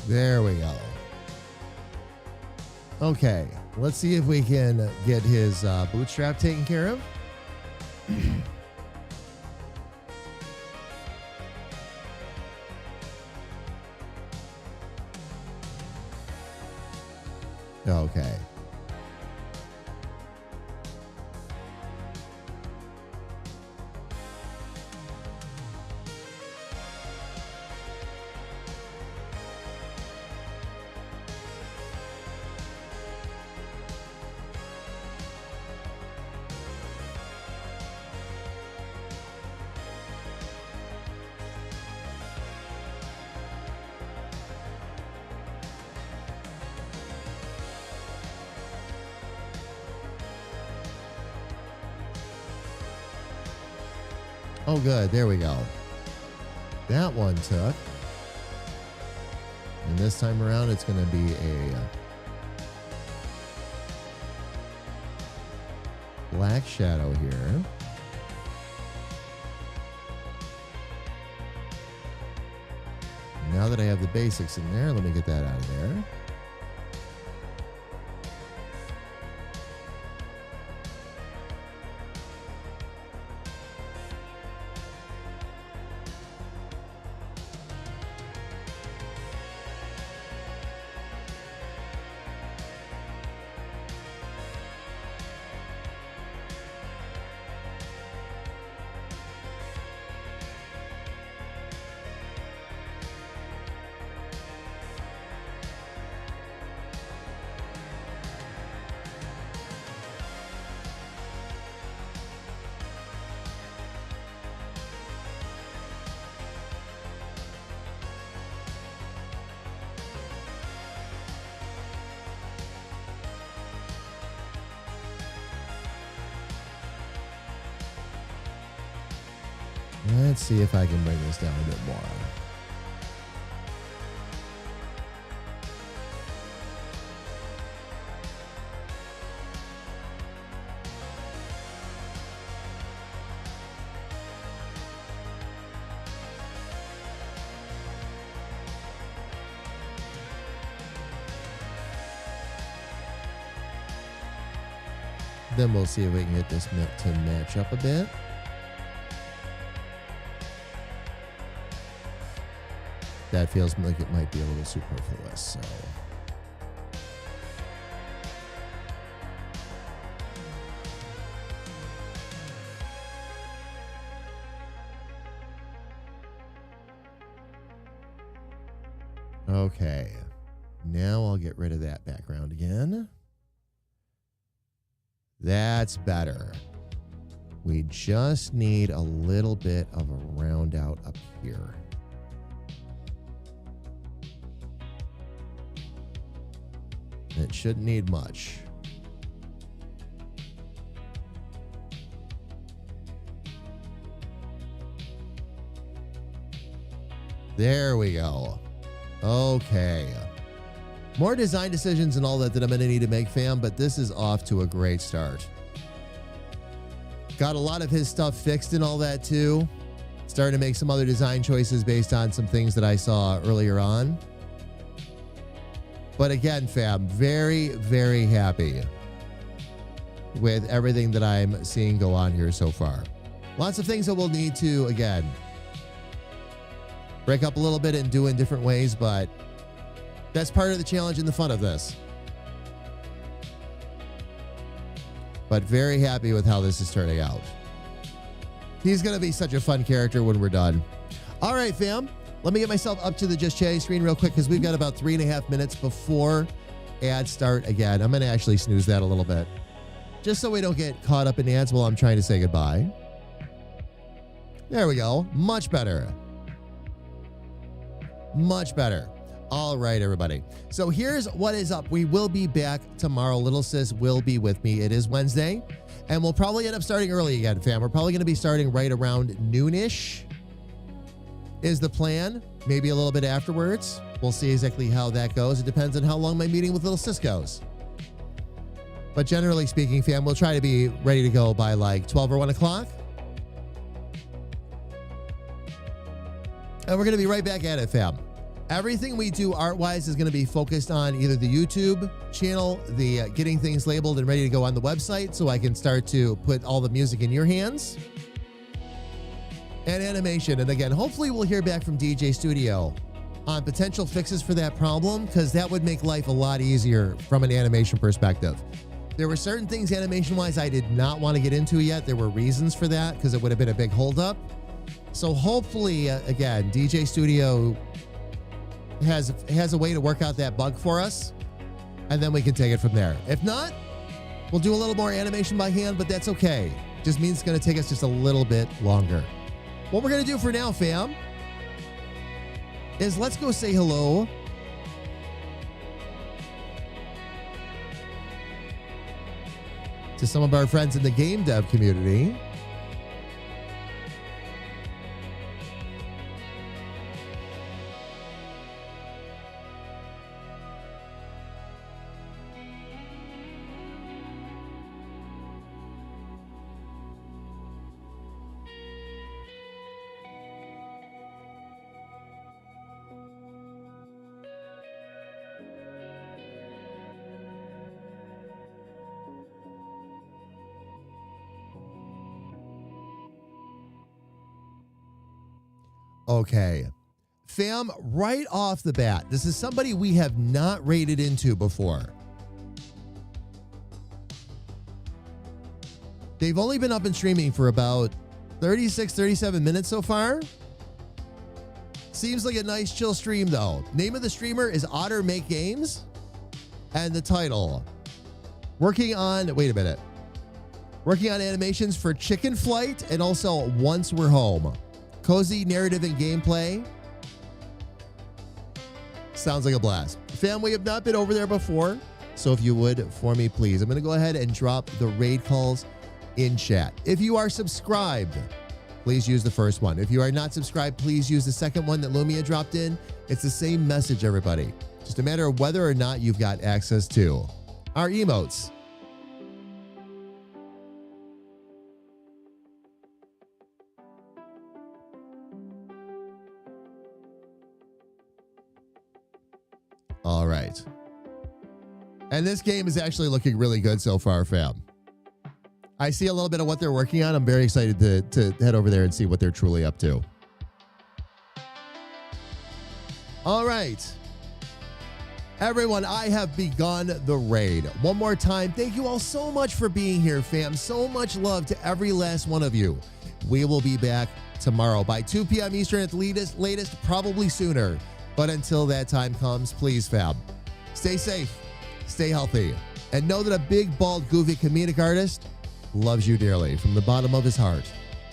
There we go. Okay, let's see if we can get his bootstrap taken care of. Okay. Oh, good. There we go. That one took. And this time around, it's going to be a black shadow here. Now that I have the basics in there, let me get that out of there. Let's see if I can bring this down a bit more. Then we'll see if we can get this to match up a bit. That feels like it might be a little superfluous, so. Okay. Now I'll get rid of that background again. That's better. We just need a little bit of a round out up here. It shouldn't need much. There we go. Okay. More design decisions and all that I'm going to need to make, fam, but this is off to a great start. Got a lot of his stuff fixed and all that too. Starting to make some other design choices based on some things that I saw earlier on. But again, fam, very, very happy with everything that I'm seeing go on here so far. Lots of things that we'll need to, again, break up a little bit and do in different ways, but that's part of the challenge and the fun of this. But very happy with how this is turning out. He's going to be such a fun character when we're done. All right, fam. Let me get myself up to the Just Chatting screen real quick because we've got about 3.5 minutes before ads start again. I'm going to actually snooze that a little bit just so we don't get caught up in ads while I'm trying to say goodbye. There we go. Much better. Much better. All right, everybody. So here's what is up. We will be back tomorrow. Little sis will be with me. It is Wednesday, and we'll probably end up starting early again, fam. We're probably going to be starting right around noonish is the plan. Maybe a little bit afterwards. We'll see exactly how that goes. It depends on how long my meeting with Little Sis goes. But generally speaking, fam, we'll try to be ready to go by like 12 or 1 o'clock. And we're going to be right back at it, fam. Everything we do art-wise is going to be focused on either the YouTube channel, the getting things labeled and ready to go on the website so I can start to put all the music in your hands, and animation. And again, hopefully we'll hear back from DJ Studio on potential fixes for that problem, because that would make life a lot easier from an animation perspective. There were certain things animation-wise I did not want to get into yet. There were reasons for that because it would have been a big holdup. So hopefully, again, DJ Studio has a way to work out that bug for us, and then we can take it from there. If not, we'll do a little more animation by hand, but that's okay. Just means it's going to take us just a little bit longer. What we're going to do for now, fam, is let's go say hello to some of our friends in the game dev community. Okay, fam, right off the bat, this is somebody we have not rated into before. They've only been up and streaming for about 36, 37 minutes so far. Seems like a nice chill stream though. Name of the streamer is Otter Make Games. And the title, working on animations for Chicken Flight and also Once We're Home. Cozy narrative and gameplay. Sounds like a blast. Fam, we have not been over there before, so if you would, for me, please. I'm going to go ahead and drop the raid calls in chat. If you are subscribed please use the first one. If you are not subscribed, please use the second one that Lumia dropped in. It's the same message, everybody. Just a matter of whether or not you've got access to our emotes. All right. And this game is actually looking really good so far, fam. I see a little bit of what they're working on. I'm very excited to head over there and see what they're truly up to. All right. Everyone, I have begun the raid. One more time, thank you all so much for being here, fam. So much love to every last one of you. We will be back tomorrow by 2 p.m. Eastern at the latest, probably sooner. But until that time comes, please, fam, stay safe, stay healthy, and know that a big, bald, goofy comedic artist loves you dearly from the bottom of his heart.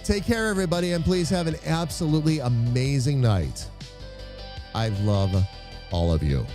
Take care, everybody, and please have an absolutely amazing night. I love all of you.